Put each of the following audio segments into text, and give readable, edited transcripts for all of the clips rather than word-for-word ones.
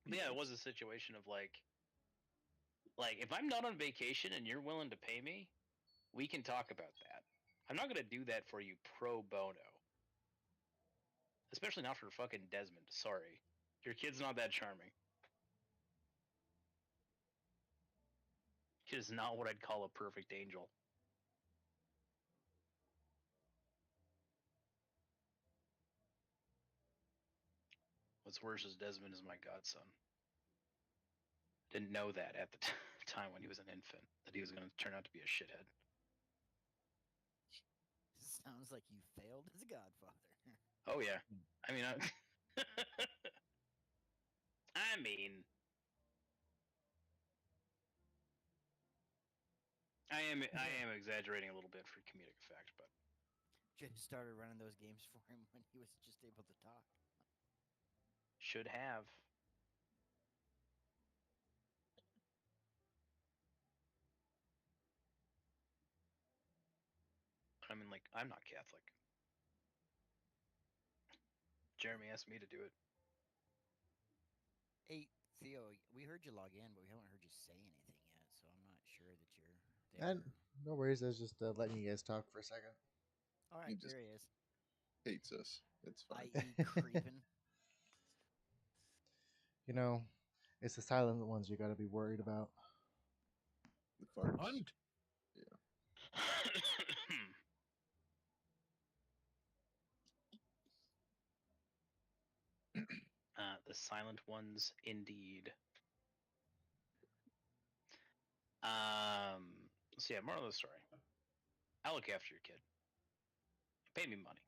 Yeah, it was a situation of like if I'm not on vacation and you're willing to pay me, we can talk about that. I'm not going to do that for you pro bono. Especially not for fucking Desmond. Sorry. Your kid's not that charming. Kid is not what I'd call a perfect angel. What's worse is Desmond is my godson. Didn't know that at the time when he was an infant, that he was going to turn out to be a shithead. Sounds like you failed as a godfather. Oh, yeah. I mean, I mean, I am exaggerating a little bit for comedic effect, but Just started running those games for him when he was just able to talk. should have. I mean, like, I'm not Catholic. Jeremy asked me to do it. Hey, Theo, we heard you log in, but we haven't heard you say anything yet, so I'm not sure that you're there. And no worries, I was just letting you guys talk for a second. All right, He just there he is. hates us. It's fine. I.e. creeping. You know, it's the silent ones you got to be worried about. The farts. Hunt. The silent ones, indeed. So yeah, moral of the story. I look after your kid. Pay me money.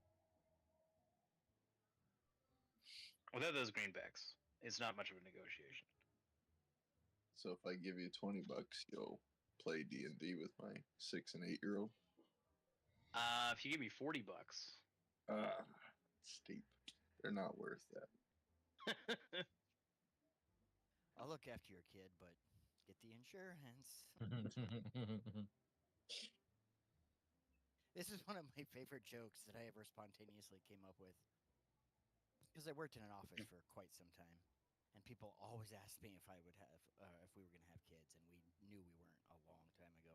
Without those greenbacks, it's not much of a negotiation. So if I give you $20, you'll play D&D with my 6 and 8-year-old. If you give me $40, Steep. They're not worth that. I'll look after your kid, but get the insurance. This is one of my favorite jokes that I ever spontaneously came up with. Because I worked in an office for quite some time, and people always asked me if I would have, if we were going to have kids, and we knew we weren't a long time ago.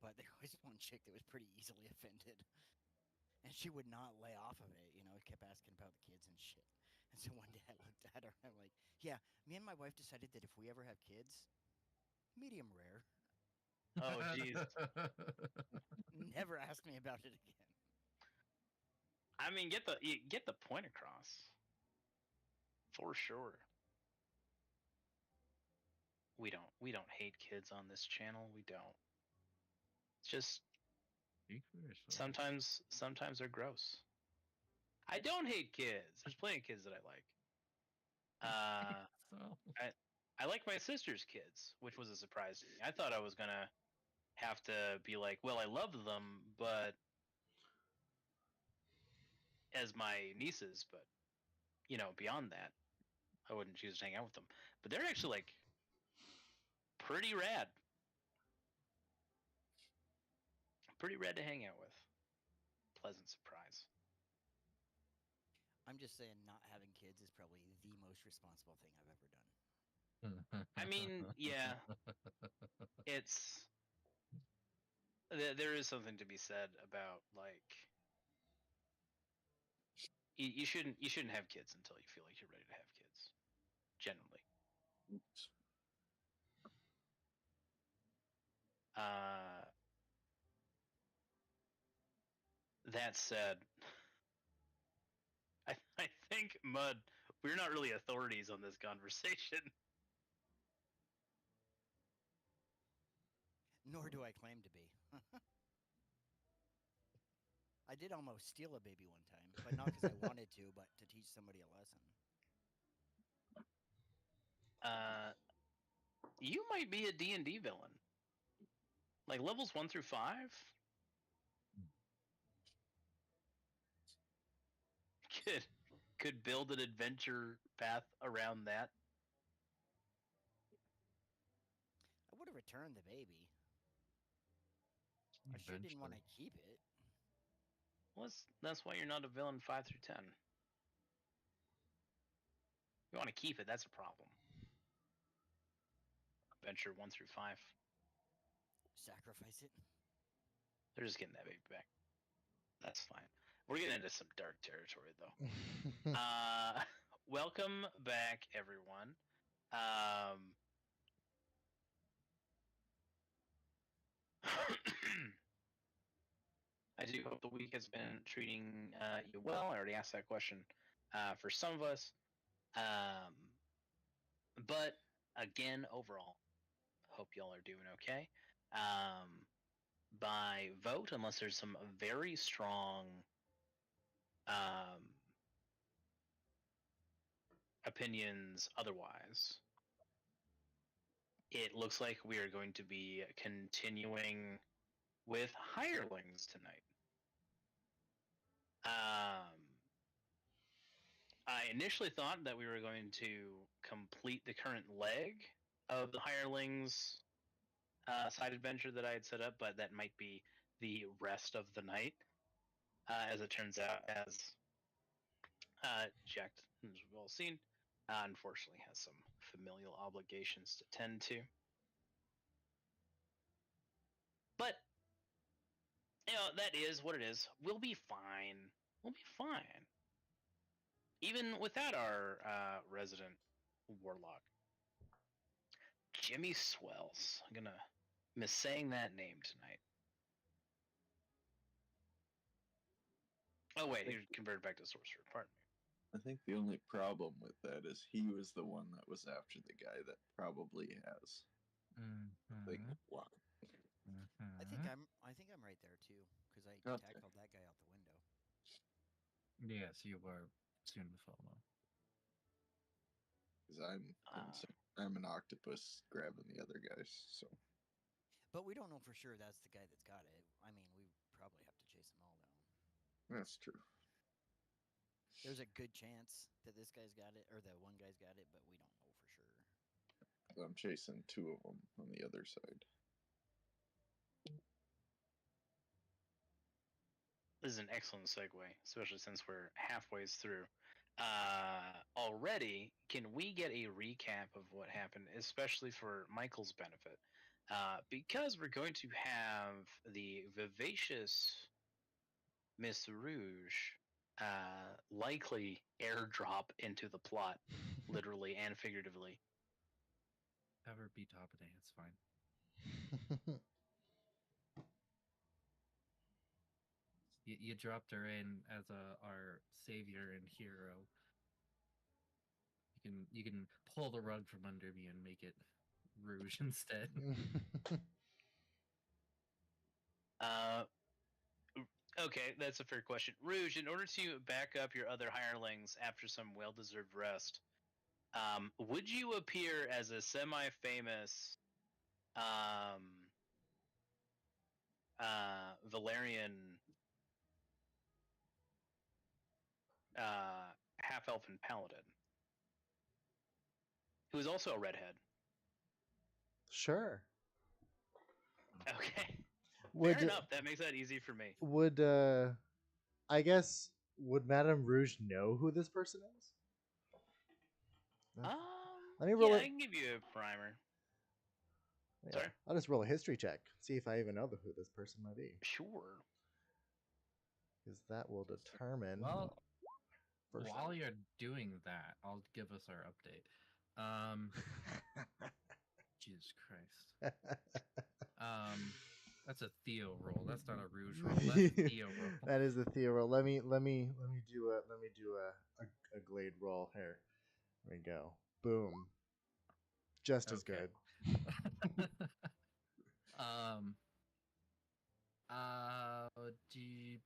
But there was one chick that was pretty easily offended, and she would not lay off of it. You know, kept asking about the kids and shit. And so one day I looked at her, and I'm like, "Yeah, me and my wife decided that if we ever have kids, medium rare. Oh, jeez. Never ask me about it again." I mean, get the point across. For sure. We don't hate kids on this channel. We don't. It's just sometimes they're gross. I don't hate kids. There's plenty of kids that I like. So. I like my sister's kids, which was a surprise to me. I thought I was gonna have to be like, well, I love them, but as my nieces, but you know, beyond that, I wouldn't choose to hang out with them. But they're actually like pretty rad. Pretty rad to hang out with. Pleasant surprise. I'm just saying, not having kids is probably the most responsible thing I've ever done. I mean, yeah, it's there is something to be said about like you shouldn't have kids until you feel like you're ready to have kids. Generally, Oops. that said, I think Mud, we're not really authorities on this conversation. Nor do I claim to be. I did almost steal a baby one time, but not because I wanted to, but to teach somebody a lesson. You might be a D&D villain. Like levels 1 through 5? Could build an adventure path around that. I would have returned the baby. I sure didn't want to Eventually. keep it. Well, that's why you're not a villain 5 through 10. You want to keep it, that's a problem. Adventure 1 through 5. Sacrifice it. They're just getting that baby back. That's fine. We're getting into some dark territory, though. Welcome back, everyone. I do hope the week has been treating you well. I already asked that question for some of us. But again, overall, hope y'all are doing okay. By vote, unless there's some very strong opinions otherwise, it looks like we are going to be continuing with hirelings tonight. I initially thought that we were going to complete the current leg of the hirelings side adventure that I had set up, but that might be the rest of the night. As it turns out, as Jack, as we've all seen, unfortunately has some familial obligations to tend to. But, that is what it is. We'll be fine. We'll be fine. Even without our resident warlock. Jimmy Swells. I'm gonna miss saying that name tonight. Oh wait, you're converted back to sorcerer. Pardon me. I think the only problem with that is he was the one that was after the guy that probably has the thing blocked. I think I'm right there too, because I Okay. tackled that guy out the window. Yes, you were soon to follow. Because I'm an octopus grabbing the other guys. So But we don't know for sure that's the guy that's got it. I mean, we probably have to chase them all down. that's true. There's a good chance that this guy's got it, or that one guy's got it, but we don't know for sure. I'm chasing two of them on the other side. This is an excellent segue, especially since we're halfway through. Already, can we get a recap of what happened, especially for Michael's benefit? Because we're going to have the vivacious Miss Rouge likely airdrop into the plot, literally and figuratively. Have her be top of day, it's fine. You dropped her in as our savior and hero. You can pull the rug from under me and make it Rouge instead. Okay, that's a fair question. Rouge, in order to back up your other hirelings after some well-deserved rest, would you appear as a semi-famous Valerian half-elfin paladin who is also a redhead? Sure. Okay. Would Fair enough. That makes that easy for me. would I guess would Madame Rouge know who this person is? Let me roll yeah, it. I can give you a primer. Yeah, Sorry? I'll just roll a history check, see if I even know who this person might be, Sure. because that will determine. Well, first while you're doing that, I'll give us our update. Jesus Christ. That's a Theo roll. That's not a Rouge roll. That's a Theo roll. That is the Theo roll. Let me do a Glade roll here. There we go. Boom. Just as Okay. good.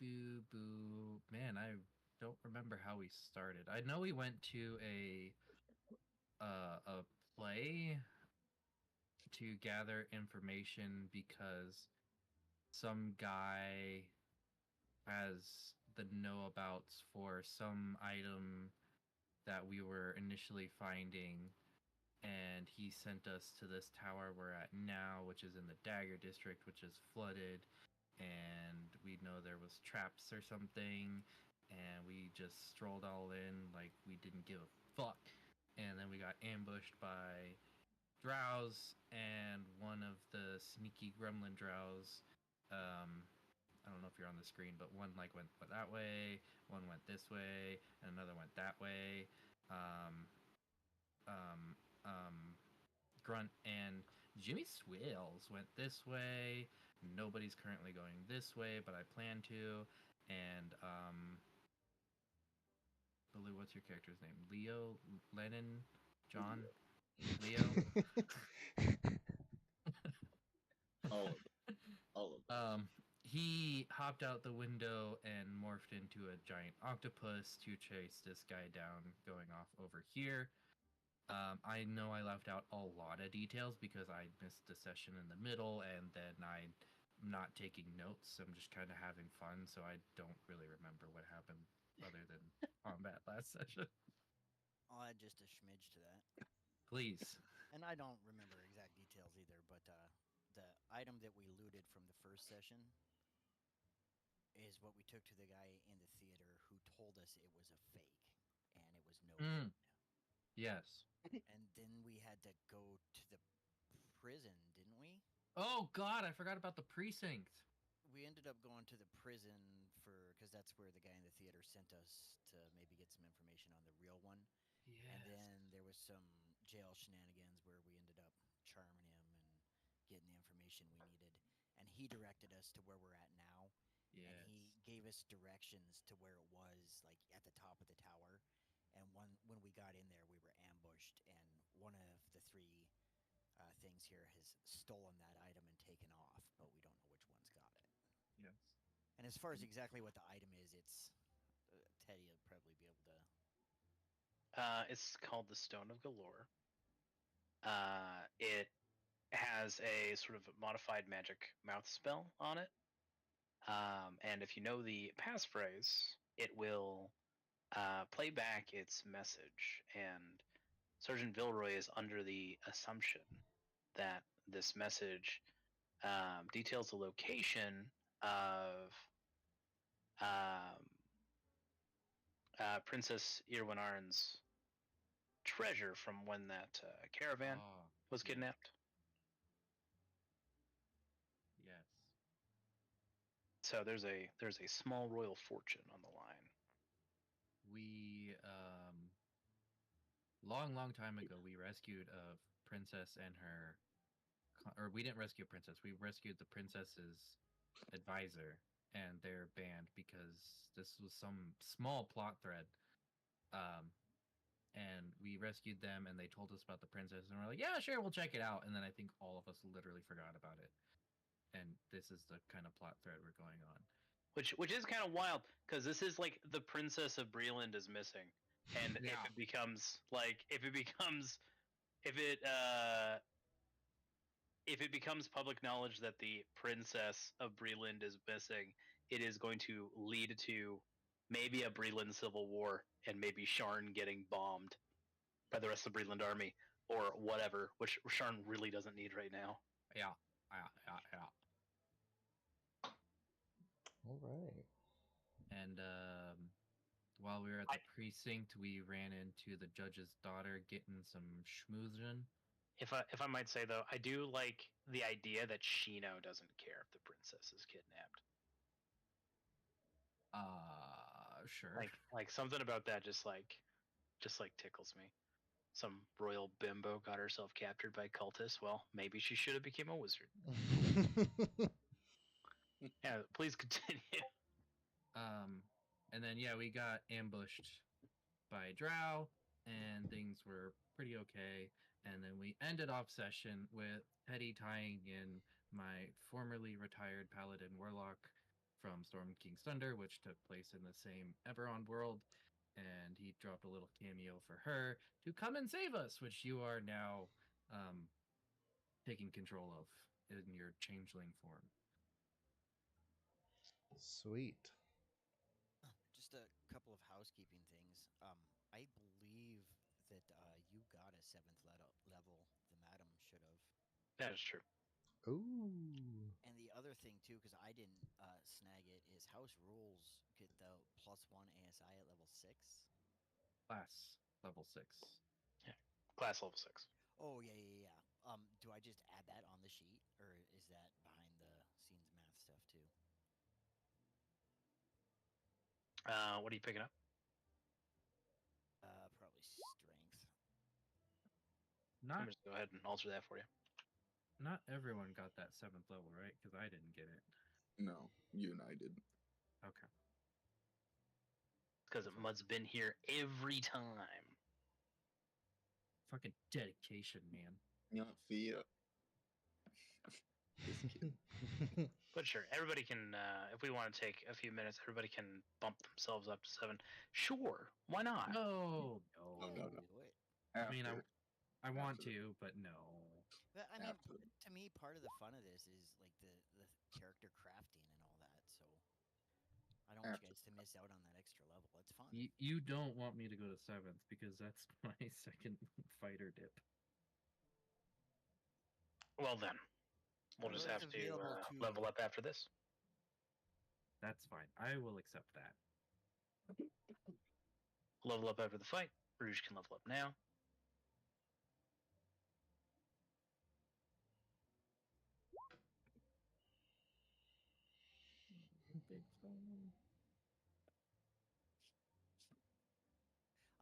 Boo boo. Man, I don't remember how we started. I know we went to a play to gather information because some guy has the know-abouts for some item that we were initially finding, and he sent us to this tower we're at now, which is in the Dagger District, which is flooded, and we know there was traps or something, and we just strolled all in like we didn't give a fuck. And then we got ambushed by drows, and one of the sneaky gremlin drows, I don't know if you're on the screen, but one like went that way, one went this way, and another went that way. Um, um, Grunt and Jimmy Swales went this way. Nobody's currently going this way, but I plan to. And Blue, what's your character's name? Leo, Lennon, John, Leo. All of them. All of them. He hopped out the window and morphed into a giant octopus to chase this guy down, going off over here. I know I left out a lot of details because I missed the session in the middle, and then I'm not taking notes. I'm just kind of having fun, so I don't really remember what happened other than combat last session. I'll add just a smidge to that. Please. And I don't remember exact details either, but the item that we looted from the first session is what we took to the guy in the theater who told us it was a fake, and it was no good. Yes. And then we had to go to the prison, didn't we? Oh God, I forgot about the precinct. We ended up going to the prison because that's where the guy in the theater sent us to maybe get some information on the real one. Yes. And then there was some jail shenanigans where we ended up charming him and getting the information we needed. And he directed us to where we're at now. Yes. And he gave us directions to where it was, like at the top of the tower. And when we got in there, we were ambushed, and one of the three things here has stolen that item and taken off, but we don't know which one's got it. Yes. And as far as exactly what the item is, it's Teddy will probably be able to. It's called the Stone of Galore. It has a sort of modified magic mouth spell on it. And if you know the passphrase, it will play back its message. And Sergeant Vilroy is under the assumption that this message details the location of Princess Irwinarn's treasure from when that caravan was kidnapped. Yes. So there's a small royal fortune on the line. We long time ago we rescued a princess and her, or we didn't rescue a princess. We rescued the princess's advisor and their band because this was some small plot thread. And we rescued them, and they told us about the princess, and we're like, yeah, sure, we'll check it out. And then I think all of us literally forgot about it. And this is the kind of plot thread we're going on. Which is kind of wild, because this is like the Princess of Breland is missing. And Yeah. if it becomes public knowledge that the Princess of Breland is missing, it is going to lead to maybe a Breland civil war and maybe Sharn getting bombed by the rest of the Breland army or whatever, which Sharn really doesn't need right now. Yeah. All right. And while we were at the precinct, we ran into the judge's daughter getting some schmoozing. If I might say though, I do like the idea that Shino doesn't care if the princess is kidnapped. Sure. Like something about that just like tickles me. Some royal bimbo got herself captured by cultists. Well, maybe she should have became a wizard. Yeah, please continue. And then yeah, we got ambushed by Drow, and things were pretty okay. And then we ended off session with Teddy tying in my formerly retired paladin warlock from Storm King's Thunder, which took place in the same Eberron world. And he dropped a little cameo for her to come and save us, which you are now taking control of in your changeling form. Sweet. Just a couple of housekeeping things. I believe that you got a 7th level. The madam should have. That is true. Ooh. And the other other thing too, because I didn't snag it, is House Rules get the +1 ASI at level 6. Class level 6. Class level 6. Oh yeah. Do I just add that on the sheet, or is that behind the scenes math stuff too? What are you picking up? Probably strength. I'm Not just go ahead and alter that for you. not everyone got that 7th level, right? Because I didn't get it. No, you and I didn't. Okay. Because Mud's been here every time. Fucking dedication, man. Not Fia. Just kidding. But sure, everybody can, if we want to take a few minutes, everybody can bump themselves up to 7. Sure, why not? No. No, no. Do it. I mean, After. I want After. to, but no. But I mean, After. to me, part of the fun of this is like the character crafting and all that. So I don't want After. you guys to miss out on that extra level. It's fun. You don't want me to go to 7th because that's my second fighter dip. Well then, we'll just It's have to available to- level up after this. That's fine. I will accept that. Level up after the fight. Rouge can level up now.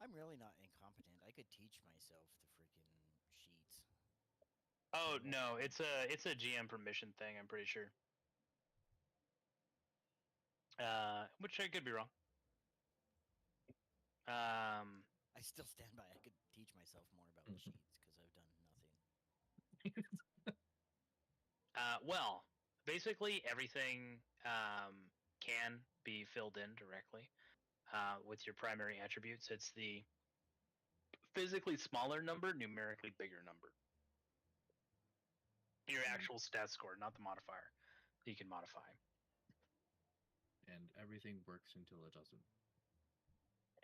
I'm really not incompetent. I could teach myself the freaking sheets. Oh Yeah. no, it's a GM permission thing. I'm pretty sure. Which I could be wrong. I still stand by. I could teach myself more about Mhm. the sheets because I've done nothing. Well, basically everything can be filled in directly with your primary attributes. It's the physically smaller number, numerically bigger number. Your actual stat score, not the modifier that you can modify. And everything works until it doesn't.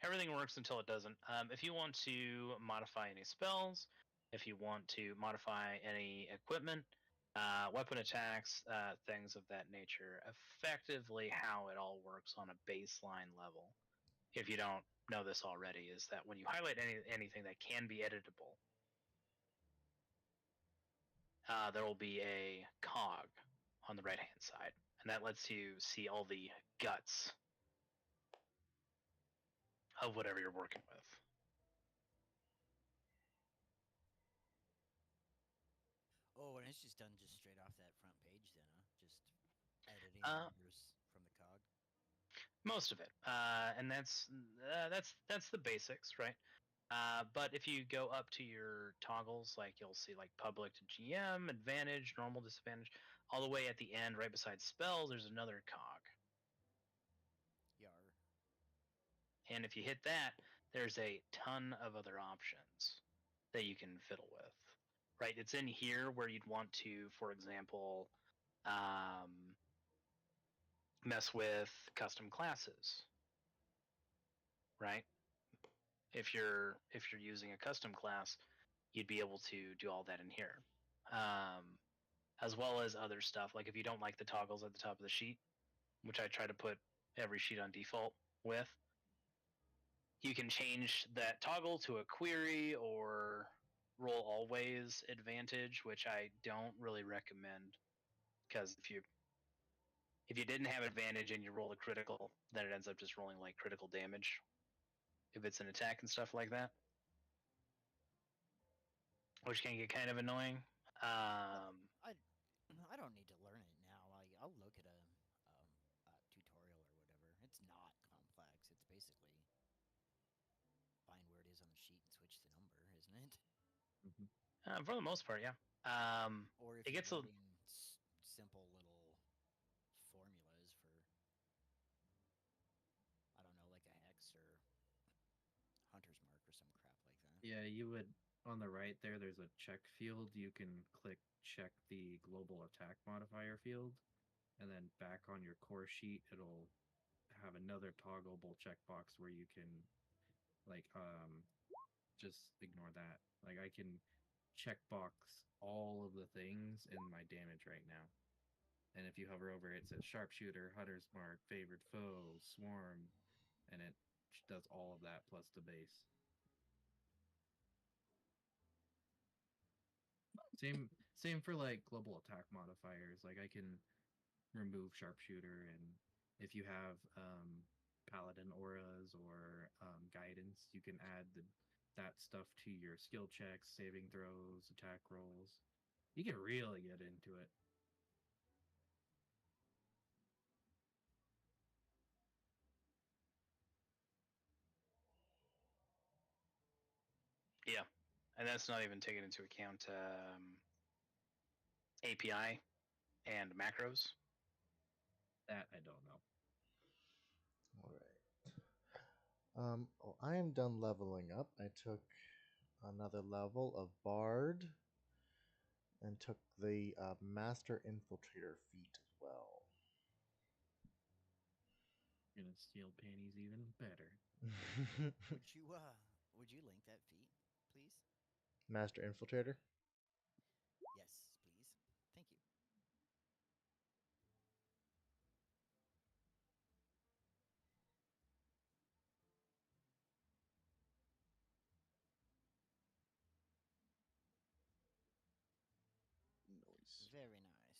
Everything works until it doesn't. If you want to modify any spells, if you want to modify any equipment, weapon attacks, things of that nature, effectively how it all works on a baseline level, if you don't know this already, is that when you highlight anything that can be editable, there will be a cog on the right-hand side, and that lets you see all the guts of whatever you're working with. Oh, and it's just done just straight off that front page then, huh? Just editing numbers from the cog. Most of it, and that's the basics, right? But if you go up to your toggles, like you'll see like public to GM, advantage, normal, disadvantage, all the way at the end, right beside spells, there's another cog. Yar. And if you hit that, there's a ton of other options that you can fiddle with, right? It's in here where you'd want to, for example, mess with custom classes, right? If you're using a custom class, you'd be able to do all that in here, as well as other stuff. Like if you don't like the toggles at the top of the sheet, which I try to put every sheet on default with, you can change that toggle to a query or roll always advantage, which I don't really recommend, because if you didn't have advantage and you roll a critical, then it ends up just rolling like critical damage if it's an attack and stuff like that, which can get kind of annoying. I don't need to learn it now. I'll look at a tutorial or whatever. It's not complex. It's basically find where it is on the sheet and switch the number, isn't it? For the most part, yeah. Or if It you're gets a writing simple little formulas for, I don't know, like a hex or hunter's mark or some crap like that. Yeah, you would, on the right there, there's a check field. You can click check the global attack modifier field, and then back on your core sheet, it'll have another toggleable checkbox where you can, like, just ignore that. Like, I can checkbox all of the things in my damage right now. And if you hover over it, it says sharpshooter, hunter's mark, favored foe, swarm, and it does all of that plus the base. Same for like global attack modifiers. Like I can remove sharpshooter, and if you have paladin auras or guidance, you can add that stuff to your skill checks, saving throws, attack rolls. You can really get into it. Yeah, and that's not even taking into account API and macros. That I don't know. All right. Oh, I am done leveling up. I took another level of Bard and took the Master Infiltrator feat as well. Gonna steal panties even better. Would you link that feat, please? Master Infiltrator? Yes, please. Thank you. Noise. Very nice.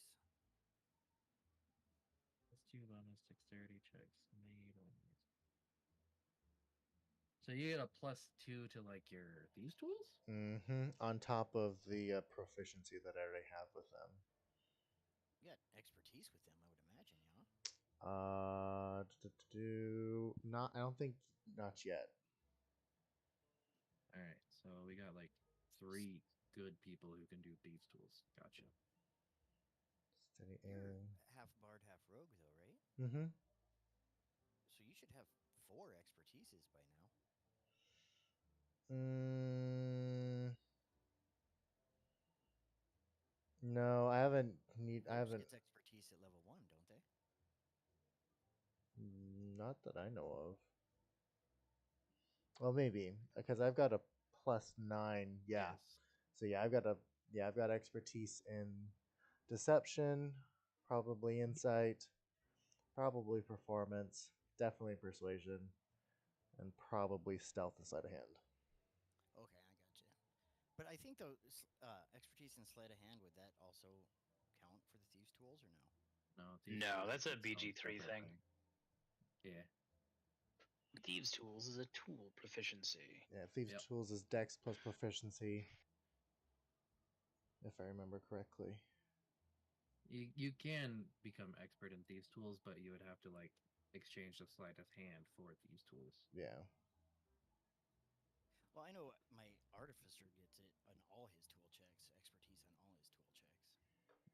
Let's do bonus dexterity checks made on these. So you get a +2 to like your thieves tools? Mm-hmm. On top of the proficiency that I already have with them. You got expertise with them, I would imagine, yeah? Not. I don't think not yet. All right, so we got like 3 good people who can do thieves tools. Gotcha. Steady You're aim. half bard, half rogue, though, right? Mm-hmm. So you should have 4 expertises by now. No, I haven't. I Rogues haven't. gets expertise at level 1, don't they? Not that I know of. Well, maybe because I've got a +9. Yeah. Yes. So yeah, I've got expertise in deception, probably insight, probably performance, definitely persuasion, and probably stealth and sleight of hand. Okay, I gotcha. But I think, though, expertise in sleight of hand, would that also count for the thieves' tools, or no? No, thieves No, tools that's is a its own BG3 separate thing. Yeah. Thieves' tools is a tool proficiency. Yeah, thieves' Yep. tools is Dex plus proficiency, if I remember correctly. You can become expert in thieves tools, but you would have to like exchange the sleight of hand for thieves tools. Yeah. Well, I know my artificer gets it on all his tool checks, expertise on all his tool checks.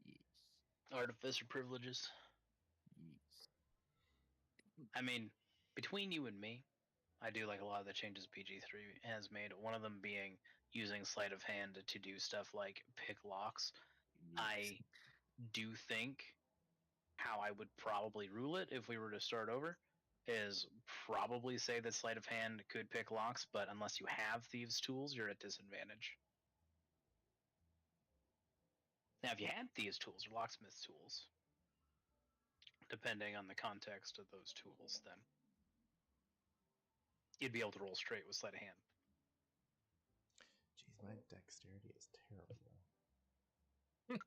Yes. Artificer privileges. Yes. I mean, between you and me, I do like a lot of the changes PG3 has made. One of them being using sleight of hand to do stuff like pick locks. Yes. I do think how I would probably rule it if we were to start over is probably say that sleight of hand could pick locks, but unless you have thieves' tools, you're at disadvantage. Now, if you had thieves' tools or locksmith's tools, depending on the context of those tools, then you'd be able to roll straight with sleight of hand. Jeez, my dexterity is terrible.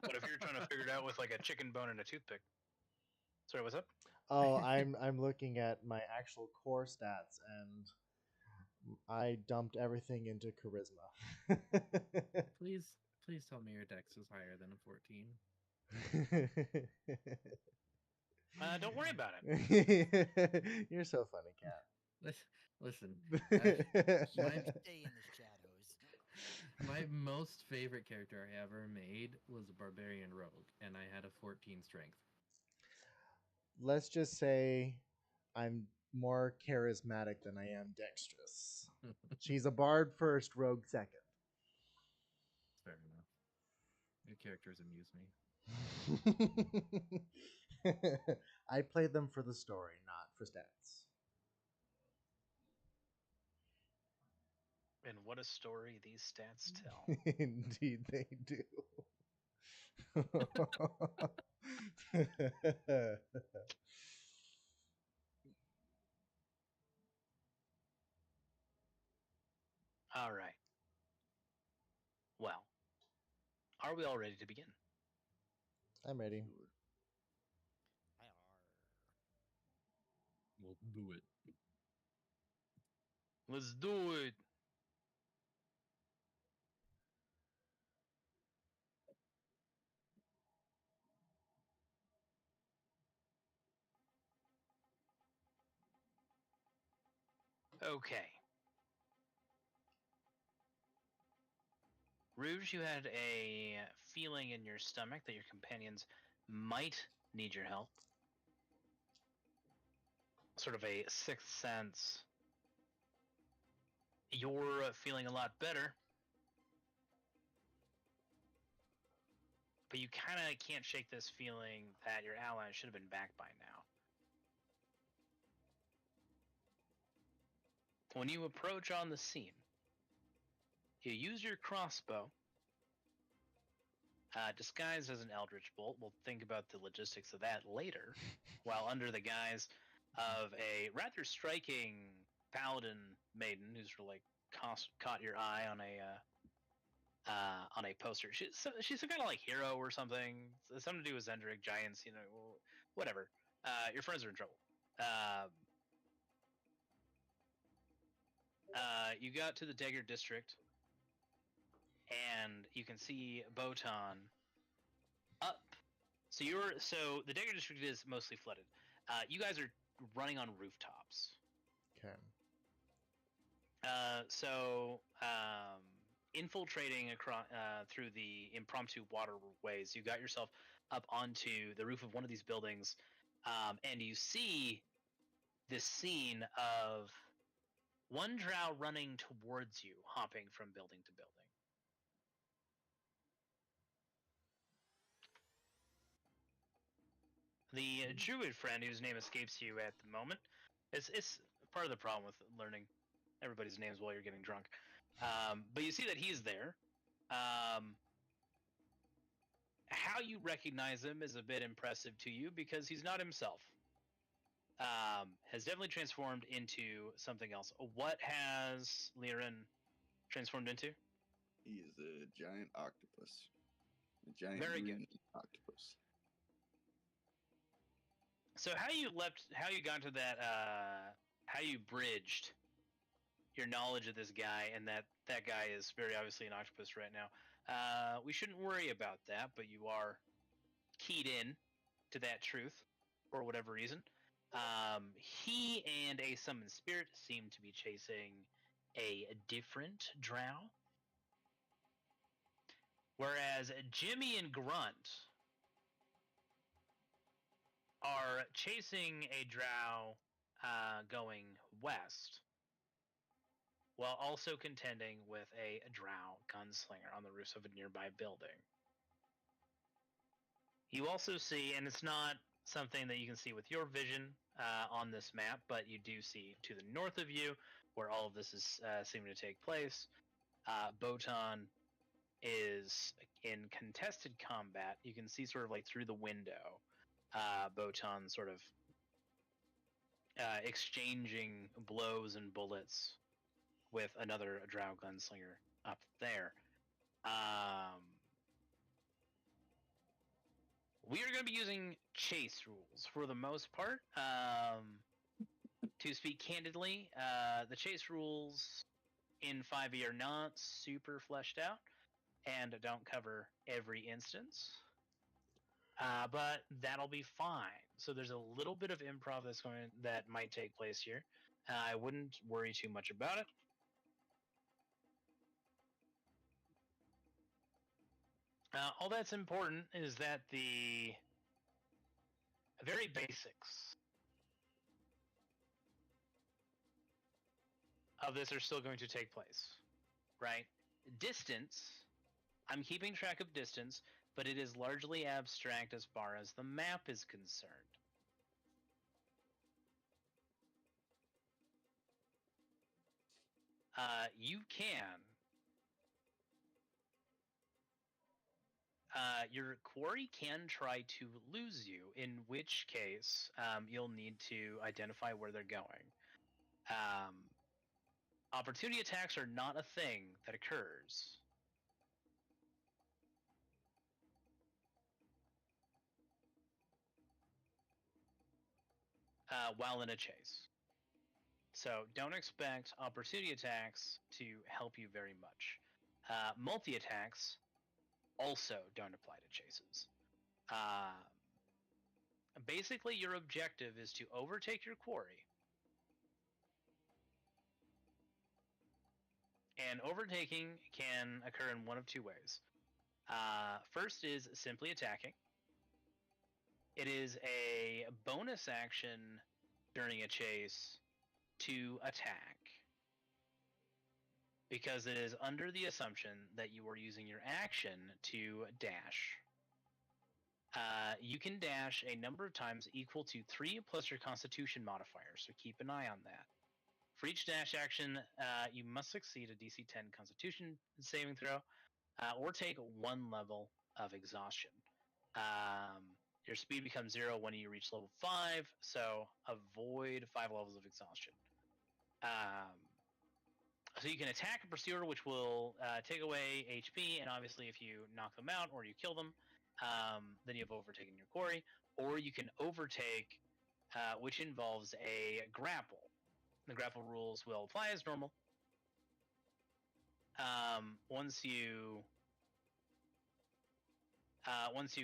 What if you're trying to figure it out with like a chicken bone and a toothpick? Sorry, what's up? Oh, I'm looking at my actual core stats, and I dumped everything into charisma. Please tell me your dex is higher than a 14. Don't worry about it. You're so funny, Cat. Listen, Stay in the shadows. my most favorite character I ever made was a barbarian rogue, and I had a 14 strength. Let's just say I'm more charismatic than I am dexterous. She's a bard first, rogue second. Fair enough. Your characters amuse me. I played them for the story, not for stats. And what a story these stats tell. Indeed, they do. All right. Well, are we all ready to begin? I'm ready. We'll do it. Let's do it. Okay. Rouge, you had a feeling in your stomach that your companions might need your help. Sort of a sixth sense. You're feeling a lot better, but you kind of can't shake this feeling that your allies should have been back by now. When you approach on the scene, you use your crossbow, disguised as an eldritch bolt. We'll think about the logistics of that later, while under the guise of a rather striking paladin maiden who's like caught your eye on a poster. She's some kind of like hero or something. Something to do with Zendrick giants, whatever. Your friends are in trouble. You got to the Dagger District, and you can see Botan up. So the Dagger District is mostly flooded. You guys are running on rooftops. Okay. Infiltrating across through the impromptu waterways, you got yourself up onto the roof of one of these buildings, and you see this scene of one drow running towards you, hopping from building to building. The druid friend, whose name escapes you at the moment, it's part of the problem with learning everybody's names while you're getting drunk. But you see that he's there. How you recognize him is a bit impressive to you because he's not himself. Has definitely transformed into something else. What has Liren transformed into? He is a giant octopus. A giant Very green good. octopus. So how you got to that, how you bridged your knowledge of this guy, and that guy is very obviously an octopus right now. We shouldn't worry about that, but you are keyed in to that truth for whatever reason. He and a summoned spirit seem to be chasing a different drow, whereas Jimmy and Grunt are chasing a drow going west, while also contending with a drow gunslinger on the roof of a nearby building. You also see, and it's not something that you can see with your vision on this map, but you do see to the north of you, where all of this is seeming to take place, Botan is in contested combat. You can see sort of like through the window, Botan sort of exchanging blows and bullets with another drow gunslinger up there. We are going to be using chase rules for the most part. To speak candidly, the chase rules in 5e are not super fleshed out and don't cover every instance. But that'll be fine. So there's a little bit of improv that might take place here. I wouldn't worry too much about it. All that's important is that the very basics of this are still going to take place, right? Distance, I'm keeping track of distance, but it is largely abstract as far as the map is concerned. You can your quarry can try to lose you, in which case you'll need to identify where they're going. Opportunity attacks are not a thing that occurs. While in a chase. So don't expect opportunity attacks to help you very much. Multi-attacks also don't apply to chases. Basically, your objective is to overtake your quarry. And overtaking can occur in one of two ways. First is simply attacking. It is a bonus action during a chase to attack, because it is under the assumption that you are using your action to dash. You can dash a number of times equal to 3 plus your Constitution modifier, so keep an eye on that. For each dash action, you must succeed a DC 10 Constitution saving throw, or take 1 level of exhaustion. Your speed becomes 0 when you reach level 5, so avoid 5 levels of exhaustion. So you can attack a pursuer, which will take away HP, and obviously if you knock them out or you kill them, then you have overtaken your quarry. Or you can overtake, which involves a grapple. The grapple rules will apply as normal. Once you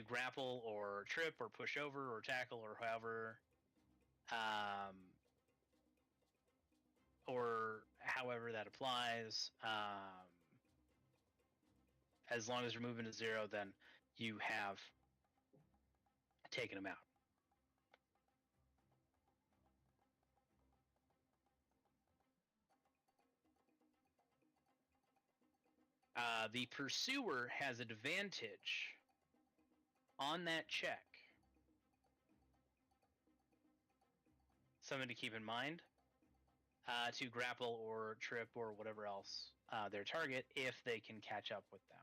grapple or trip or push over or tackle or however that applies, as long as your movement is 0, then you have taken them out. The pursuer has advantage on that check. Something to keep in mind. To grapple or trip or whatever else their target, if they can catch up with them.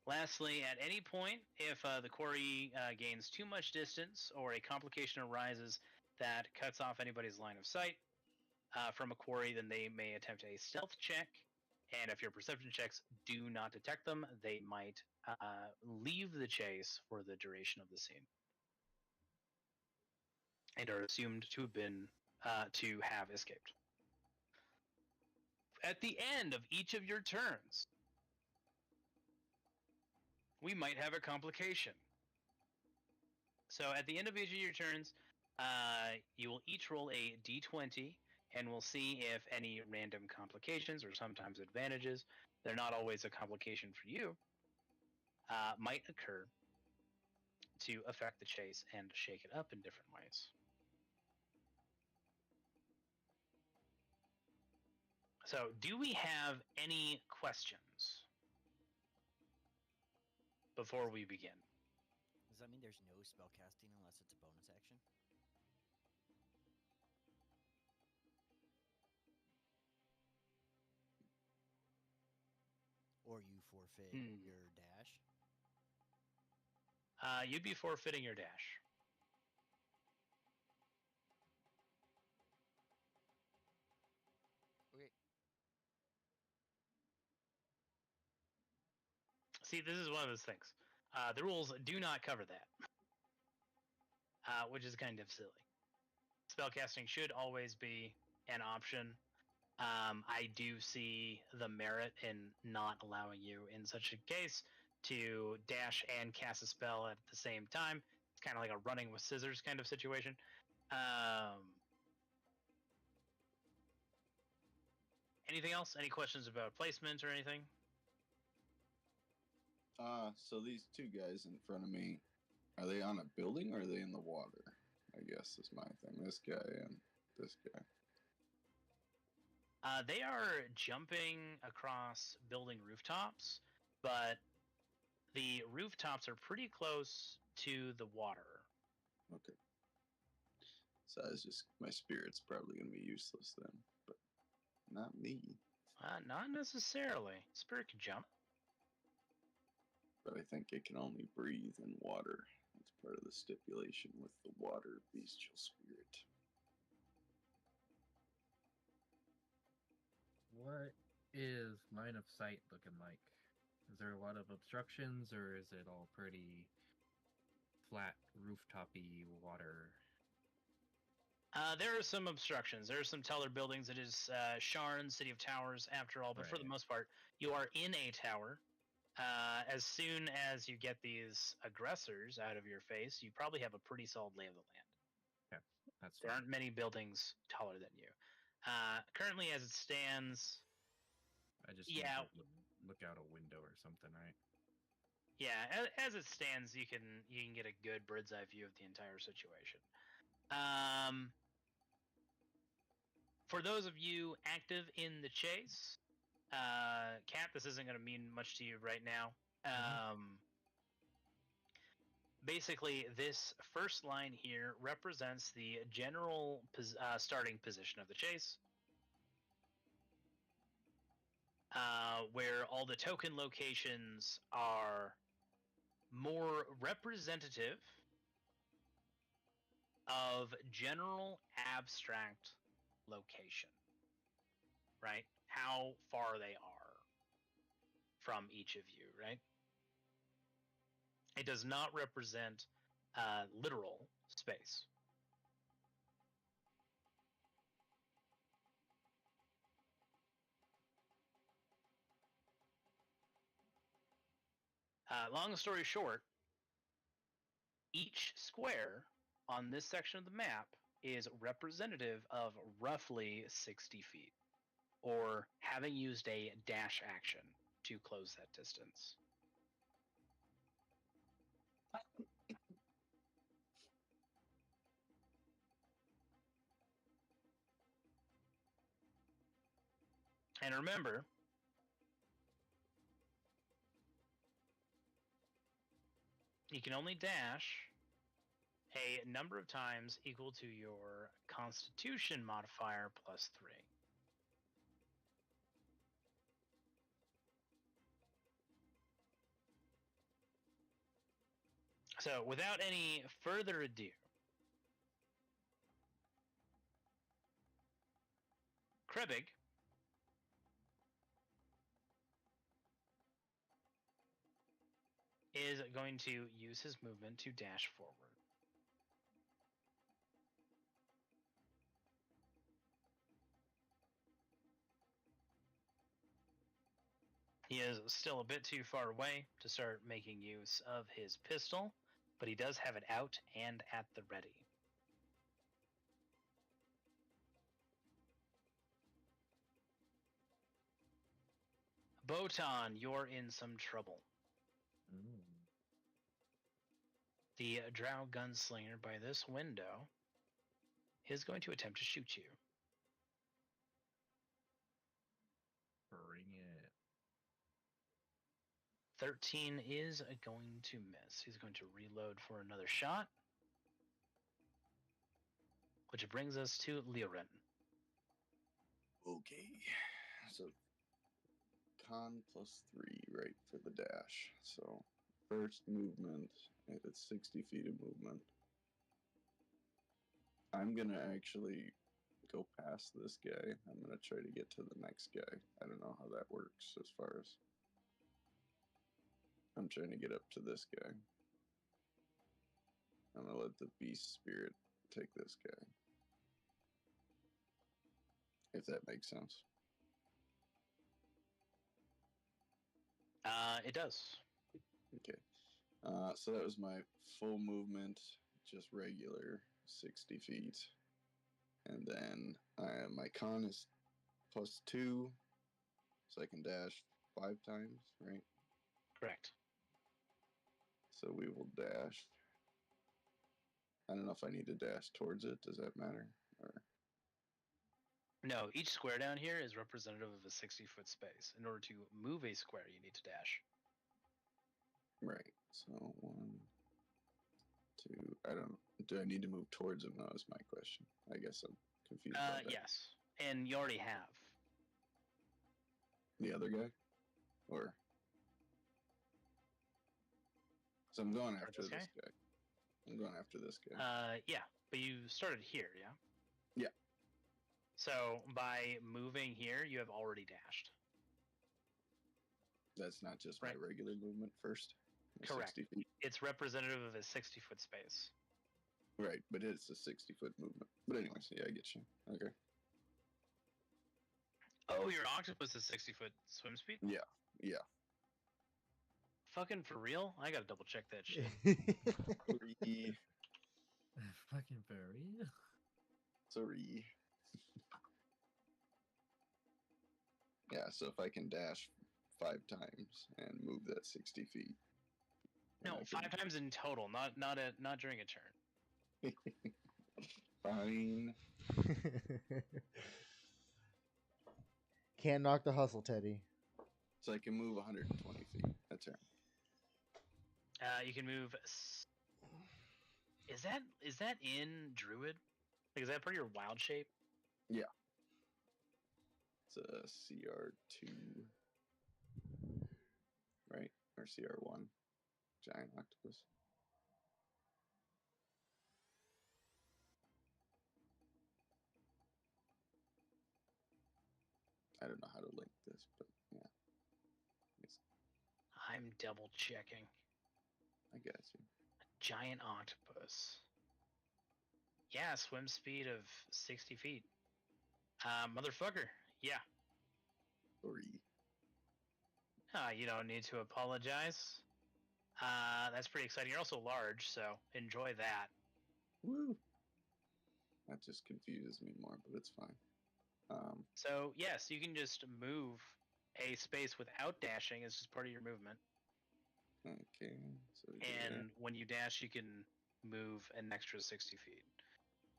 Lastly, at any point, if the quarry gains too much distance or a complication arises that cuts off anybody's line of sight from a quarry, then they may attempt a stealth check, and if your perception checks do not detect them, they might leave the chase for the duration of the scene, and are assumed to have escaped. At the end of each of your turns, we might have a complication. So at the end of each of your turns, you will each roll a d20, and we'll see if any random complications, or sometimes advantages, they're not always a complication for you, might occur to affect the chase and shake it up in different ways. So, do we have any questions before we begin? Does that mean there's no spellcasting unless it's a bonus action? Or you forfeit your dash? You'd be forfeiting your dash. Okay. See, this is one of those things. The rules do not cover that, which is kind of silly. Spellcasting should always be an option. I do see the merit in not allowing you, in such a case, to dash and cast a spell at the same time. It's kind of like a running with scissors kind of situation. Anything else? Any questions about placement or anything? So these two guys in front of me, are they on a building or are they in the water? I guess is my thing. This guy and this guy. They are jumping across building rooftops, but the rooftops are pretty close to the water. Okay. So I was just, my spirit's probably going to be useless then, but not me. Not necessarily. Spirit can jump. But I think it can only breathe in water. That's part of the stipulation with the water bestial spirit. What is line of sight looking like? Is there a lot of obstructions, or is it all pretty flat, rooftopy water? There are some obstructions. There are some taller buildings. It is Sharn, City of Towers, after all. But for the Right. most part, you are in a tower. As soon as you get these aggressors out of your face, you probably have a pretty solid lay of the land. That's There fine. aren't many buildings taller than you. Currently, as it stands, I just yeah. need to look out a window or something, right? Yeah, as it stands, you can get a good bird's eye view of the entire situation. For those of you active in the chase, Kat, this isn't going to mean much to you right now. Basically, this first line here represents the general starting position of the chase, where all the token locations are more representative of general abstract location, right? How far they are from each of you, right? It does not represent literal space. Long story short, each square on this section of the map is representative of roughly 60 feet, or having used a dash action to close that distance. And remember, you can only dash a number of times equal to your Constitution modifier plus 3. So, without any further ado, Krebig is going to use his movement to dash forward. He is still a bit too far away to start making use of his pistol, but he does have it out and at the ready. Botan, you're in some trouble. The drow gunslinger by this window is going to attempt to shoot you. Bring it. 13 is going to miss. He's going to reload for another shot. Which brings us to Liren. Okay. So con plus 3, right, for the dash. So first movement, it's 60 feet of movement. I'm going to actually go past this guy. I'm going to try to get to the next guy. I don't know how that works as far as... I'm trying to get up to this guy. I'm going to let the beast spirit take this guy. If that makes sense. It does. Okay. So that was my full movement, just regular, 60 feet. And then my con is plus 2, so I can dash 5 times, right? Correct. So we will dash. I don't know if I need to dash towards it. Does that matter? Or No, each square down here is representative of a 60-foot space. In order to move a square, you need to dash. right. So 1, 2. I don't. Do I need to move towards him? That was my question. I guess I'm confused. About that. Yes, and you already have. The other guy? Or. So I'm going after this this guy? guy. I'm going after this guy. Yeah, but you started here, yeah? Yeah. So by moving here, you have already dashed. That's not just Right. my regular movement first. My Correct. 60 feet. It's representative of a 60-foot space. Right, but it's a 60-foot movement. But anyways, yeah, I get you. Okay. Oh, your octopus is 60-foot swim speed? Yeah. Fucking for real? I gotta double check that shit. 3. Fucking furry. Sorry. Yeah, so if I can dash 5 times and move that 60 feet. then No, I 5 times in total, not during a turn. can- Fine. Can't knock the hustle, Teddy. So I can move 120 feet. That's right. You can move. Is that in Druid? Like, is that part of your wild shape? It's a CR2. Right? Or CR1. Giant octopus. I don't know how to link this, but yeah. Yes, I'm double checking. I got you. Giant octopus. Yeah, swim speed of 60 feet. Motherfucker. Yeah. Sorry. You don't need to apologize. That's pretty exciting. You're also large, so enjoy that. Woo! That just confuses me more, but it's fine. So, yes, you can just move a space without dashing as just part of your movement. Okay. So And when you dash, you can move an extra 60 feet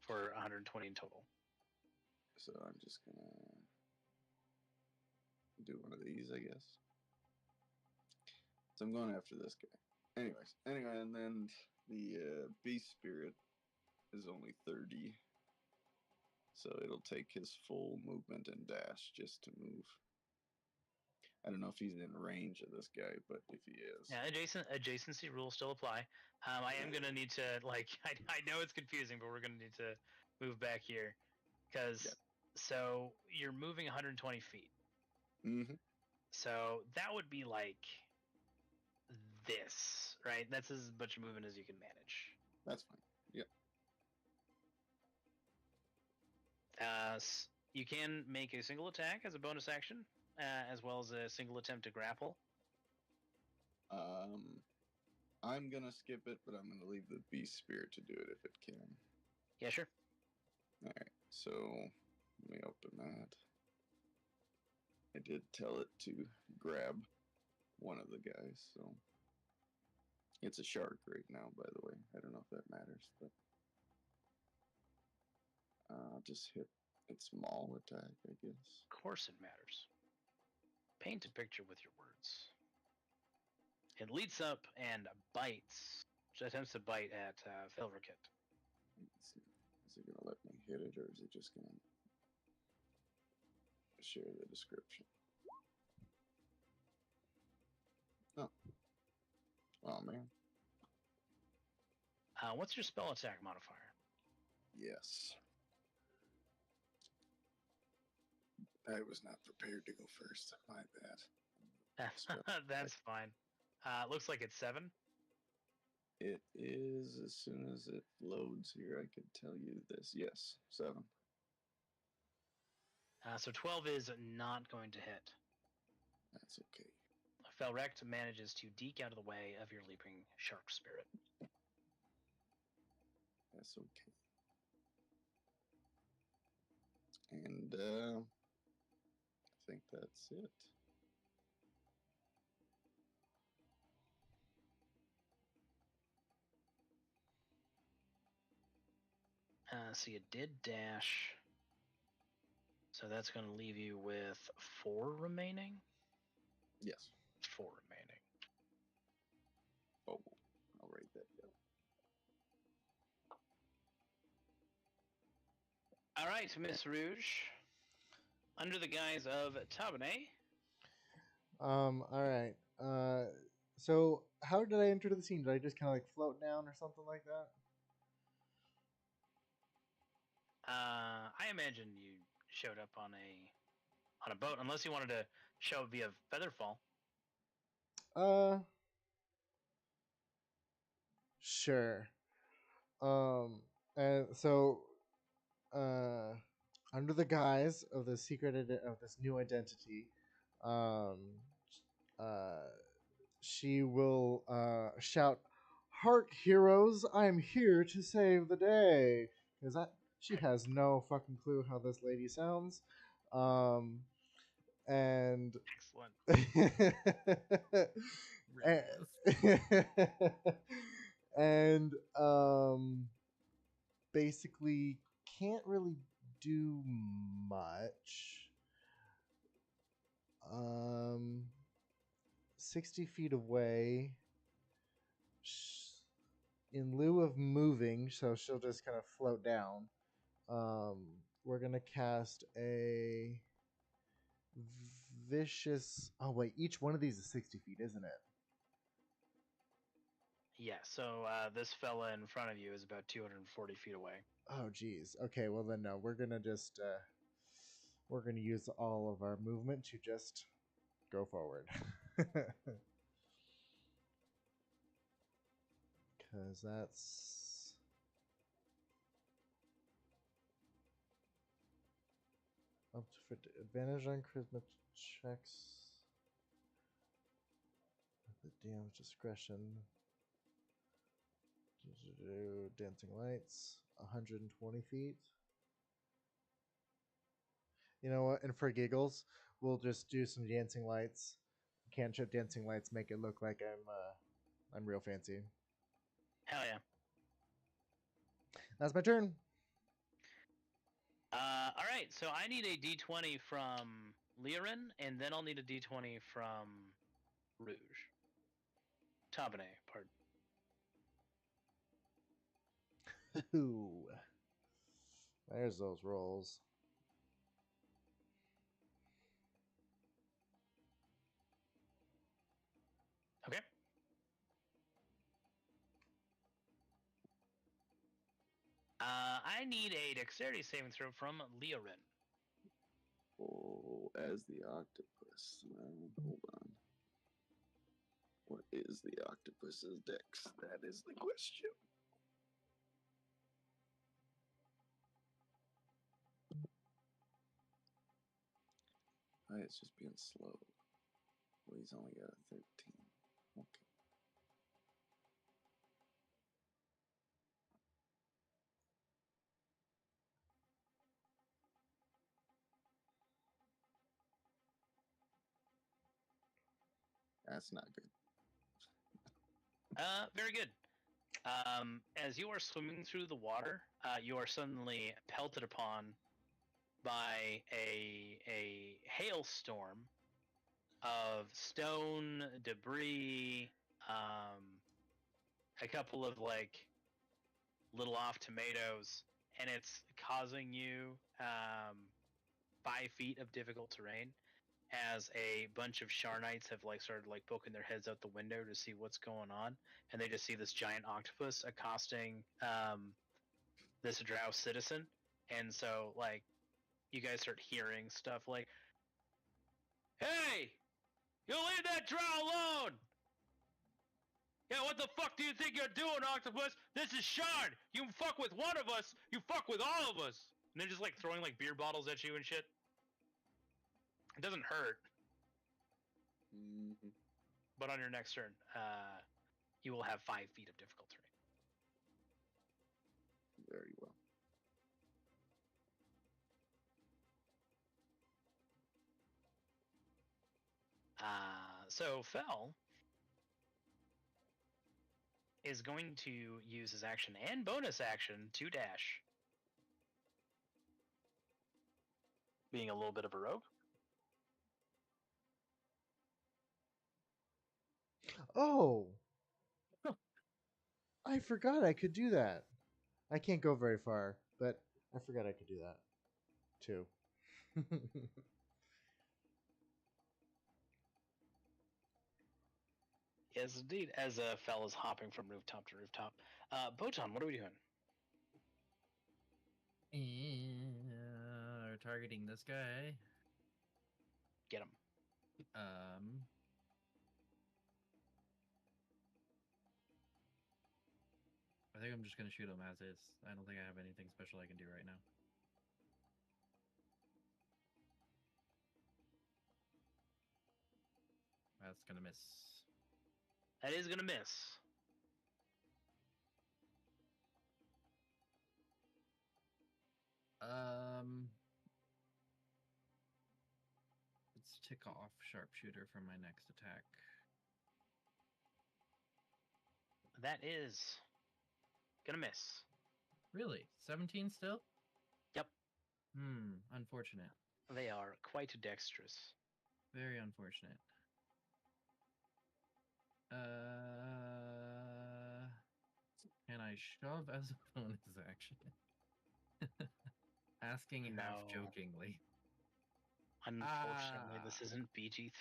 for 120 in total. So I'm just gonna do one of these, I guess. So I'm going after this guy. Anyway, and then the beast spirit is only 30. So it'll take his full movement and dash just to move. I don't know if he's in range of this guy, but if he is. Yeah, adjacency rules still apply. I am gonna need to I know it's confusing, but we're gonna need to move back here because so you're moving 120 feet. Mm-hmm. So that would be like this, right? That's as much movement as you can manage. That's fine. Yeah. You can make a single attack as a bonus action, as well as a single attempt to grapple. I'm gonna skip it, but I'm gonna leave the beast spirit to do it if it can. Yeah, sure. All right. So let me open that. I did tell it to grab one of the guys, so it's a shark right now, by the way. I don't know if that matters, but I'll just hit its small attack, I guess. Of course it matters. Paint a picture with your words. It leaps up and bites. Attempts to bite at Felverkit. Let's see. Is it gonna let me hit it, or is it just gonna share the description? Oh man. What's your spell attack modifier? Yes. I was not prepared to go first. My bad. That's fine. Looks like it's 7. It is, as soon as it loads here, I could tell you this. Yes, 7. So 12 is not going to hit. That's okay. Felrect manages to deke out of the way of your leaping shark spirit. That's okay. And I think that's it. So you did dash. So that's going to leave you with 4 remaining? Yes. 4 remaining. Oh, I'll write that down. All right, Miss Rouge. Under the guise of Tabane, All right. So how did I enter the scene? Did I just kind of like float down or something like that? I imagine you showed up on a boat, unless you wanted to show up via Featherfall. Sure. And so, uh, under the guise of the of this new identity, um, uh, she will shout, "Heart heroes, I'm here to save the day," because she has no fucking clue how this lady sounds, and Excellent. and basically can't really do much. 60 feet away, in lieu of moving, so she'll just kind of float down. We're gonna cast a vicious. Oh wait, each one of these is 60 feet, isn't it? Yeah, so this fella in front of you is about 240 feet away. Oh geez. Okay, well then no, we're gonna just we're gonna use all of our movement to just go forward. Because that's up to advantage on charisma checks. The DM's discretion. Dancing lights, 120 feet. You know what? And for giggles, we'll just do some dancing lights. Cantrip dancing lights make it look like I'm real fancy. Hell yeah. That's my turn. All right, so I need a d20 from Leorin, and then I'll need a d20 from Rouge. Tabane, pardon. Ooh. There's those rolls. Okay. I need a dexterity saving throw from Leorin. Oh, as the octopus. Hold on. What is the octopus's dex? That is the question. It's just being slow. Well, he's only got a 13. Okay. That's not good. Very good. As you are swimming through the water, you are suddenly pelted upon by a hailstorm of stone, debris, a couple of like little off tomatoes, and it's causing you 5 feet of difficult terrain. As a bunch of Sharnites have like started like poking their heads out the window to see what's going on, and they just see this giant octopus accosting this drow citizen, and so like you guys start hearing stuff like, "Hey, you leave that drow alone! Yeah, what the fuck do you think you're doing, octopus? This is Shard. You fuck with one of us, you fuck with all of us." And they're just like throwing like beer bottles at you and shit. It doesn't hurt. Mm-hmm. But on your next turn, you will have 5 feet of difficult terrain. Very well. So Fel is going to use his action and bonus action to dash, being a little bit of a rogue. Oh, I forgot I could do that. I can't go very far, but I forgot I could do that too. Yes, indeed. As a fella's hopping from rooftop to rooftop. Botan, what are we doing? We're targeting this guy. Get him. I think I'm just gonna shoot him as is. I don't think I have anything special I can do right now. That's gonna miss. That is gonna miss. Let's tick off sharpshooter from my next attack. That is gonna miss. Really? 17 still? Yep. Unfortunate. They are quite dexterous. Very unfortunate. Can I shove as a bonus action? Asking half No. jokingly. Unfortunately, this isn't BG3.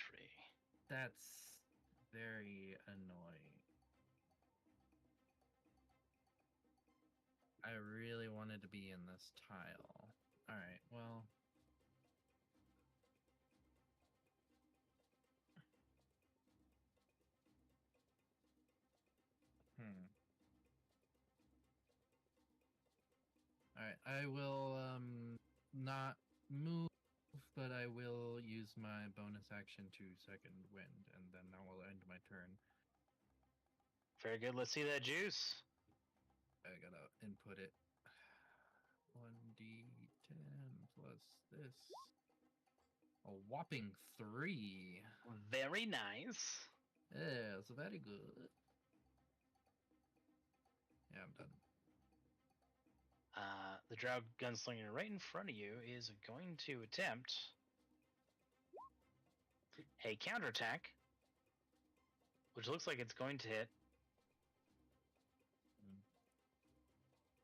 That's very annoying. I really wanted to be in this tile. Alright, well. Alright, I will not move, but I will use my bonus action to second wind, and then that will end my turn. Very good. Let's see that juice. I gotta input it. 1d10 plus this. A whopping 3. Very nice. Yes, very good. Yeah, I'm done. The drow gunslinger right in front of you is going to attempt a counterattack, which looks like it's going to hit.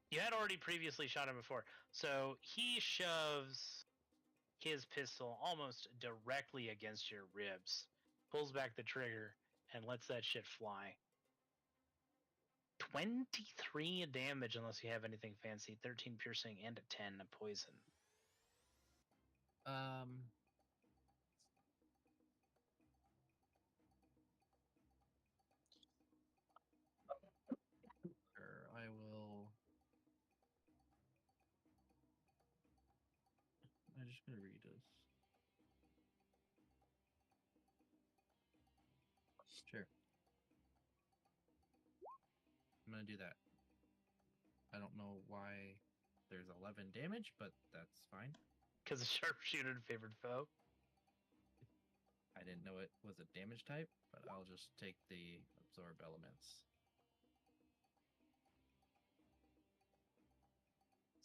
You had already previously shot him before, so he shoves his pistol almost directly against your ribs, pulls back the trigger, and lets that shit fly. 23 damage unless you have anything fancy, 13 piercing, and a 10 poison. Sure, I will. I'm just gonna read this. Sure. I'm gonna do that. I don't know why there's 11 damage, but that's fine. Because the sharpshooter favored foe. I didn't know it was a damage type, but I'll just take the absorb elements.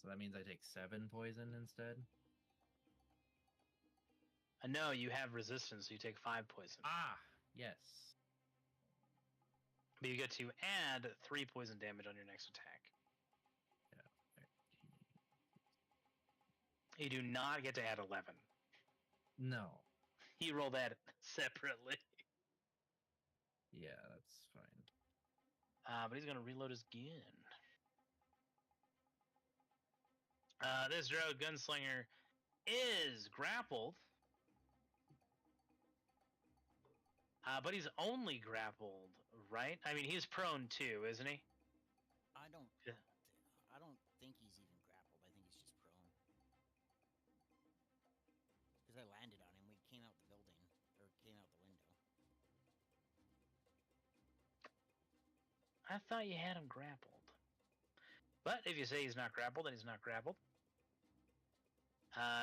So that means I take 7 poison instead? No, you have resistance, so you take 5 poison. Ah, yes. But you get to add 3 poison damage on your next attack. Yeah. You do not get to add 11. No. He rolled that separately. Yeah, that's fine. But he's going to reload his gun. This drow gunslinger is grappled. But he's only grappled, right? I mean, he's prone too, isn't he? I don't think he's even grappled. I think he's just prone. Because I landed on him. We came out the building, or came out the window. I thought you had him grappled. But if you say he's not grappled, then he's not grappled.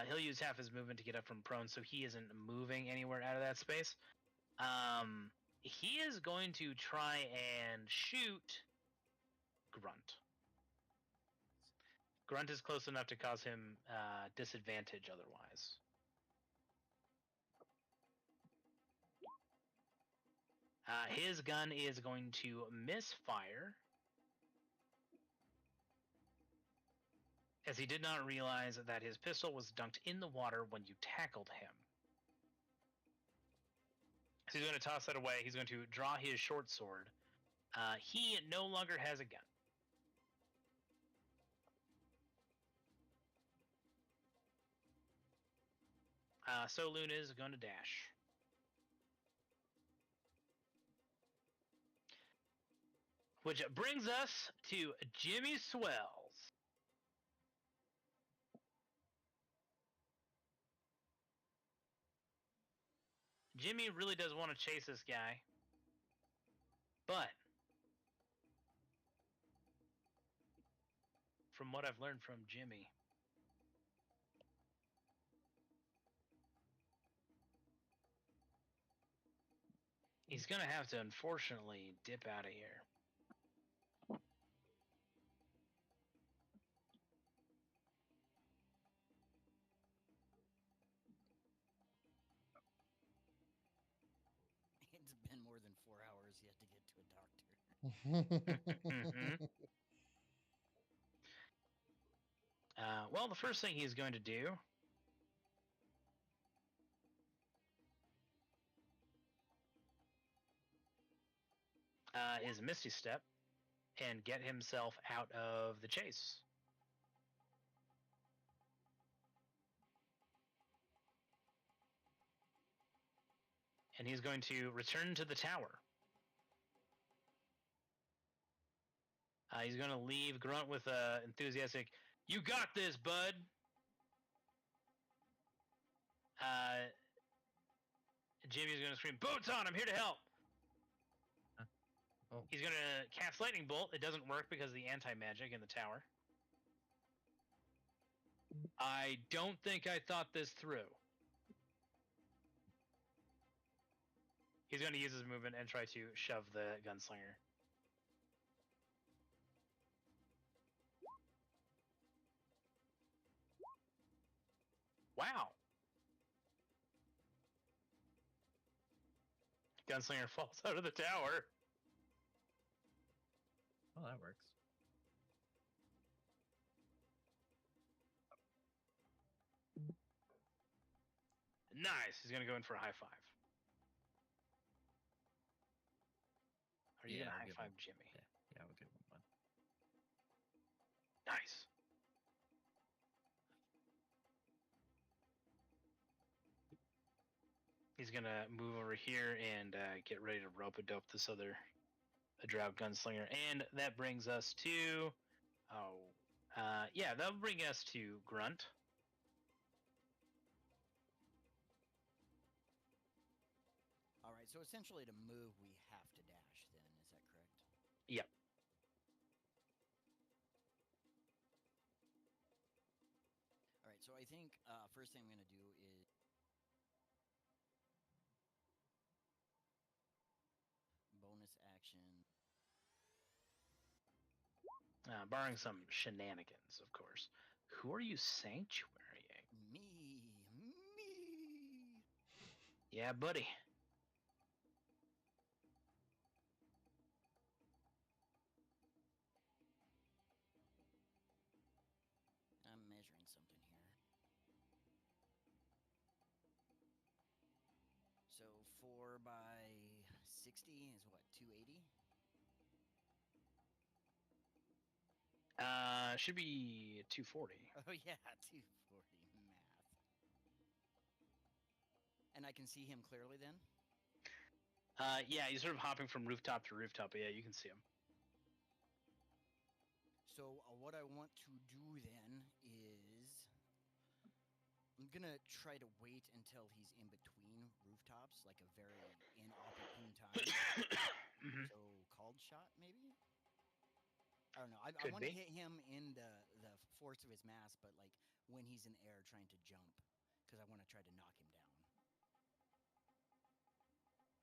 He'll use half his movement to get up from prone, so he isn't moving anywhere out of that space. He is going to try and shoot Grunt. Grunt is close enough to cause him disadvantage otherwise. His gun is going to misfire, as he did not realize that his pistol was dunked in the water when you tackled him. So he's going to toss that away. He's going to draw his short sword. He no longer has a gun. So Luna is going to dash. Which brings us to Jimmy Swells. Jimmy really does want to chase this guy. But from what I've learned from Jimmy, he's going to have to, unfortunately, dip out of here. It's been more than 4 hours yet to get to a doctor. Well, the first thing he's going to do is Misty Step and get himself out of the chase. And he's going to return to the tower. He's going to leave Grunt with a enthusiastic, "You got this, bud." Jimmy's going to scream, "Boots on! I'm here to help." Oh. He's going to cast Lightning Bolt. It doesn't work because of the anti-magic in the tower. I don't think I thought this through. He's going to use his movement and try to shove the gunslinger. Wow. Gunslinger falls out of the tower. Oh, that works. Nice. He's going to go in for a high five. Are you Yeah, going to I'll high give five him- Jimmy? Yeah, we'll give him one. Nice. He's going to move over here and get ready to rope-a-dope this other Drow gunslinger. And that brings us to... that'll bring us to Grunt. All right, so essentially to move, we have to dash then, is that correct? Yep. All right, so I think first thing I'm going to do is bonus action. Barring some shenanigans, of course. Who are you sanctuarying? Me. Yeah, buddy. I'm measuring something here. So 4 by 60 is what, 280? Should be 240. Oh yeah, 240 math. And I can see him clearly then? Yeah, he's sort of hopping from rooftop to rooftop, but yeah, you can see him. So what I want to do then is I'm gonna try to wait until he's in between rooftops, like a very inopportune time. Mhm. So called shot, maybe? I don't know. I Could want to be. hit him in the force of his mass, but like when he's in air trying to jump, because I want to try to knock him down.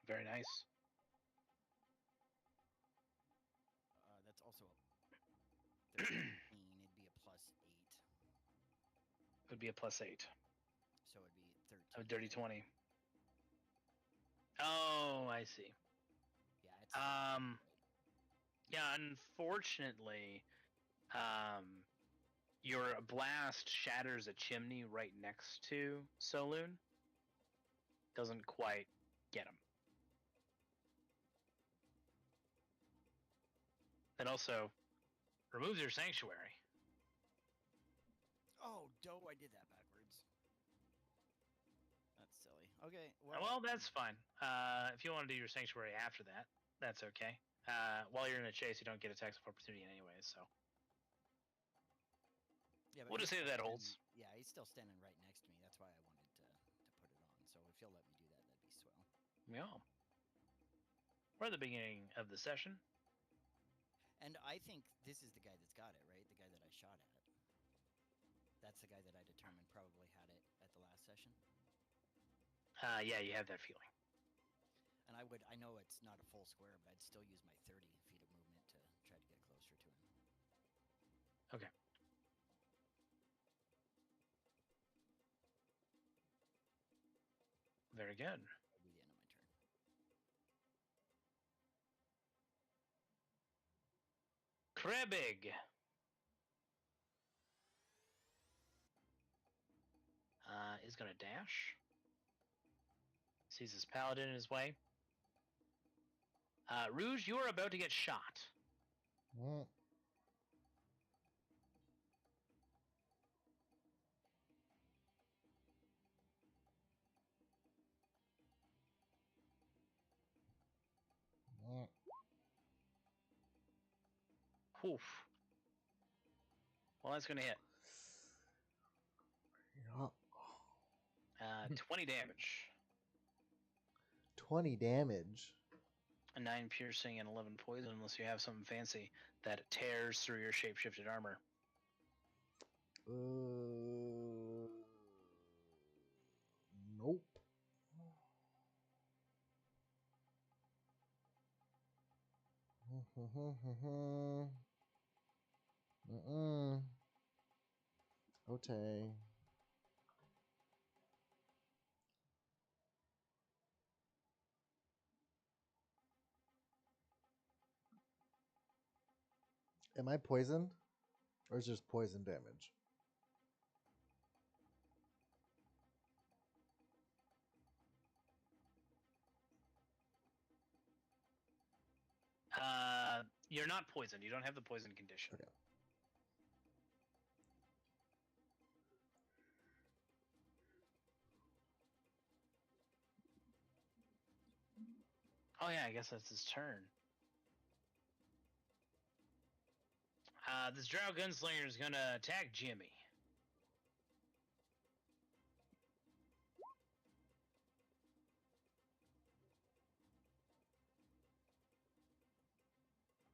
Very nice. That's also a 13. It'd be a plus 8, It would be a +8. so it'd be 13. A dirty 20. Oh, I see. Yeah, it's Yeah, unfortunately, your blast shatters a chimney right next to Soloon. Doesn't quite get him. Then also removes your sanctuary. Oh, dope! I did that backwards. That's silly. Okay. Well, that's fine. If you want to do your sanctuary after that, that's okay. While you're in a chase, you don't get attacks of opportunity anyways, so. Yeah, but We'll just he's say still that holds. standing- Yeah, he's still standing right next to me. That's why I wanted to put it on. So if you'll let me do that, that'd be swell. Yeah. We're at the beginning of the session. And I think this is the guy that's got it, right? The guy that I shot at. That's the guy that I determined probably had it at the last session. Yeah, you have that feeling. And I know it's not a full square, but I'd still use my 30 feet of movement to try to get closer to him. Okay. Very good. That'll be the end of my turn. Krebig. Is going to dash. Sees his paladin in his way. Rouge, you are about to get shot. Mm. Mm. Oof. Well, that's going to hit. Yeah. 20 damage. 20 damage. A 9 piercing and 11 poison, unless you have something fancy that tears through your shapeshifted armor. Nope. Okay. Am I poisoned? Or is it just poison damage? You're not poisoned. You don't have the poison condition. Okay. Oh yeah, I guess that's his turn. This Drow Gunslinger is gonna attack Jimmy.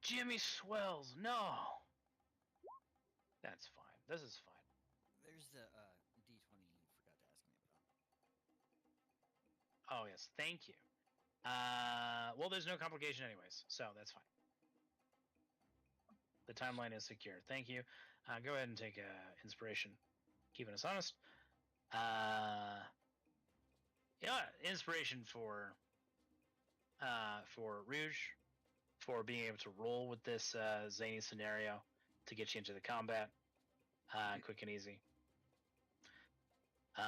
Jimmy swells. No. That's fine. This is fine. There's the D20 you forgot to ask me about. Oh yes, thank you. Well, there's no complication anyways, so that's fine. The timeline is secure. Thank you. Go ahead and take inspiration, keeping us honest. Inspiration for Rouge, for being able to roll with this zany scenario to get you into the combat, quick and easy. An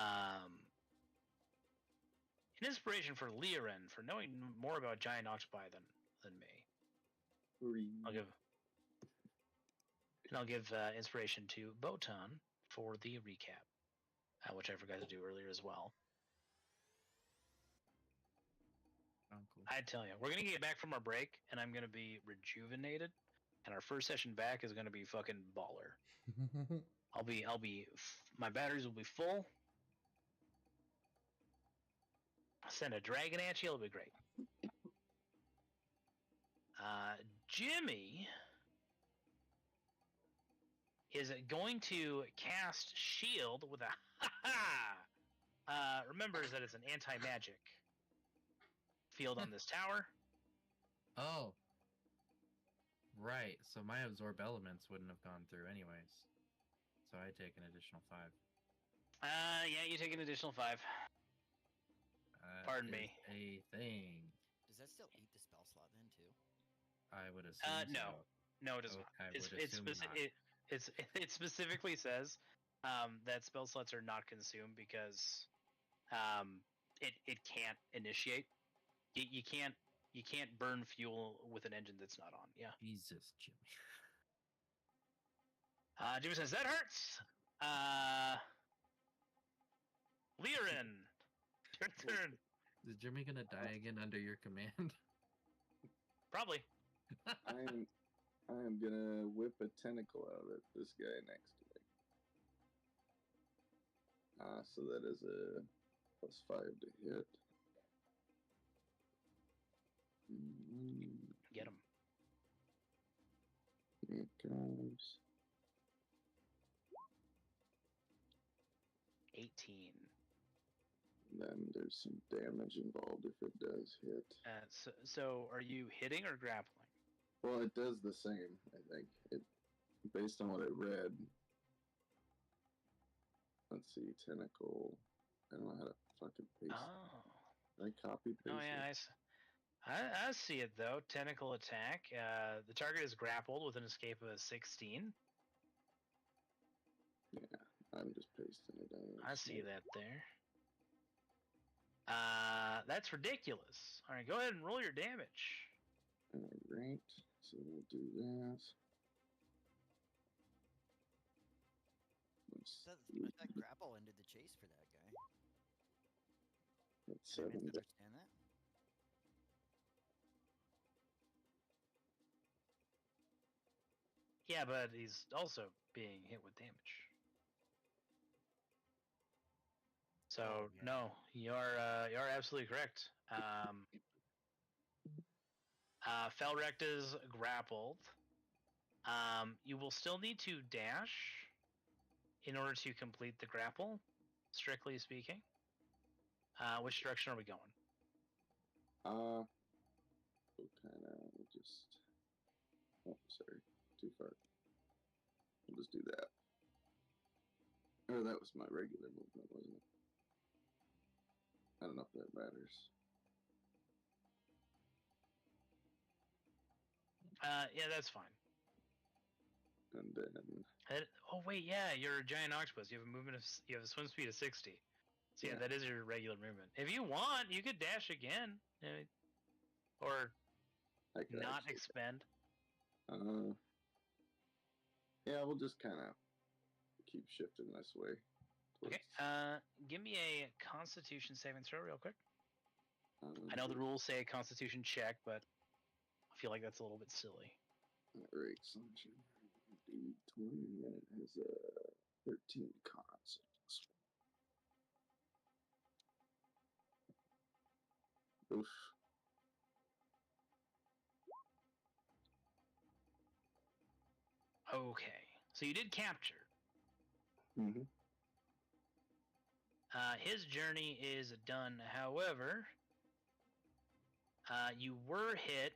inspiration for Leorin for knowing more about giant octopi than me. I'll give inspiration to Botan for the recap, which I forgot to do earlier as well. Oh, cool. I tell you, we're gonna get back from our break, and I'm gonna be rejuvenated, and our first session back is gonna be fucking baller. My batteries will be full. I'll send a dragon at you. It'll be great. Jimmy is going to cast shield with a remembers that it's an anti-magic field on this tower. Oh. Right. So my absorb elements wouldn't have gone through anyways. So I take an additional 5. Yeah, you take an additional 5. Pardon me. A thing. Does that still eat the spell slot then too? I would assume. No. So. No, it does not. It specifically says that spell slots are not consumed because it can't initiate. You can't you can't burn fuel with an engine that's not on. Yeah. Jesus, Jimmy. Jimmy says that hurts. Liren, your turn. Is Jimmy gonna die again under your command? Probably. I am gonna whip a tentacle out at this guy next to me. So that is a +5 to hit. Get him. Here it comes. 18. Then there's some damage involved if it does hit. So are you hitting or grappling? Well, it does the same, I think. Based on what I read. Let's see, tentacle. I don't know how to fucking paste. Oh. I copy paste. Oh yeah, I see it though. Tentacle attack. The target is grappled with an escape of a 16. Yeah, I'm just pasting it down. I see that there. That's ridiculous. All right, go ahead and roll your damage. Alright, so we'll do that. That grapple ended the chase for that guy. That's Did I 7. misunderstand that? Yeah, but he's also being hit with damage. So Oh, yeah. no, you're absolutely correct. Felrect is grappled. You will still need to dash in order to complete the grapple, strictly speaking. Which direction are we going? We'll just... Oh, sorry. Too far. We'll just do that. Oh, that was my regular movement, wasn't it? I don't know if that matters. Yeah, that's fine. And then... Oh wait, yeah, you're a giant octopus. You have a swim speed of 60. So yeah, that is your regular movement. If you want, you could dash again, or I could not actually... expend. Yeah, we'll just kind of keep shifting this way. Okay. Give me a Constitution saving throw, real quick. I know the rules say a Constitution check, but I feel like that's a little bit silly. Alright, so D20, and it has a 13 cons. Oof. Okay, so you did capture. Mm-hmm. His journey is done. However, you were hit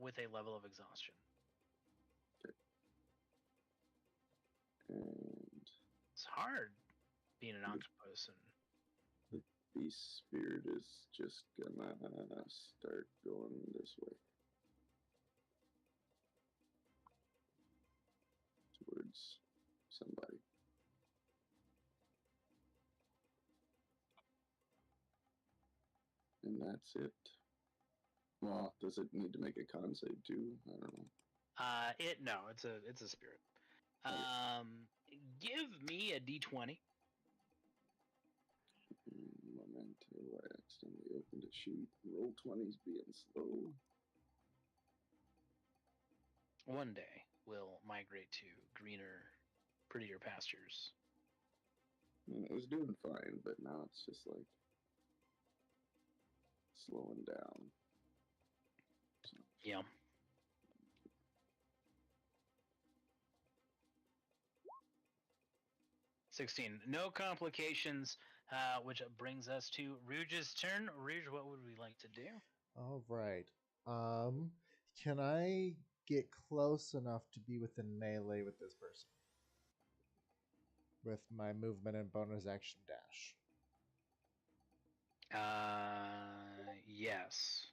with a level of exhaustion. Okay. And It's hard being an octopus and the beast spirit is just gonna start going this way. Towards somebody. And that's it. Well, does it need to make a con save too? I don't know. it's a spirit. Give me a D20. Memento, I accidentally opened a sheet. Roll 20's being slow. One day we'll migrate to greener, prettier pastures. It was doing fine, but now it's just like slowing down. So. Yeah. $16. No complications, which brings us to Rouge's turn. Rouge, what would we like to do? All right. Can I get close enough to be within melee with this person? With my movement and bonus action dash. Yes.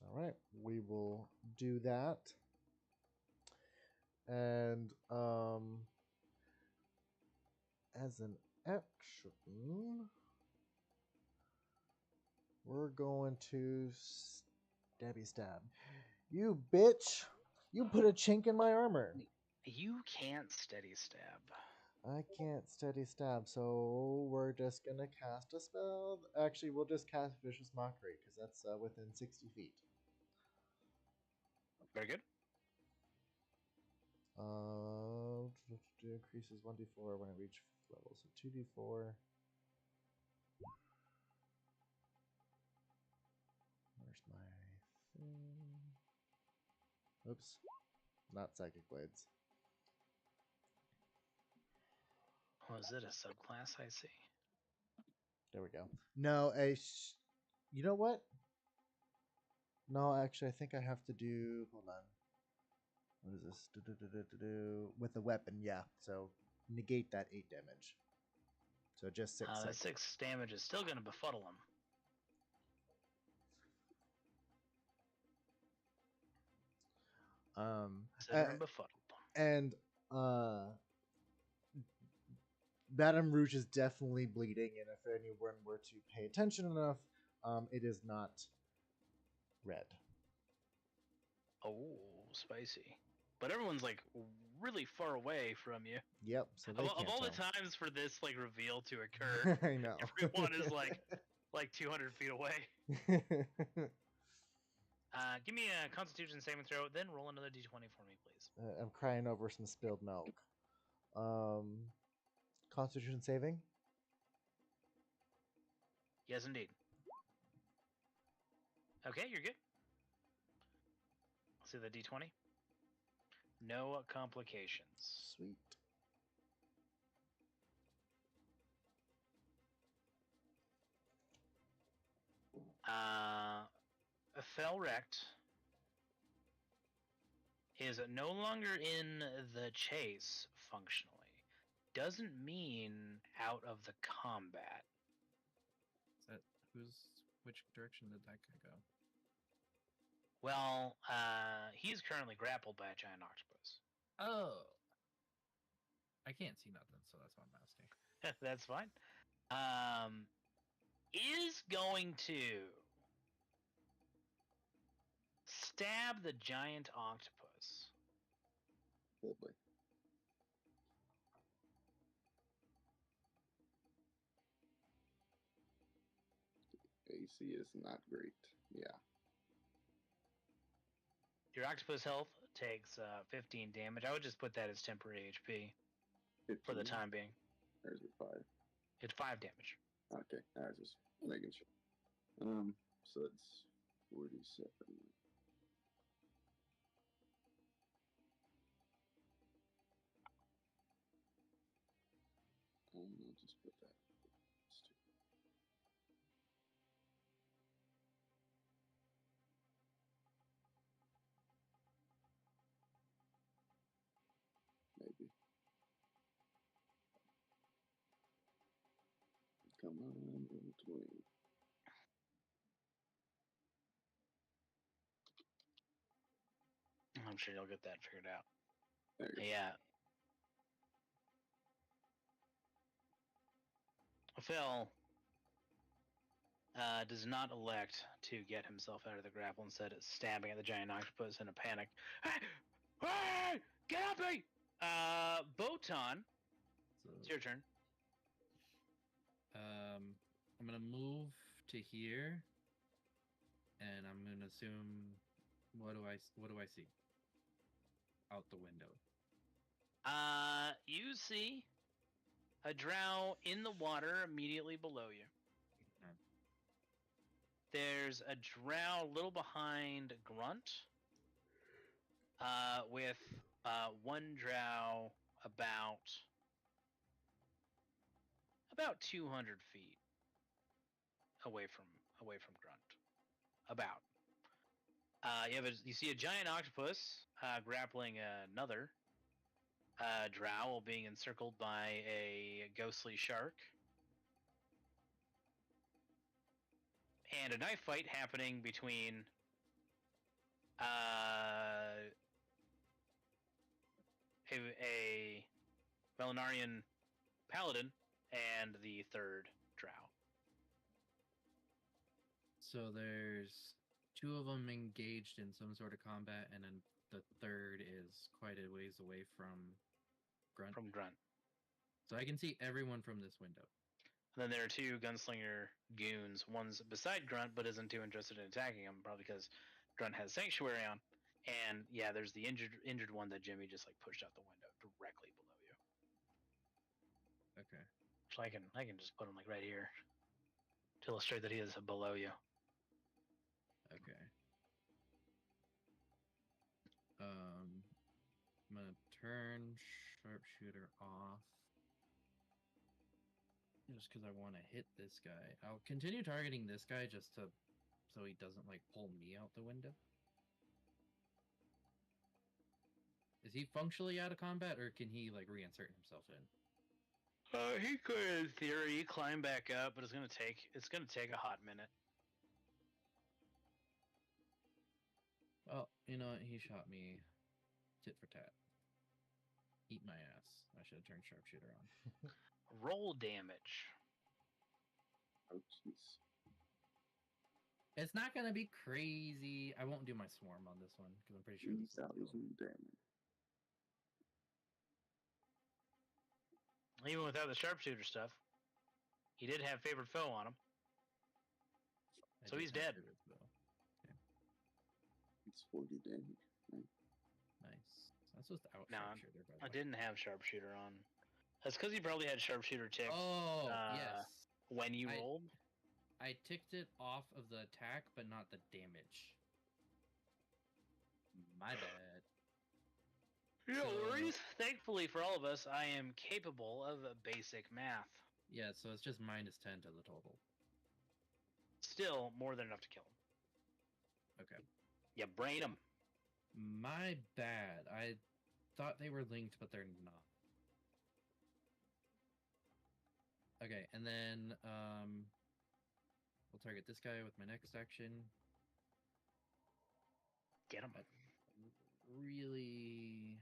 All right, we will do that. And as an action, we're we're going to stabby stab. You bitch! You put a chink in my armor. You can't steady stab. I can't steady stab, so we're just gonna cast a spell. Actually, we'll just cast Vicious Mockery, because that's within 60 feet. Very good. Increases 1d4 when I reach level, so 2d4. Where's my thing? Oops. Not Psychic Blades. Was it a subclass? I see. There we go. No, you know what? No, actually, I think I have to do. Hold on. What is this? With a weapon, yeah. So negate that 8 damage. So just 6. That 6 damage is still going to befuddle him. Consider him befuddled. And Madame Rouge is definitely bleeding, and if anyone were to pay attention enough, it is not red. Oh, spicy. But everyone's like really far away from you. Yep. So they Of can't all tell. the times for this like reveal to occur, I know. everyone is like 200 feet away. Give me a Constitution saving throw, then roll another d20 for me, please. I'm crying over some spilled milk. Constitution saving? Yes, indeed. Okay, you're good. See the d20? No complications. Sweet. Felrect is no longer in the chase functionally. Doesn't mean out of the combat. Which direction did that guy go? Well, he's currently grappled by a giant octopus. Oh. I can't see nothing, so that's why I'm asking. That's fine. Is going to stab the giant octopus. Lovely. AC is not great. Yeah. Your octopus health takes 15 damage. I would just put that as temporary HP for the 15? time being. Or is it 5? It's 5 damage. Okay, I was just making sure. So it's 47. I'll just put that. Maybe. Come on, 20. I'm sure you'll get that figured out. There you go. Yeah. Phil does not elect to get himself out of the grapple, instead of stabbing at the giant octopus in a panic. Hey! Hey! Get off me! Botan, So, it's your turn. I'm gonna move to here, and I'm gonna assume. What do I see? Out the window. You see a drow in the water immediately below you. Okay. There's a drow a little behind Grunt, with one drow about 200 feet away from Grunt. About. You see a giant octopus grappling another drow while being encircled by a ghostly shark. And a knife fight happening between a Velinarian paladin and the third drow. So there's two of them engaged in some sort of combat, and then the third is quite a ways away from Grunt. From Grunt. So I can see everyone from this window. And then there are two gunslinger goons. One's beside Grunt, but isn't too interested in attacking him, probably because Grunt has Sanctuary on. And yeah, there's the injured one that Jimmy just like pushed out the window directly below you. Okay. So I can just put him like right here to illustrate that he is below you. Okay. I'm gonna turn sharpshooter off. Just because I want to hit this guy. I'll continue targeting this guy just to so he doesn't like pull me out the window. Is he functionally out of combat, or can he like reinsert himself in? He could, in theory, climb back up, but it's gonna take a hot minute. Well, you know what? He shot me tit for tat. Eat my ass. I should have turned sharpshooter on. Roll damage. Oh, jeez. It's not gonna be crazy. I won't do my swarm on this one because I'm pretty sure this is 3,000 damage. Even without the sharpshooter stuff, he did have favorite foe on him. So he's dead. It's 40 damage. Right? Nice. That's without No, sharpshooter. By the I way. didn't have sharpshooter on. That's because he probably had sharpshooter ticked Oh yes. when you I- rolled. I ticked it off of the attack, but not the damage. My bad. No So- worries. Thankfully for all of us, I am capable of basic math. Yeah, so it's just -10 to the total. Still more than enough to kill him. Okay. You brain him. My bad. I thought they were linked, but they're not. Okay, and then we'll target this guy with my next action. Get him. Really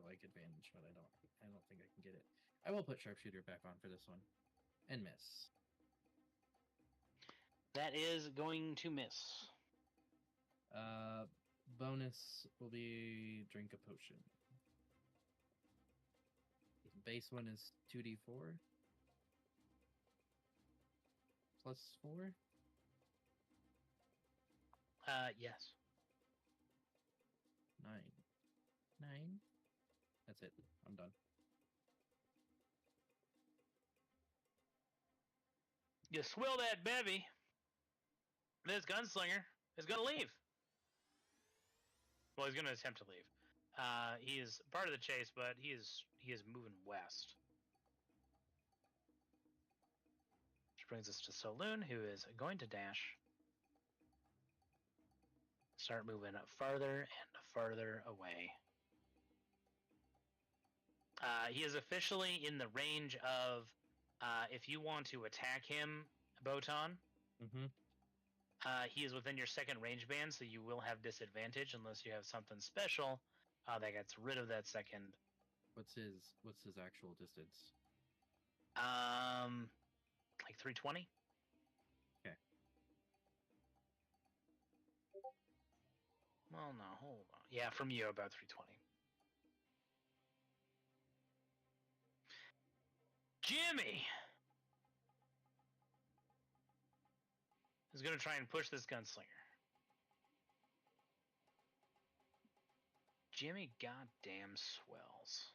like advantage, but I don't think I can get it. I will put sharpshooter back on for this one. And miss. That is going to miss. Bonus will be drink a potion. Base one is 2d4 plus 4. Yes. 9. That's it. I'm done. You swill that bevy. This gunslinger is gonna leave. Well, he's gonna attempt to leave. He is part of the chase, but he is moving west. Which brings us to Saloon, who is going to dash. Start moving farther and farther away. He is officially in the range of, if you want to attack him, Botan, Mm-hmm. he is within your second range band, so you will have disadvantage unless you have something special that gets rid of that second. What's his actual distance? Like 320. Okay. Well, no, hold on. Yeah, from you about 320. Jimmy is going to try and push this gunslinger. Jimmy goddamn swells.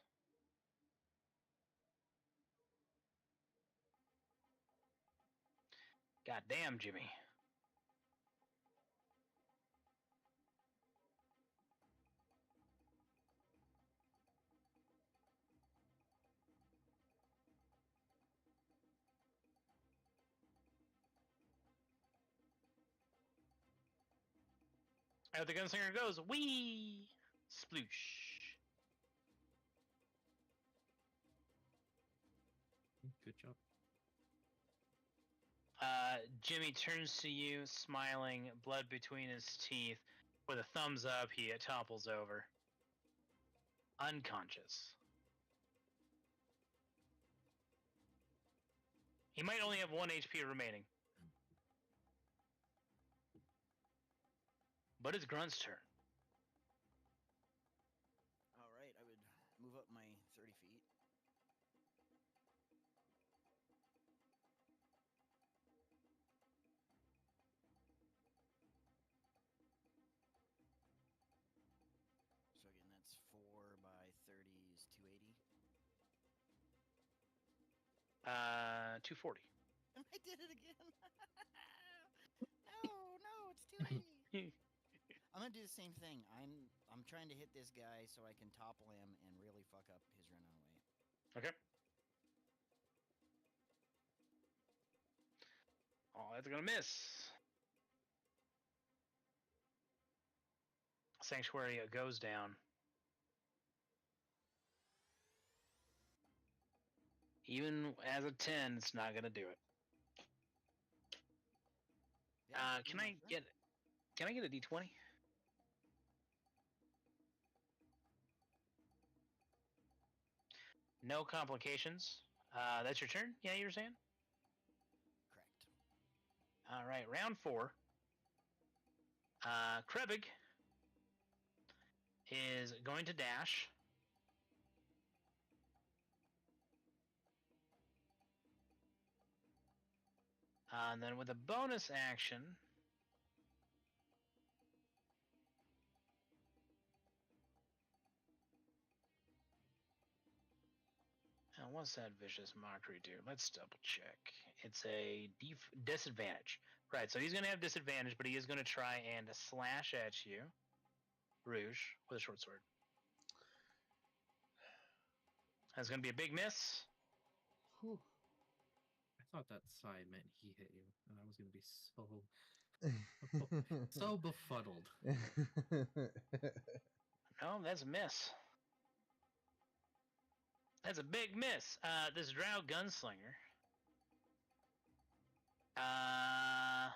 Goddamn, Jimmy. Out the gunslinger goes, wee! Sploosh. Good job. Jimmy turns to you, smiling, blood between his teeth. With a thumbs up, he topples over. Unconscious. He might only have 1 HP remaining. But it's Grunt's turn. All right, I would move up my 30 feet. So again, that's 4 by 30 is 280. 240. I did it again. No, it's 280. I'm gonna do the same thing. I'm trying to hit this guy so I can topple him and really fuck up his run away. Okay. Oh, that's gonna miss. Sanctuary goes down. Even as a 10, it's not gonna do it. Yeah, Can I get a D20? No complications. That's your turn? Yeah, you were saying? correct? All right, round 4. Krebig is going to dash. And then with a bonus action, now what's that vicious mockery do? Let's double check. It's a disadvantage. Right, so he's going to have disadvantage, but he is going to try and slash at you, Rouge, with a short sword. That's going to be a big miss. Whew. I thought that sigh meant he hit you, and I was gonna be so befuddled. No, that's a miss. That's a big miss. This Drow gunslinger. I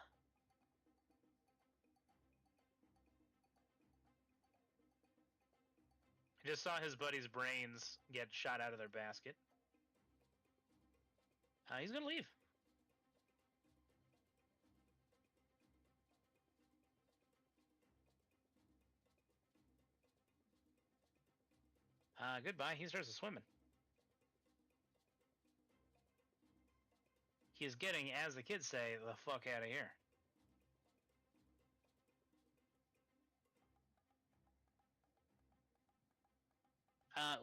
just saw his buddy's brains get shot out of their basket. He's gonna leave. Goodbye. He starts swimming. He is getting, as the kids say, the fuck out of here.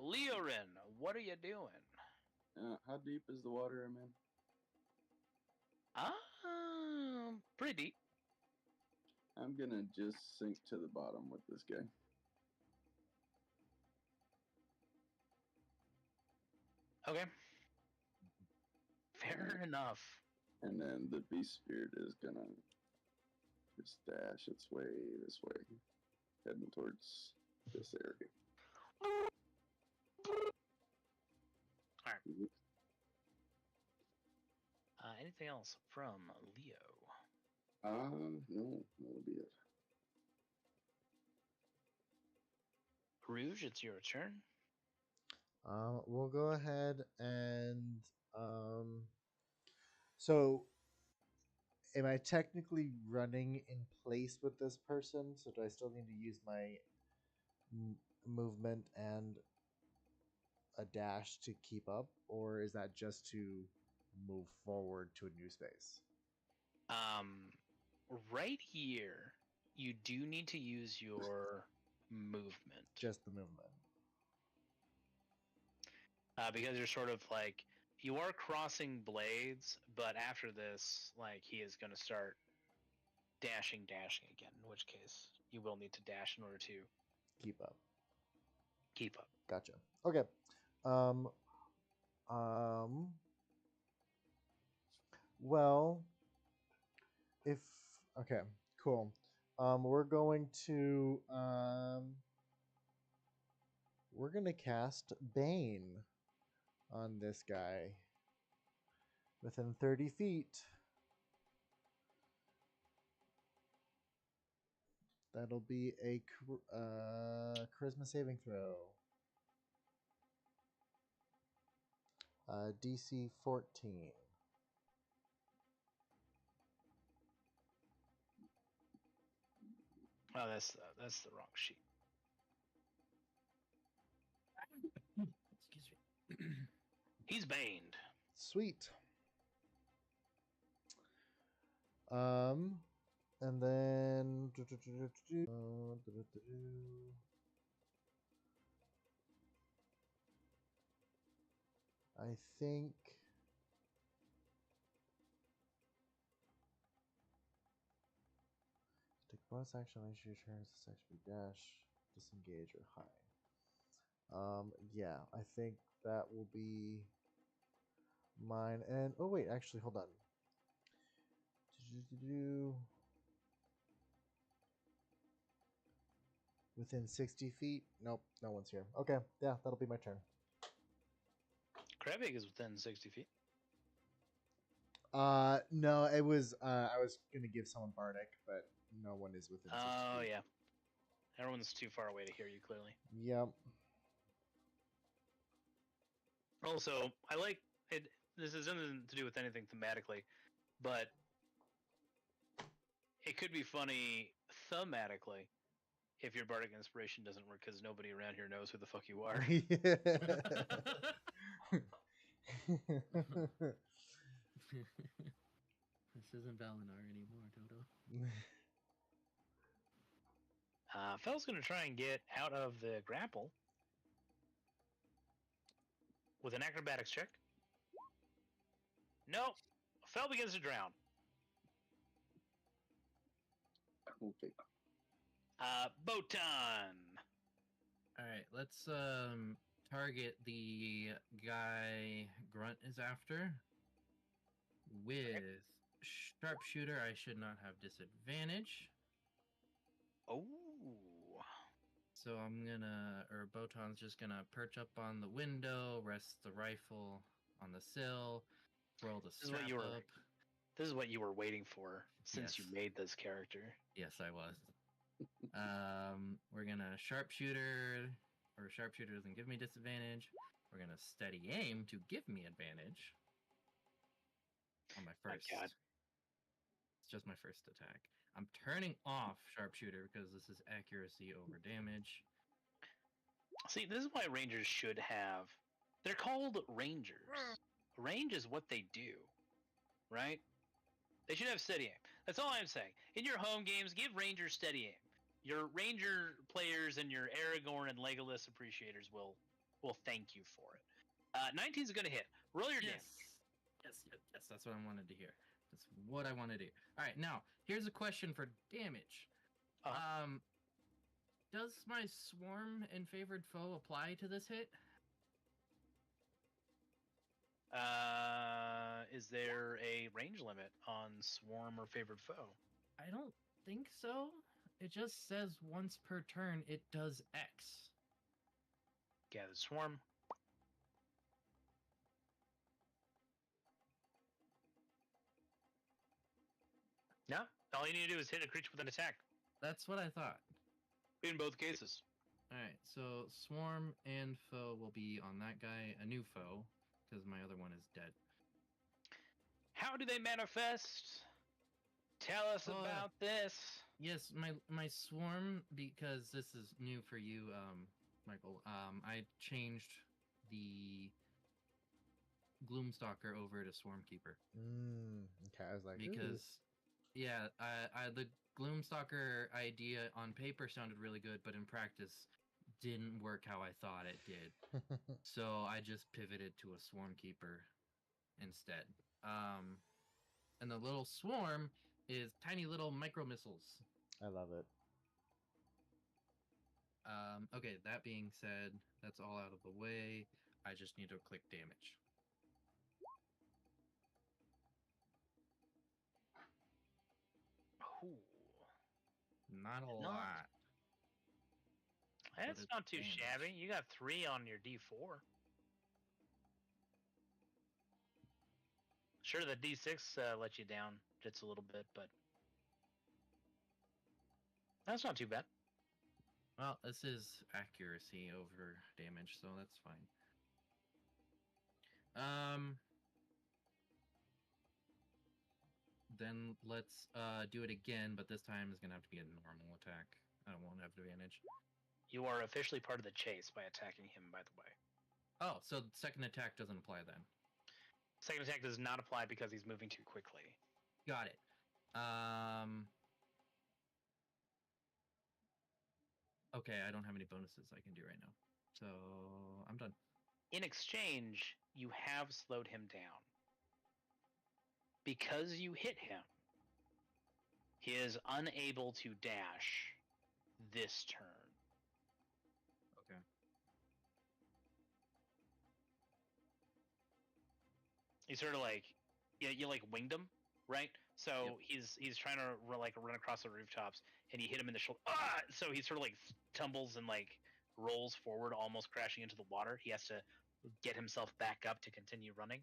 Leorin, what are you doing? How deep is the water I'm in? Pretty deep. I'm gonna just sink to the bottom with this guy. Okay. Fair enough. And then the beast spirit is gonna just dash its way this way, heading towards this area. Alright. Anything else from Leo? No, that'll be it. Rouge, it's your turn. We'll go ahead and so am I technically running in place with this person? So do I still need to use my movement and a dash to keep up, or is that just to move forward to a new space? Right here, you do need to use your movement. Just the movement. Because you're sort of like, you are crossing blades, but after this, like, he is going to start dashing again, in which case you will need to dash in order to Keep up. keep up. Gotcha. Okay. Well, if okay, cool. We're going to cast Bane on this guy within 30 feet. That'll be a charisma saving throw. DC 14. Oh, that's the wrong sheet. Excuse me. He's baned. Sweet. And then I think take bonus action on each of your turns. This action be dash, disengage, or hide. Yeah, I think that will be mine. And oh wait, actually, hold on. Within 60 feet? Nope, no one's here. Okay, yeah, that'll be my turn. Krebig is within 60 feet. No, it was I was gonna give someone Bardic, but no one is within 60 Oh, feet. yeah. Everyone's too far away to hear you clearly. Yep. Also, I like it. This has nothing to do with anything thematically, but it could be funny thematically if your Bardic Inspiration doesn't work because nobody around here knows who the fuck you are. This isn't Valinar anymore, Dodo. Fel's going to try and get out of the grapple with an acrobatics check. No, Fel begins to drown. Okay. Botan. All right, let's target the guy Grunt is after with sharpshooter. I should not have disadvantage. Oh. So I'm gonna, or Botan's just gonna perch up on the window, rest the rifle on the sill, roll the This is what strap you were- up. This is what you were waiting for since Yes. you made this character. Yes, I was. We're gonna sharpshooter, or sharpshooter doesn't give me disadvantage. We're gonna steady aim to give me advantage on my first. God. It's just my first attack. I'm turning off sharpshooter because this is accuracy over damage. See, this is why Rangers should have. They're called Rangers. Range is what they do, right? They should have steady aim. That's all I'm saying. In your home games, give Rangers steady aim. Your Ranger players and your Aragorn and Legolas appreciators will thank you for it. 19 is going to hit. Roll your damage. Yes. That's what I wanted to hear. That's what I wanted to hear. All right, now here's a question for damage. Does my swarm and favored foe apply to this hit? Is there a range limit on swarm or favored foe? I don't think so. It just says once per turn it does X. Gather swarm. No, all you need to do is hit a creature with an attack. That's what I thought. In both cases. All right, so swarm and foe will be on that guy, a new foe, because my other one is dead. How do they manifest? Tell us about this. Yes, my swarm, because this is new for you, Michael. I changed the Gloomstalker over to Swarmkeeper. Okay, I was like, because yeah, the Gloomstalker idea on paper sounded really good, but in practice didn't work how I thought it did. So I just pivoted to a Swarmkeeper instead. And the little swarm is tiny little micro missiles. I love it. Okay, that being said, that's all out of the way. I just need to click damage. Ooh. Not a lot. That's it's not too damage. shabby. You got 3 on your D4. Sure, the D6 let you down just a little bit, but that's not too bad. Well, this is accuracy over damage, so that's fine. Then let's do it again, but this time is gonna have to be a normal attack. I won't have advantage. You are officially part of the chase by attacking him, by the way. Oh, so second attack doesn't apply then. Second attack does not apply because he's moving too quickly. Got it. Okay, I don't have any bonuses I can do right now. So I'm done. In exchange, you have slowed him down. Because you hit him, he is unable to dash this turn. Okay. You sort of like, you like winged him, right? So Yep. he's trying to run across the rooftops, and you hit him in the shoulder. Ah! So he sort of like tumbles and like rolls forward, almost crashing into the water. He has to get himself back up to continue running.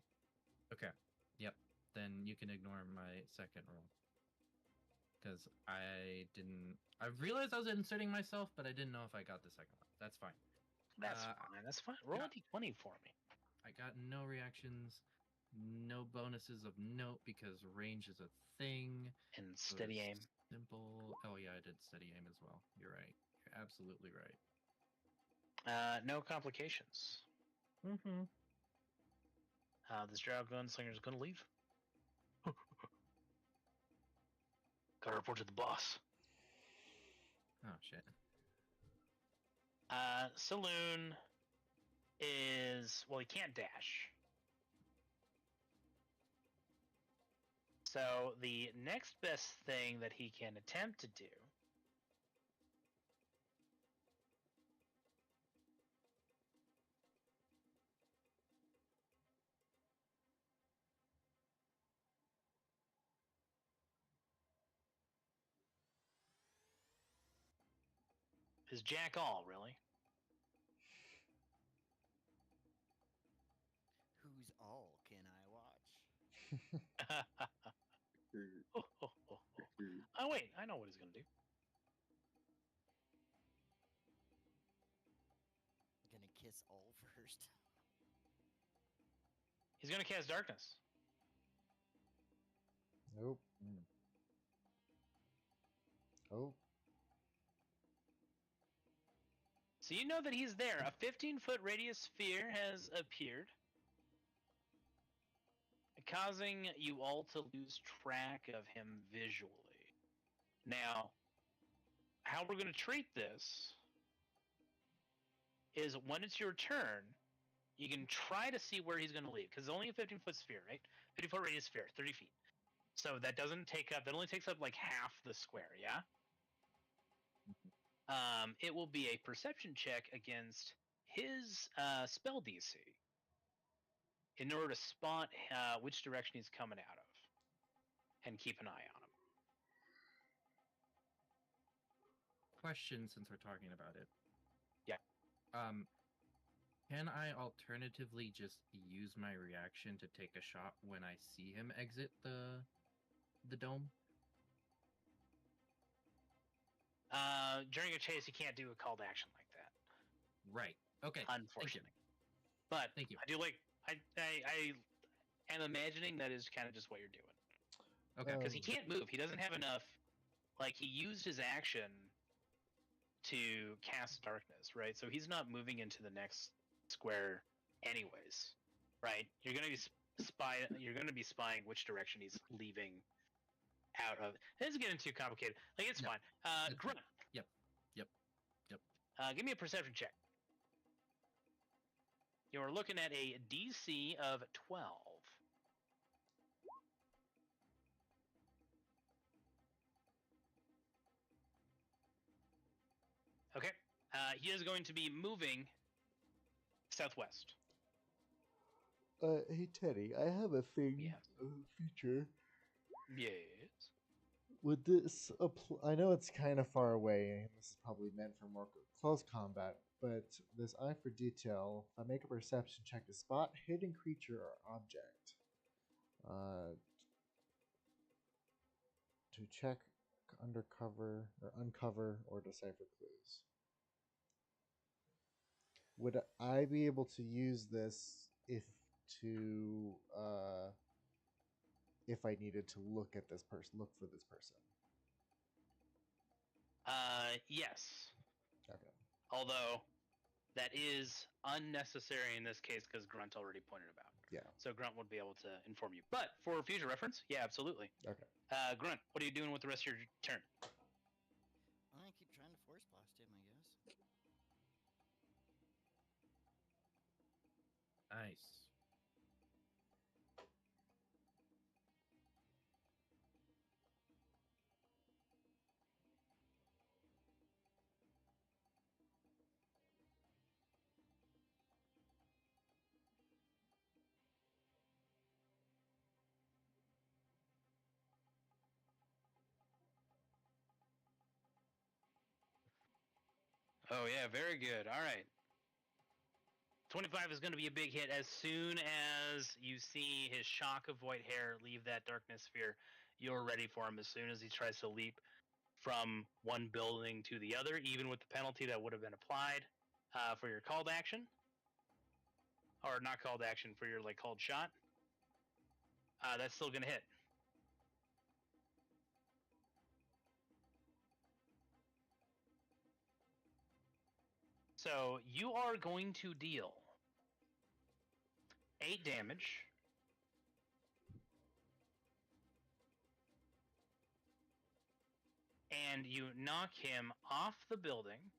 Okay. Yep. Then you can ignore my second roll. Because I realized I was inserting myself, but I didn't know if I got the second one. That's fine. That's fine. That's fine. Roll a d20 for me. I got no reactions, no bonuses of note because range is a thing. And So steady it's aim. Simple. Oh yeah, I did steady aim as well. You're right. You're absolutely right. No complications. Mm-hmm. This drow gunslinger is going to leave. Gotta report to the boss. Oh shit. Saloon is... Well, he can't dash. So the next best thing that he can attempt to do is jack all, really. Who's all can I watch? Oh, wait, I know what he's going to do. Gonna kiss all first. He's going to cast darkness. Nope. Oh. So you know that he's there. A 15-foot radius sphere has appeared, causing you all to lose track of him visually. Now, how we're going to treat this is when it's your turn, you can try to see where he's going to leave, because it's only a 15-foot sphere, right? 50-foot radius sphere, 30 feet. So that doesn't take up, that only takes up like half the square, yeah? It will be a perception check against his spell DC in order to spot which direction he's coming out of and keep an eye on him. Question, since we're talking about it. Yeah. Can I alternatively just use my reaction to take a shot when I see him exit the dome? During a chase, you can't do a call to action like that. Right. Okay. Unfortunately. But Thank you. I do like. I am imagining that is kind of just what you're doing. Okay. Because he can't move. He doesn't have enough. Like, he used his action to cast darkness, right? So he's not moving into the next square, anyways, right? You're gonna be spying which direction he's leaving out of. This is getting too complicated. Like, it's No. fine. Grunt. Yep. Give me a perception check. You're looking at a DC of 12. Okay. He is going to be moving southwest. Hey Teddy, I have a thing, Yes. a feature. Yes. Would this I know it's kind of far away, and this is probably meant for more close combat, but this eye for detail, if I make a perception check to spot hidden creature or object, to check undercover or uncover or decipher clues. Would I be able to use this if I needed to look at this person, look for this person? Yes. Okay. Although that is unnecessary in this case because Grunt already pointed it out. Yeah. So Grunt would be able to inform you. But for future reference, yeah, absolutely. Okay. Grunt, what are you doing with the rest of your turn? I'm gonna keep trying to force blast him, I guess. Nice. Oh yeah, very good. All right. 25 is going to be a big hit. As soon as you see his shock of white hair leave that darkness sphere, you're ready for him as soon as he tries to leap from one building to the other, even with the penalty that would have been applied for your called action. Or not called action, for your like called shot. That's still going to hit. So you are going to deal 8 damage. And you knock him off the building,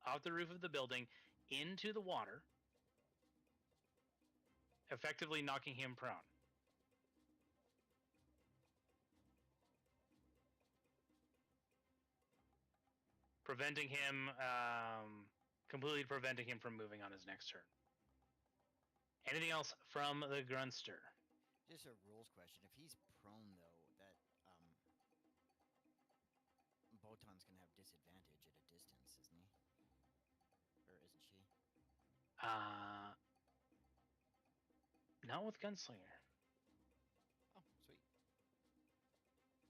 off the roof of the building, into the water, effectively knocking him prone. Preventing him, completely preventing him from moving on his next turn. Anything else from the Grunster? Just a rules question. If he's prone, though, that Botan's gonna have disadvantage at a distance, isn't he? Or isn't she? Not with Gunslinger. Oh, sweet.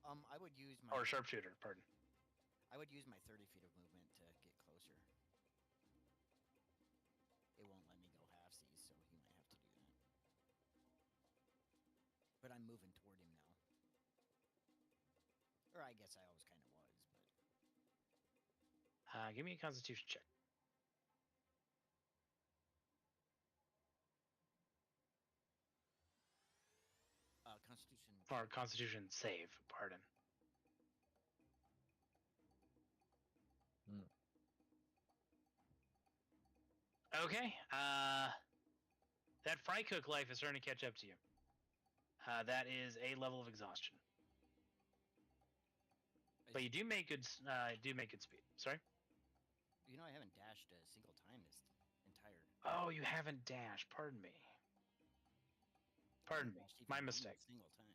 I would use my Or Sharpshooter, pardon. I would use my 30 feet of movement to get closer. It won't let me go halfsies, so he might have to do that. But I'm moving toward him now. Or I guess I always kind of was, but... Give me a Constitution check. Constitution... Or Constitution save, pardon. Okay. That fry cook life is starting to catch up to you. That is a level of exhaustion. But you do make good speed. Sorry? You know, I haven't dashed a single time this entire... Oh, you haven't dashed. Pardon me. Pardon me. My mistake. Single time.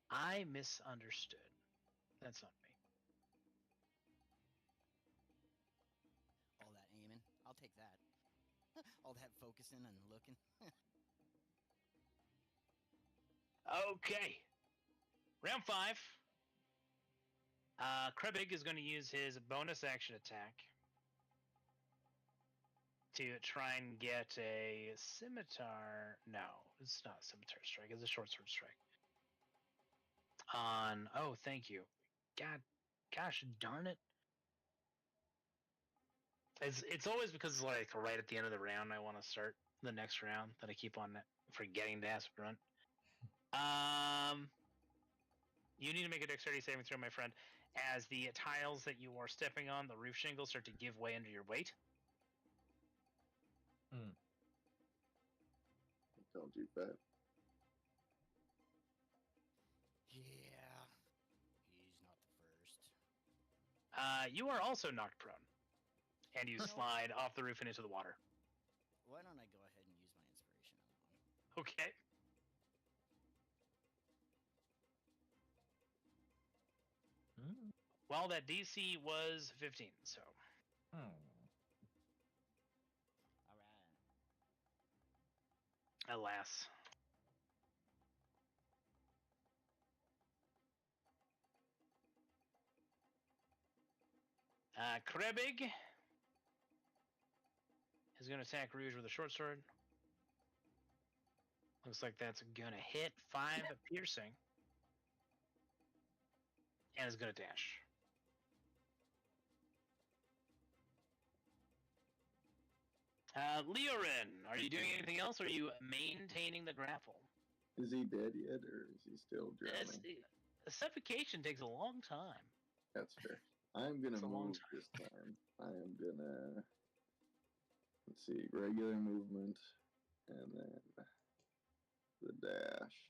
I misunderstood. That's on me. All that aiming. I'll take that. All that focusing and looking. Okay. Round 5. Krebig is going to use his bonus action attack to try and get a scimitar. No, it's not a scimitar strike. It's a short sword strike. Oh, thank you. Gosh darn it. It's always because like right at the end of the round I want to start the next round that I keep on forgetting to ask Grunt. You need to make a dexterity saving throw, my friend, as the tiles that you are stepping on, the roof shingles, start to give way under your weight. Don't do that. Yeah. He's not the first. You are also knocked prone. And you slide off the roof and into the water. Why don't I go ahead and use my inspiration on that one? Okay. Well, that DC was 15, so. Alright. Alas. Krebig is going to attack Rouge with a short sword. Looks like that's going to hit 5 piercing. And is going to dash. Leorin, are you doing anything else, or are you maintaining the grapple? Is he dead yet, or is he still It's- drowning? Suffocation takes a long time. That's fair. I'm gonna It's a long move this time. I am gonna, let's see, regular movement, and then the dash.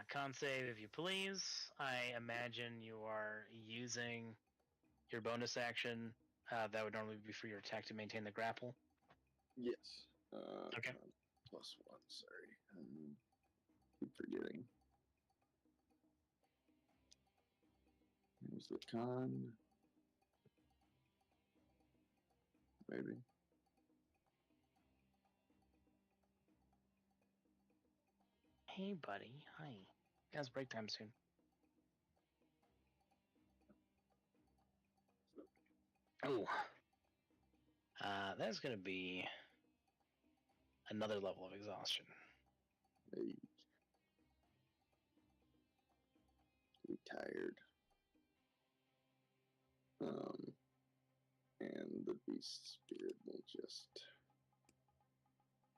Con save, if you please. I imagine you are using your bonus action. That would normally be for your attack to maintain the grapple. Yes. Okay. +1, sorry. Keep forgetting. Here's the con. Maybe. Hey, buddy. Hi. Guys, break time soon. Oh. That's going to be another level of exhaustion. Hey. Retired. And the beast spirit will just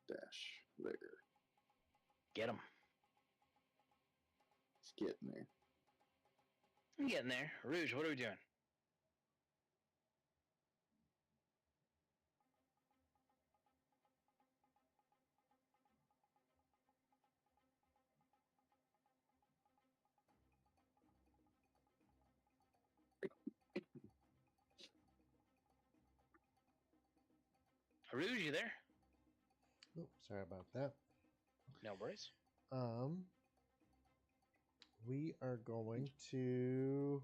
dash there. Get him. It's getting there. I'm getting there. Rouge, what are we doing? Rouge, you there? Oh, sorry about that. No worries. We are going to.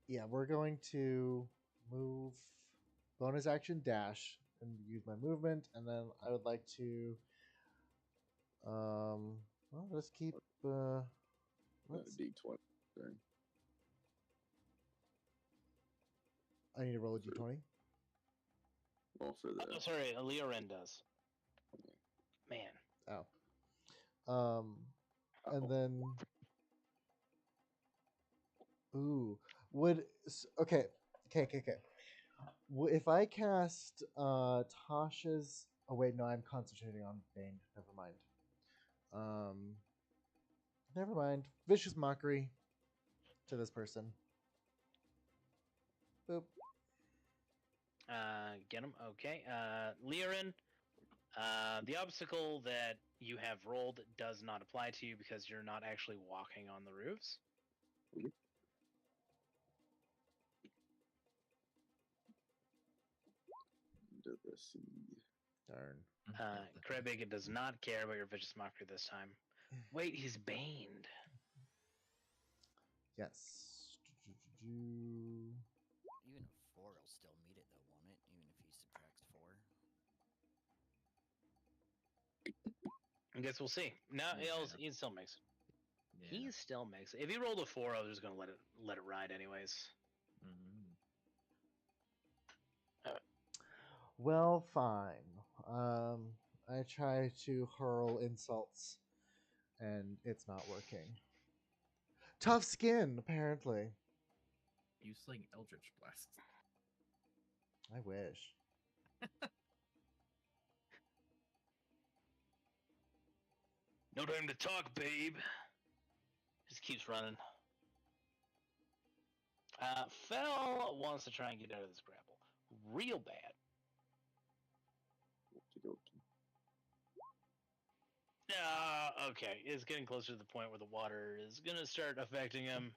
Yeah, we're going to move bonus action dash and use my movement, and then I would like to. Well, let's keep. Let's. D20. Sorry. I need to roll a d20. Well, for the. Oh, sorry, Leorin does. Man. Oh. And then. Ooh, okay. If I cast Tasha's. Oh wait, no, I'm concentrating on Bane. Never mind. Never mind. Vicious Mockery to this person. Boop. Get him. Okay. Leorin, the obstacle that you have rolled does not apply to you because you're not actually walking on the roofs. Under the sea. Darn. Krebig does not care about your vicious mockery this time. Wait, he's baned. Yes. Even a 4 will still meet it, though, won't it? Even if he subtracts 4. I guess we'll see. No, Yeah. he still makes it. Yeah. He still makes it. If he rolled a 4, I was just gonna let it ride anyways. Mhm. Well, fine. I try to hurl insults, and it's not working. Tough skin, apparently. You sling Eldritch Blast. I wish. No time to talk, babe. Just keeps running. Fel wants to try and get out of this grapple. Real bad. Okay. It's getting closer to the point where the water is going to start affecting him.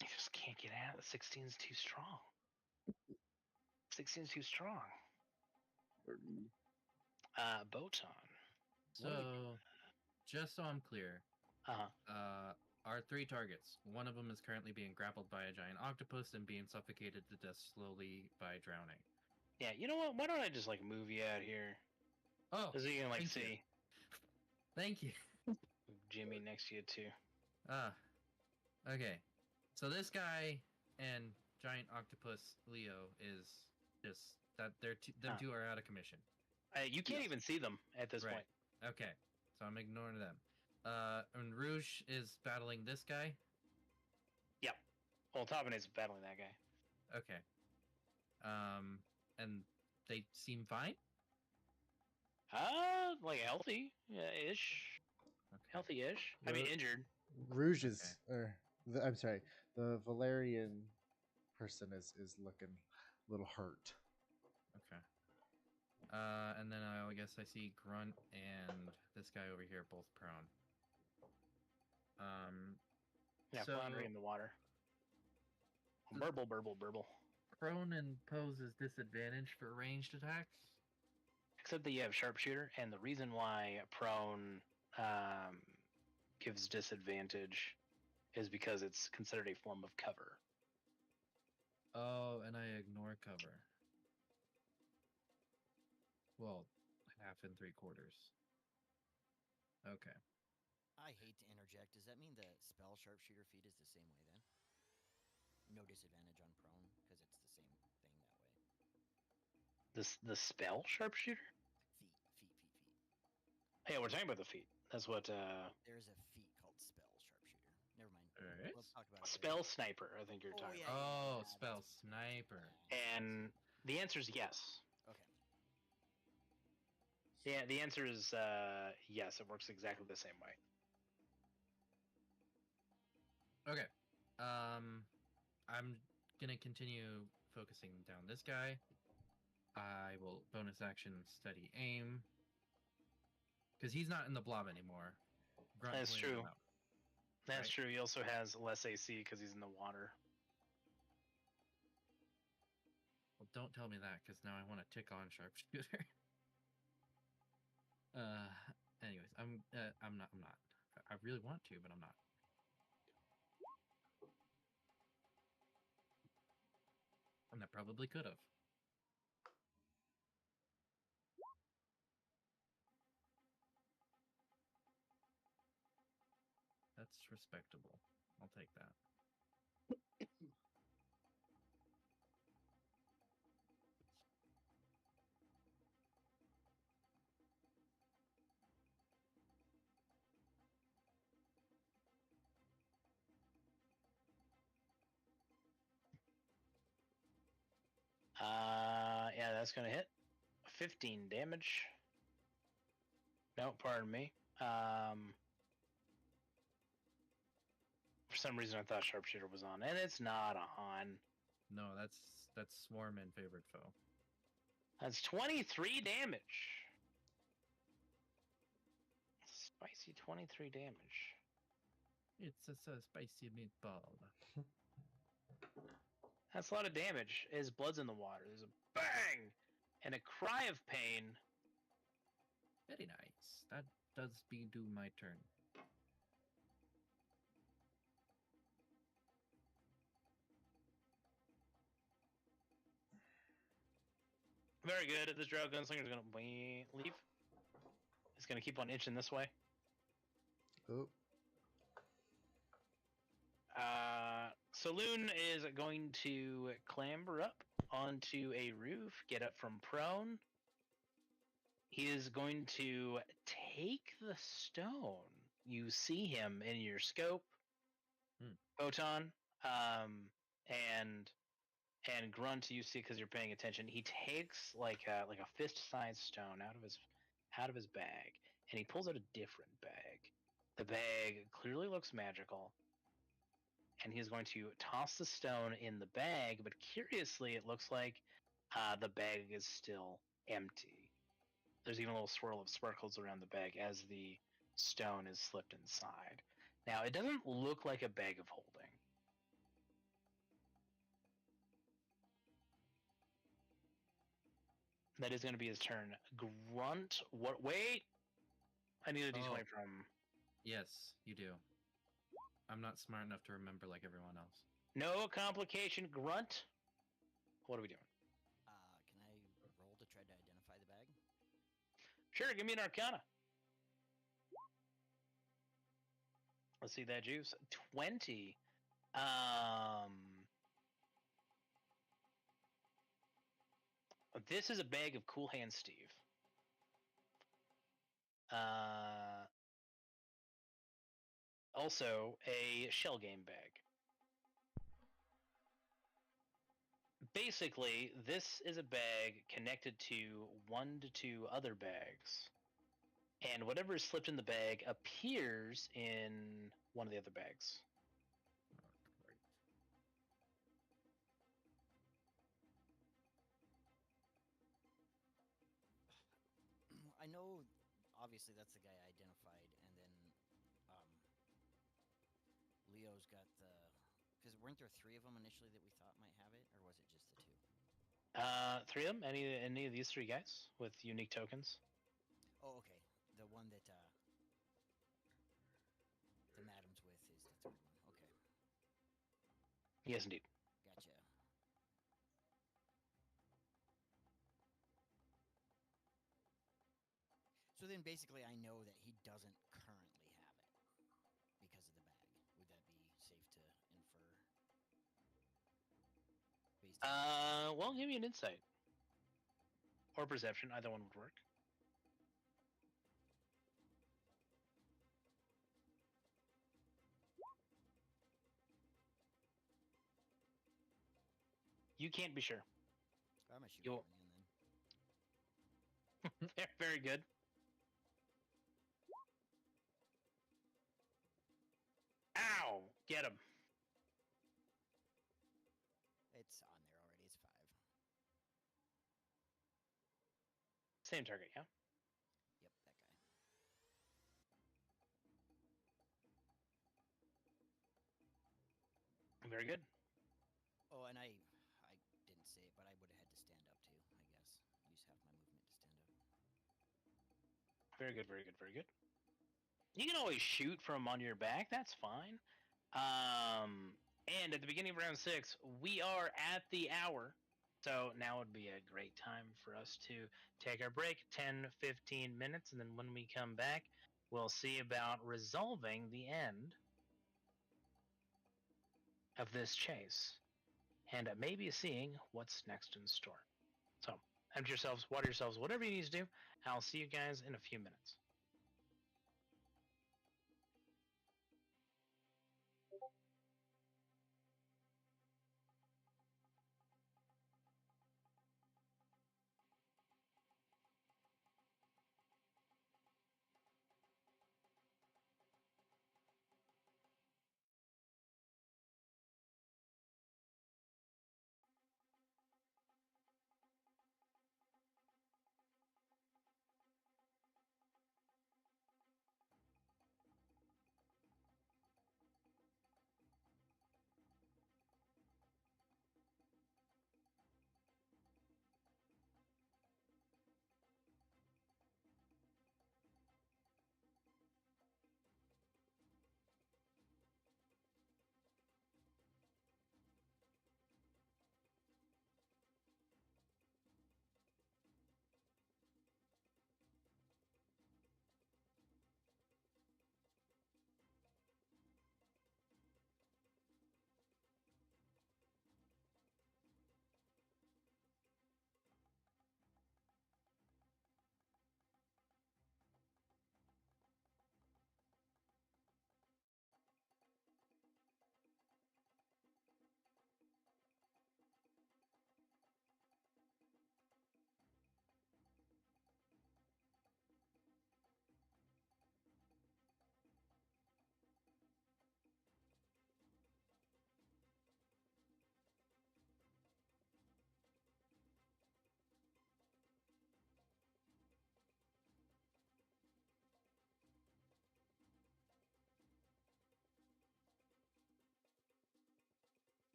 He just can't get out. 16's too strong. 16's too strong. Botan. So, just so I'm clear, our 3 targets. One of them is currently being grappled by a giant octopus and being suffocated to death slowly by drowning. Yeah, you know what? Why don't I just like move you out here? Oh, So you can like thank you. see Thank you. Jimmy next to you too. Okay. So this guy and giant octopus Leo is just that them two are out of commission. You can't even see them at this Right. point. Okay. So I'm ignoring them. And Rouge is battling this guy. Yep. Well, Toppin is battling that guy. Okay. And they seem fine. Like healthy, ish, Okay. healthy-ish. I mean, Ru- injured. Rouge is, I'm sorry, the Valerian person is looking a little hurt. Okay. And then I guess I see Grunt and this guy over here both prone. Yeah, So floundering in the water. Burble, burble, burble. prone imposes disadvantage for ranged attacks. Except that you have sharpshooter, and the reason why prone gives disadvantage is because it's considered a form of cover. Oh, and I ignore cover. Well, half and 3/4. Okay. I hate to interject. Does that mean the spell sharpshooter feat is the same way then? No disadvantage on prone because it's the same thing that way. The spell sharpshooter? Feat. Yeah, we're talking about the feat. That's what There's a feat called spell sharpshooter. Never mind. Alright. We'll talk about it spell sniper. I think you're Oh, talking yeah. about. Oh, spell sniper. And the answer is yes. Okay. Yeah, the answer is yes. It works exactly the same way. Okay. I'm gonna continue focusing down this guy. I will bonus action steady aim. Because he's not in the blob anymore. Grunt That's cleaned him true. out. That's Right. true. He also has less AC because he's in the water. Well, don't tell me that, because now I want to tick on sharpshooter. Anyways, I'm not. I really want to, but I'm not. And I probably could have. That's respectable. I'll take that. Yeah, that's gonna hit. 15 damage. No, pardon me. For some reason I thought sharpshooter was on, and it's not on. No, that's Swarm and favorite foe. That's 23 damage. Spicy 23 damage. It's a spicy meatball. That's a lot of damage. His blood's in the water. There's a bang and a cry of pain. Very nice. That does do my turn. Very good. This drow gunslinger's gonna leave. He's gonna keep on inching this way. Oh, Saloon is going to clamber up onto a roof, get up from prone. He is going to take the stone. You see him in your scope, Photon, and Grunt. You see because you're paying attention. He takes like a fist-sized stone out of his bag, and he pulls out a different bag. The bag clearly looks magical. And he's going to toss the stone in the bag, but curiously, it looks like the bag is still empty. There's even a little swirl of sparkles around the bag as the stone is slipped inside. Now, it doesn't look like a bag of holding. That is going to be his turn. Grunt, what? Wait! I need a d20 from... Yes, you do. I'm not smart enough to remember like everyone else. No complication, Grunt. What are we doing? Can I roll to try to identify the bag? Sure, give me an Arcana. Let's see that juice. 20. This is a bag of Cool Hand Steve. Also, a shell game bag. Basically, this is a bag connected to 1 to 2 other bags. And whatever is slipped in the bag appears in one of the other bags. Right. I know, obviously, that's the guy I identified, and then Leo's got the. Because weren't there 3 of them initially that we thought might have it, or was it just the 2? 3 of them? Any of these 3 guys with unique tokens? Oh, okay. The one that the madam's with is the 3rd one. Okay, Yes, indeed. gotcha. So then, basically, I know that he doesn't currently have it because of the bag. Would that be safe to infer? Based on Well, give me an insight or perception. Either one would work. You can't be sure. I'm gonna shoot You'll- one in then. Very good. Ow! Get him. It's on there already. It's 5. Same target, yeah? Yep, that guy. Very good. Oh, and I didn't say it, but I would have had to stand up too. I guess use half my movement to stand up. Very good, very good, very good. You can always shoot from on your back. That's fine. And at the beginning of round 6, we are at the hour. So now would be a great time for us to take our break, 10, 15 minutes. And then when we come back, we'll see about resolving the end of this chase. And maybe seeing what's next in store. So empty yourselves, water yourselves, whatever you need to do. I'll see you guys in a few minutes.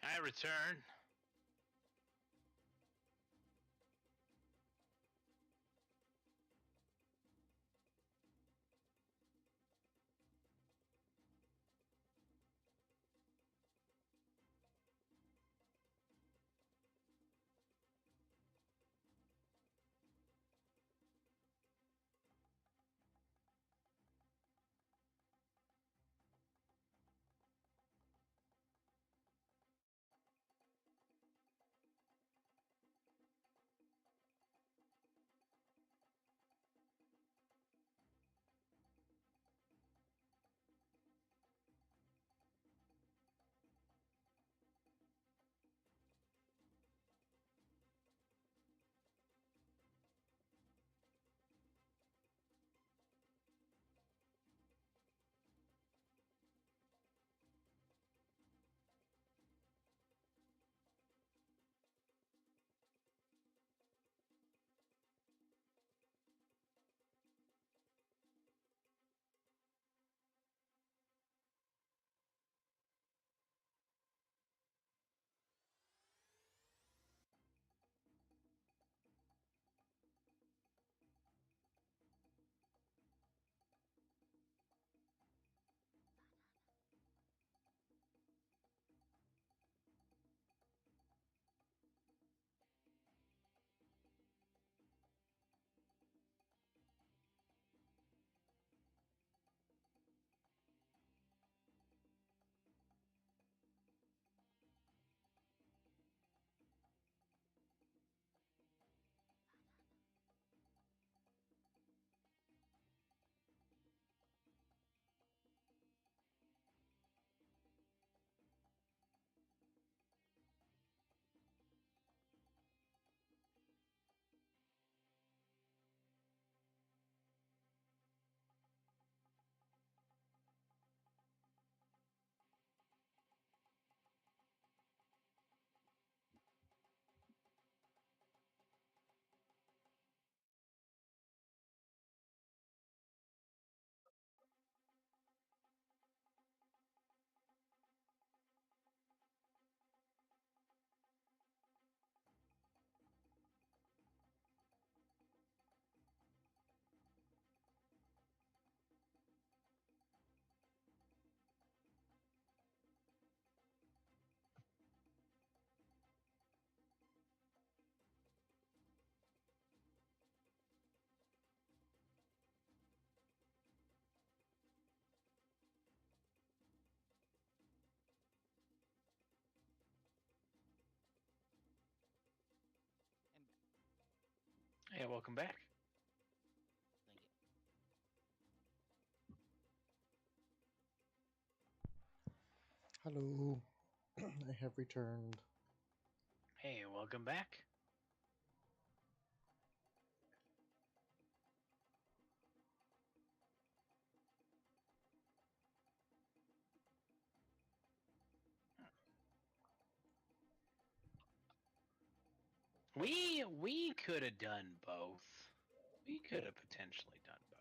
I return. And Hey, welcome back. thank you. Hello. I have returned. Hey, welcome back. We could have done both. We could have potentially done both.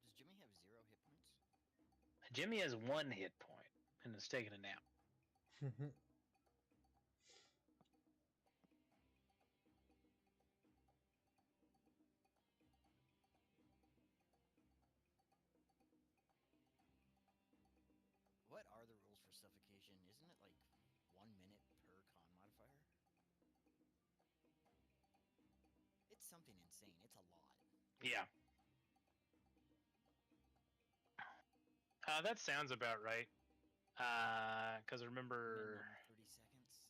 Does Jimmy have 0 hit points? Jimmy has 1 hit point and is taking a nap. What are the rules for suffocation? Isn't it like 1 minute per con modifier? It's something insane. It's a lot. Yeah. That sounds about right. Because remember, Minimum 30 seconds.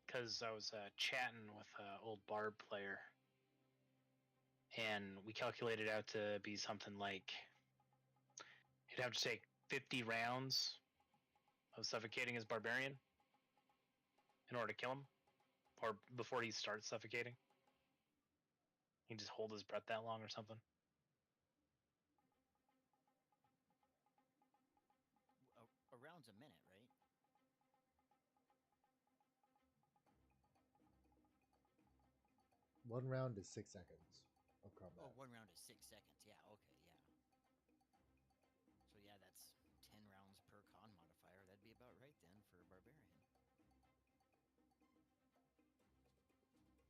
because I was chatting with an old Barb player, and we calculated out to be something like You'd have to take 50 rounds of suffocating his barbarian in order to kill him, or before he starts suffocating. He can just hold his breath that long or something. A round's a minute, right? One round is 6 seconds of combat. Oh, 1 round is 6 seconds. Yeah, okay, yeah. So yeah, that's 10 rounds per con modifier. That'd be about right then for a barbarian.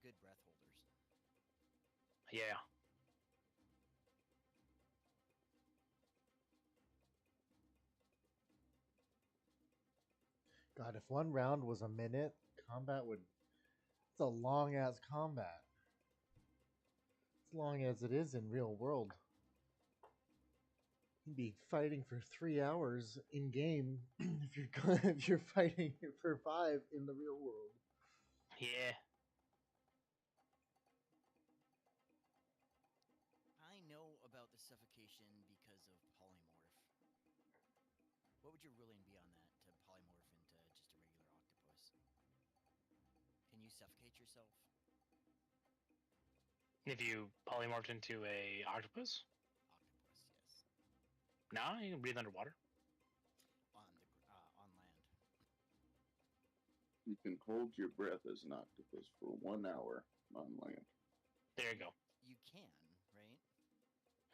Good breath holders. Yeah. God, if one round was a minute, combat would. It's a long ass combat. As long as it is in real world. You'd be fighting for 3 hours in game if you're fighting for 5 in the real world. Yeah. I know about the suffocation because of polymorph. What would your ruling be on that to polymorph into just a regular octopus? Can you suffocate yourself? If you polymorphed into a octopus? Octopus, yes. Nah, you can breathe underwater. On land. You can hold your breath as an octopus for 1 hour on land. There you go. You can, right?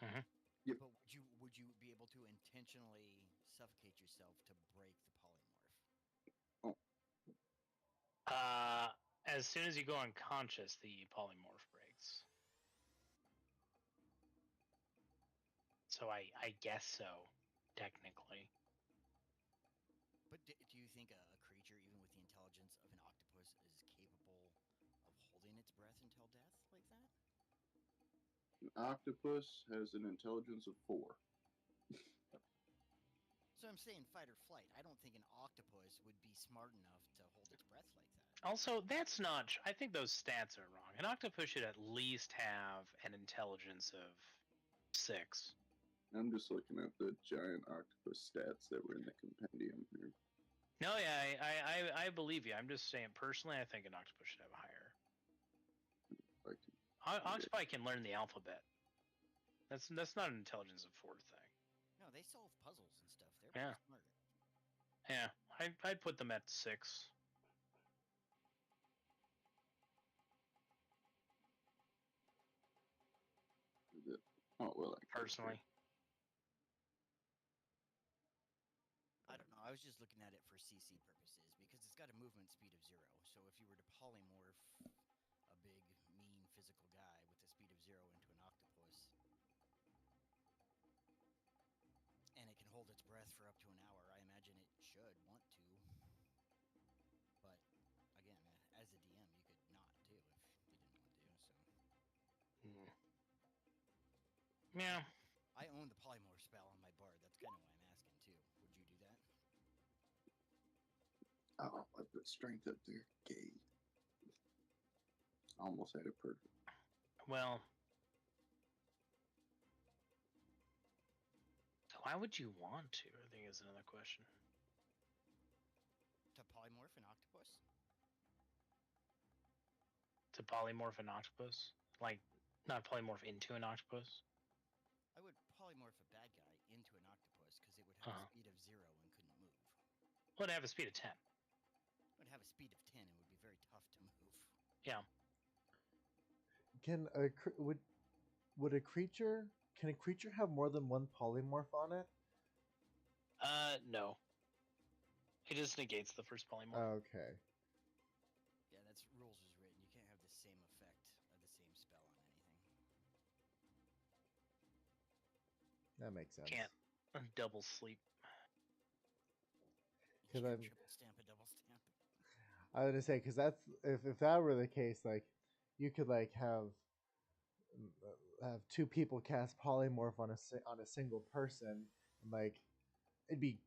Mhm. Yep. But would you be able to intentionally suffocate yourself to break the polymorph? As soon as you go unconscious, the polymorph breaks. So I guess so, technically. But do you think a creature, even with the intelligence of an octopus, is capable of holding its breath until death like that? An octopus has an intelligence of 4. So I'm saying fight or flight. I don't think an octopus would be smart enough to hold its breath like that. Also, that's not. I think those stats are wrong. An octopus should at least have an intelligence of 6. I'm just looking at the giant octopus stats that were in the compendium here. No, yeah, I believe you. I'm just saying personally, I think an octopus should have a higher. Like, Octopi can learn the alphabet. That's not an intelligence of 4 thing. No, they solve puzzles and stuff. They're Yeah. pretty smart. Yeah, I'd put them at 6. is it? Oh well, Personally. I don't know. I was just looking at it for CC purposes because it's got a movement speed of 0. So if you were to polymorph a big, mean, physical guy with a speed of 0 into an octopus, and it can hold its breath for up to an hour, I imagine it should want to. But again, as a DM, you could not too if you didn't want to. So Yeah. I own the polymorph spell on my bard. That's kind of why I'm asking too. Would you do that? Oh, I put strength up there. Gay. Almost had it perfect. Well, why would you want to? I think is another question. To polymorph an octopus? To polymorph an octopus, like not polymorph into an octopus. I would polymorph a bad guy into an octopus because it would have a speed of 0 and couldn't move. Well, it'd have a speed of 10. It would have a speed of 10 and would be very tough to move. Yeah. Can a creature have more than one polymorph on it? No. It just negates the first polymorph. Okay. Yeah, that's rules is written. You can't have the same effect of the same spell on anything. That makes sense. Can't double sleep. Because You I'm triple stamp a double stamp. I was gonna say because that's if that were the case, like you could like have 2 people cast polymorph on a single person, and like it'd be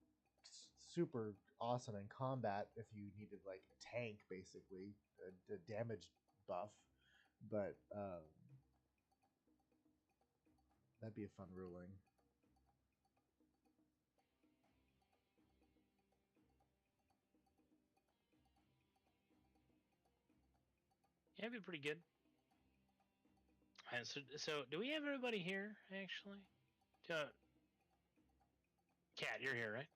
super awesome in combat if you needed like a tank, basically a damage buff, but that'd be a fun ruling. Yeah, it'd be pretty good. So do we have everybody here, actually? Cat, you're here, right?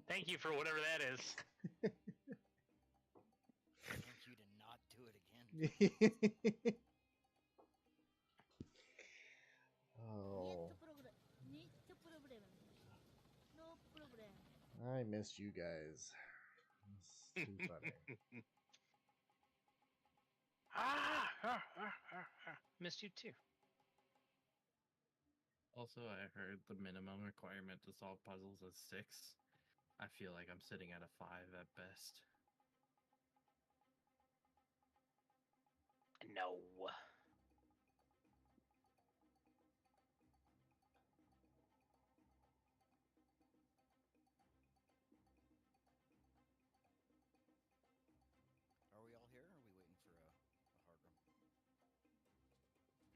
Thank you for whatever that is. Thank you to not do it again. Oh, I missed you guys. It's too funny. Missed you too. Also, I heard the minimum requirement to solve puzzles is 6. I feel like I'm sitting at a 5 at best. No. Are we all here, or are we waiting for a hard room?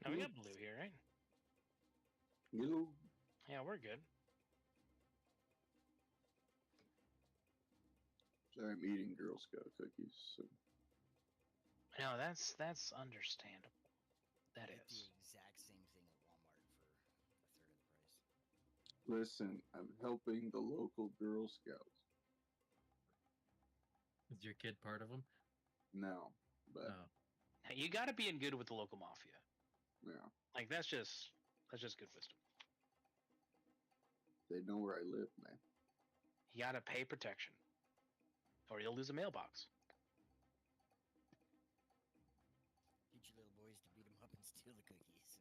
No, we got Blue here, right? You Yeah, we're good. sorry, I'm eating Girl Scout cookies. So. No, that's understandable. That Get is. the exact same thing at Walmart for a third of the price. Listen, I'm helping the local Girl Scouts. Is your kid part of them? No, but Oh. You got to be in good with the local mafia. yeah, Like that's just good wisdom. they know where I live, man. You got to pay protection, or you'll lose a mailbox. Teach your little boys to beat them up and steal the cookies.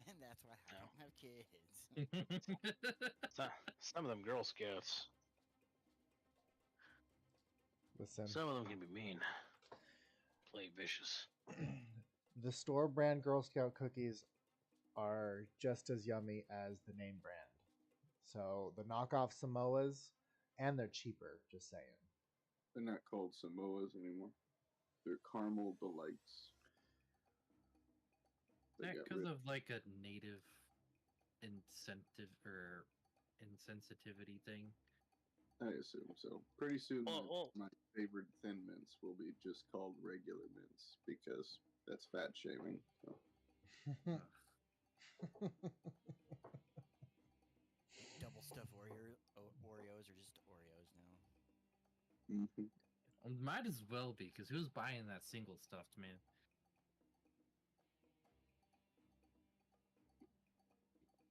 And that's why I don't have kids. Some of them Girl Scouts. Listen, Some of them can be mean. Play vicious. the store brand Girl Scout cookies are just as yummy as the name brand. So the knockoff Samoas, and they're cheaper. Just saying. They're not called Samoas anymore. They're Caramel Delights. They That got because rid- of like a native incentive or insensitivity thing. I assume so. Pretty soon, Well, my favorite Thin Mints will be just called regular mints because that's fat shaming. So. Double stuff Oreos are just Oreos now. Mm-hmm. Might as well be, because who's buying that single stuffed, man?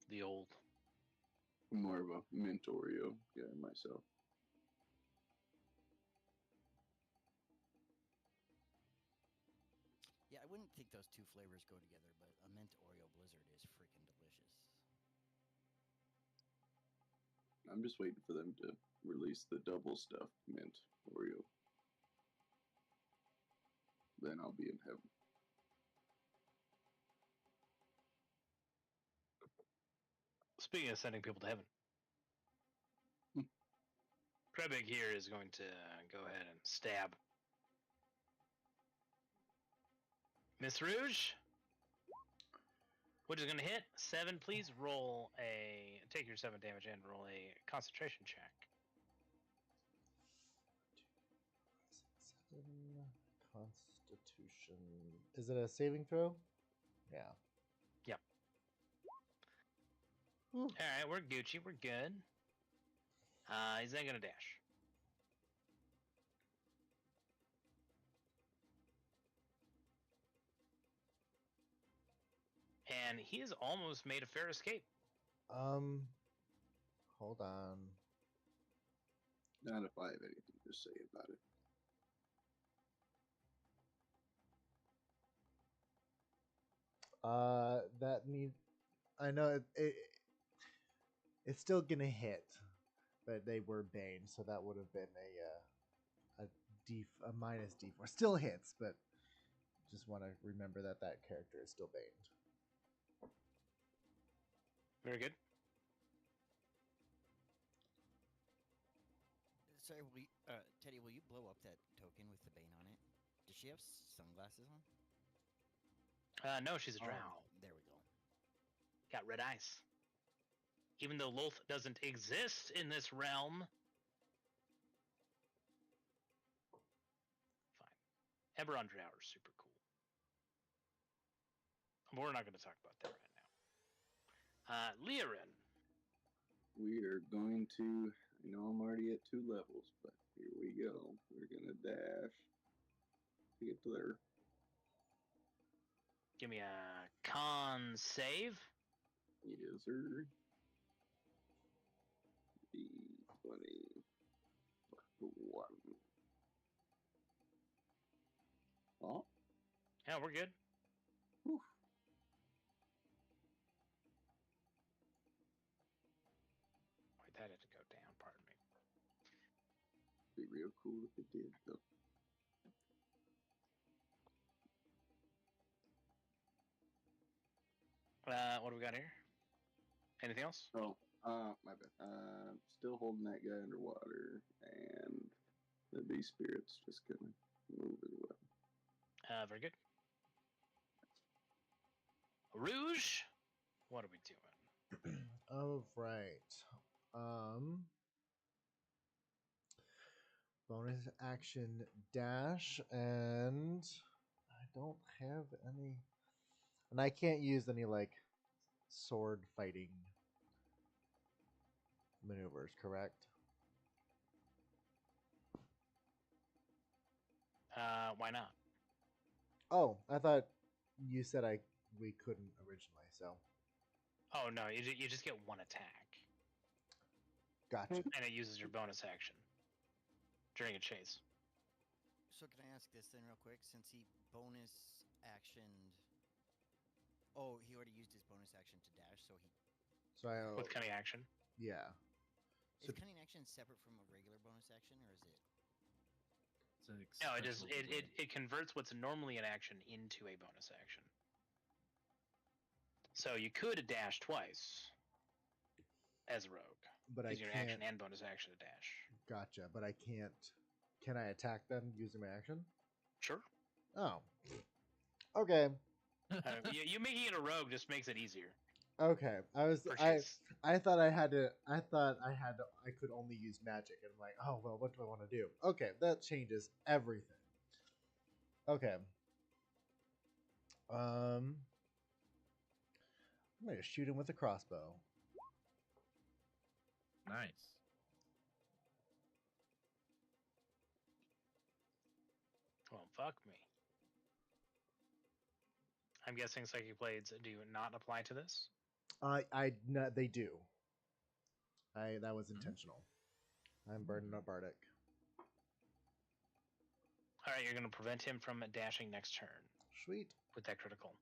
The old. More of a mint Oreo guy myself. Yeah, I wouldn't think those two flavors go together, but a mint Oreo Blizzard is freaking delicious. I'm just waiting for them to release the double stuffed mint Oreo. Then I'll be in heaven. Speaking of sending people to heaven, Krebig here is going to go ahead and stab Miss Rouge. Which is going to hit 7. Please roll take your 7 damage and roll a concentration check. 7 Constitution. Is it a saving throw? Yeah. Yep. Whew. All right, we're Gucci. We're good. He's then going to dash. And he has almost made a fair escape. Hold on. Not if I have anything to say about it. That need. I know it's still gonna hit, but they were Bane, so that would have been a minus D4. Still hits, but just want to remember that character is still Baned. Very good. Sorry, Teddy, will you blow up that token with the Bane on it? Does she have sunglasses on? No, she's a drow. There we go. got red eyes. Even though Lolth doesn't exist in this realm. Fine. Eberron Drow are super cool. But we're not going to talk about that right now. Leorin. We are going to. I know I'm already at 2 levels, but here we go. We're gonna dash to get to there. Give me a con save. Yes, sir. D20. 1. Oh. Yeah, we're good. Whew. Wait, that had to go down, pardon me. Be real cool if it did, though. What do we got here? Anything else? Oh, my bad. Still holding that guy underwater, and the beast spirit's just gonna move as well. Very good. Rouge, what are we doing? All right. Bonus action dash, and I don't have any, and I can't use any like sword fighting maneuvers, correct? Why not? Oh, I thought you said we couldn't originally, so Oh no, you just get one attack, gotcha. and it uses your bonus action during a chase. So can I ask this then real quick? Since he bonus actioned... Oh, he already used his bonus action to dash, so he... So I With cunning action. yeah. Is cunning action separate from a regular bonus action, or is it... No, it converts what's normally an action into a bonus action. So you could dash twice as a rogue. But I Using your can't. action and bonus action to dash. Gotcha, but I can't. Can I attack them using my action? Sure. Oh. Okay. You making it a rogue just makes it easier. Okay. For chase. I thought I had to. I thought I could only use magic, and I'm like, oh well, what do I want to do? Okay, that changes everything. Okay. I'm gonna shoot him with a crossbow. Nice. Well, fuck me. I'm guessing psychic blades do not apply to this. No, they do. That was intentional. I'm burning up Bardic. All right, you're going to prevent him from dashing next turn Sweet. with that critical.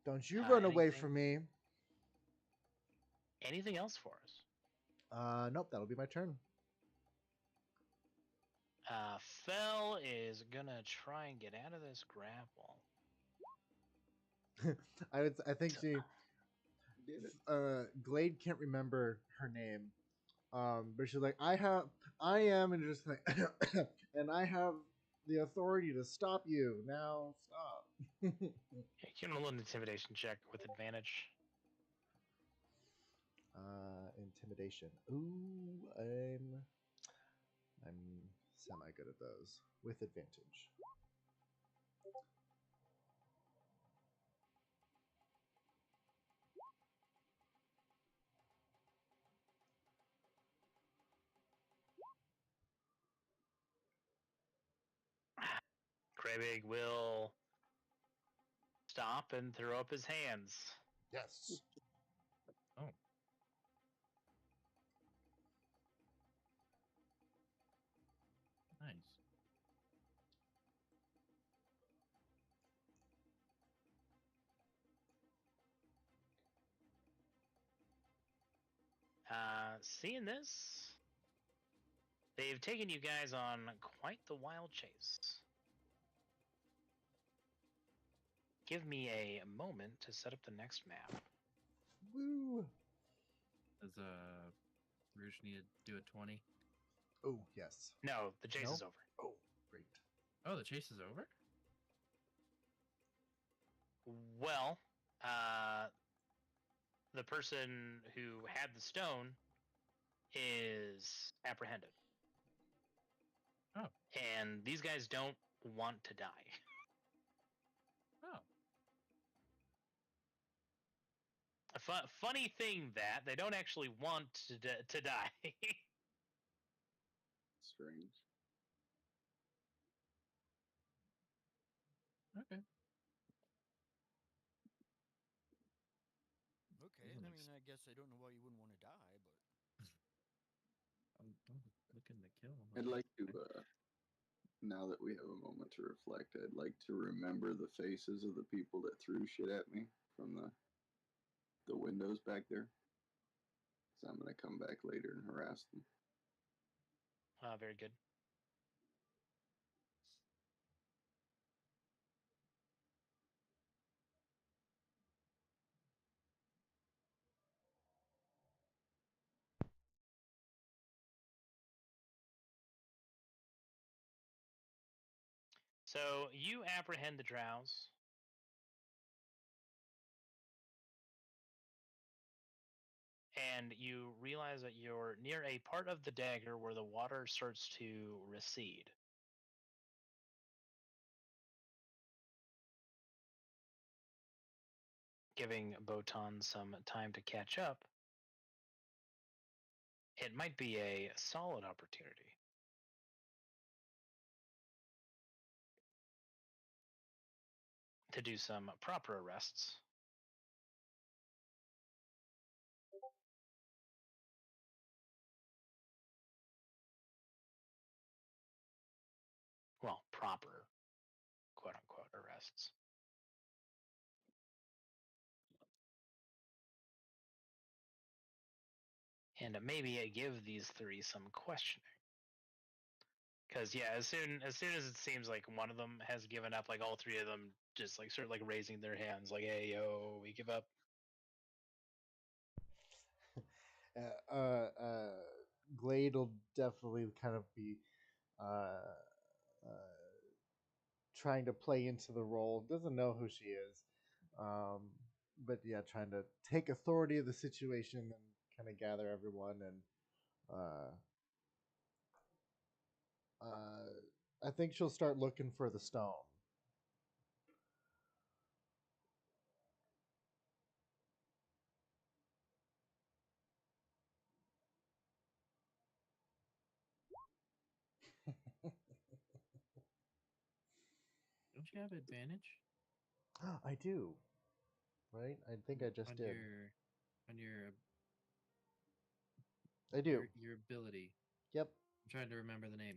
Don't you run away anything- from me. Anything else for us? Nope. That'll be my turn. Fell is gonna try and get out of this grapple. I think she. Did it. Glade can't remember her name. But she's like, I am, and just like, and I have the authority to stop you. Now stop. Give him a little intimidation check with advantage. Intimidation. Ooh, I'm semi good at those with advantage. Krabig will stop and throw up his hands. Yes. Oh. Nice. Seeing this, they've taken you guys on quite the wild chase. Give me a moment to set up the next map. Woo. Does Rouge need to do a 20? Oh yes. No, the chase is No? over. Oh great. Oh, the chase is over? Well, the person who had the stone is apprehended. Oh. And these guys don't want to die. Oh. A funny thing that they don't actually want to die. Strange. Okay. Okay, Doesn't I ex- mean, I guess I don't know why you wouldn't want to die, but I'm looking to kill him. I'd like to, now that we have a moment to reflect, I'd like to remember the faces of the people that threw shit at me from the windows back there. So I'm gonna come back later and harass them. Very good. So you apprehend the drows. And you realize that you're near a part of the dagger where the water starts to recede. Giving Botan some time to catch up, it might be a solid opportunity. To do some proper arrests. Well, proper, quote unquote, arrests. And maybe give these three some questioning. Because yeah, as soon as it seems like one of them has given up, like all three of them just like sort of like raising their hands, like, "Hey, yo, we give up." Glade will definitely kind of be uh, trying to play into the role. Doesn't know who she is, um, but yeah, trying to take authority of the situation and kind of gather everyone. And I think she'll start looking for the stone. Don't you have advantage I do, right? I think I just on did. your I do. your ability? Yep. I'm trying to remember the name.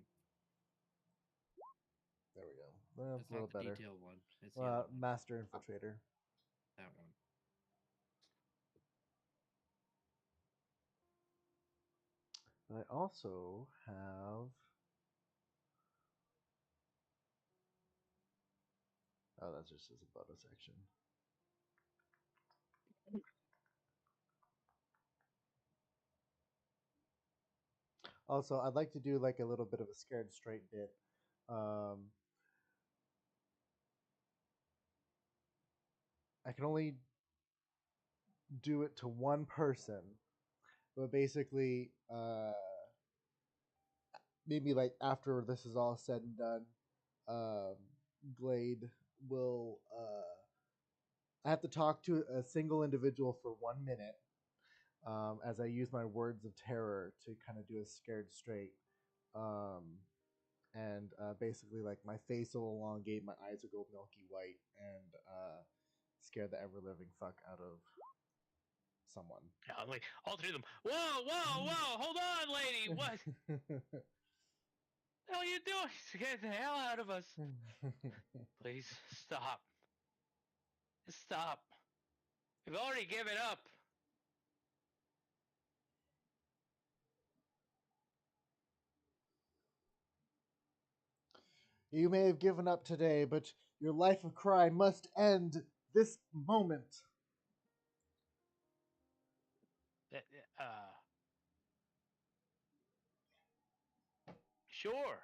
There we go. Well, It's a little not the better. detailed one. It's the other one. Master Infiltrator. That one. I also have. Oh, that's just as a bonus action. Also, I'd like to do like a little bit of a scared straight bit. I can only do it to one person, but basically, maybe like after this is all said and done, um, Glade will. I have to talk to a single individual for 1 minute, as I use my words of terror to kind of do a scared straight. Um, and basically, like my face will elongate, my eyes will go milky white, and scare the ever living fuck out of someone. Yeah, like all three of them. Whoa, whoa, whoa! Hold on, lady. What the hell are you doing? Get the hell out of us! Please stop. Stop. We've already given up. You may have given up today, but your life of crime must end this moment. Sure.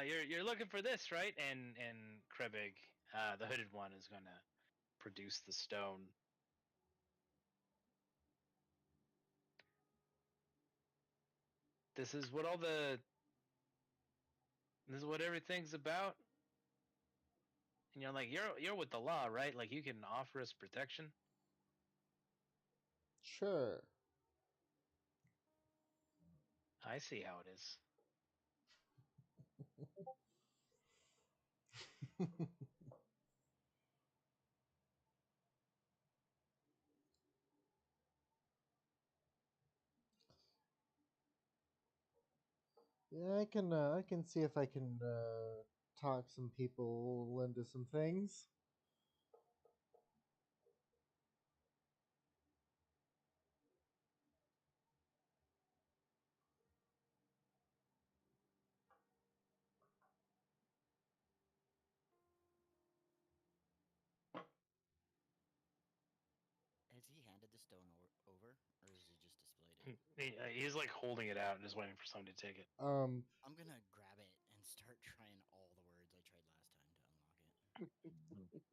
you're looking for this, right? And Krebig, the hooded one, is gonna produce the stone. This is what this is what everything's about. And you're like, you're with the law, right? Like you can offer us protection. Sure. I see how it is. Yeah, I can see if I can talk some people into some things. Has he handed the stone over, or has he just displayed it? He's like holding it out and just waiting for somebody to take it. Um, I'm gonna grab it and start trying all the words I tried last time to unlock it.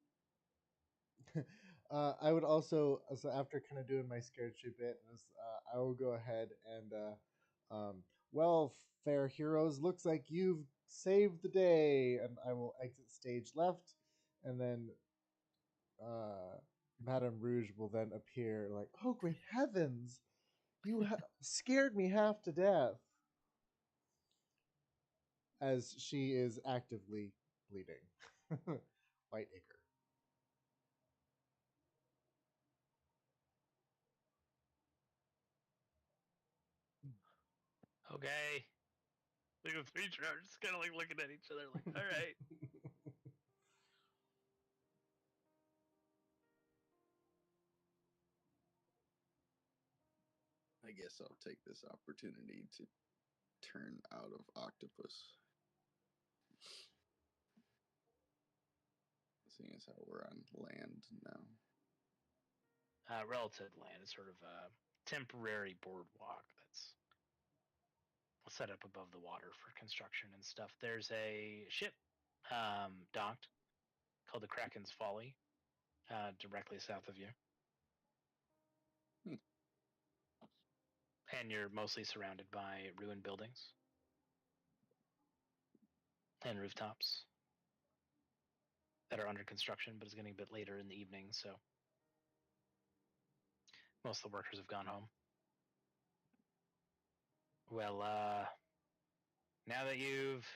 I would also, so after kind of doing my scared shoe bit, I will go ahead and, well, fair heroes, looks like you've saved the day, and I will exit stage left, and then Madame Rouge will then appear, like, oh great heavens, you scared me half to death, as she is actively bleeding. Whiteacre. Okay. Like the three are just kind of like looking at each other, like, all right. I guess I'll take this opportunity to turn out of octopus. Seeing as how we're on land now. Relative land is sort of a temporary boardwalk that's set up above the water for construction and stuff. There's a ship docked called the Kraken's Folly, directly south of you. Hmm. And you're mostly surrounded by ruined buildings and rooftops that are under construction, but it's getting a bit later in the evening, so most of the workers have gone home. Well, now that you've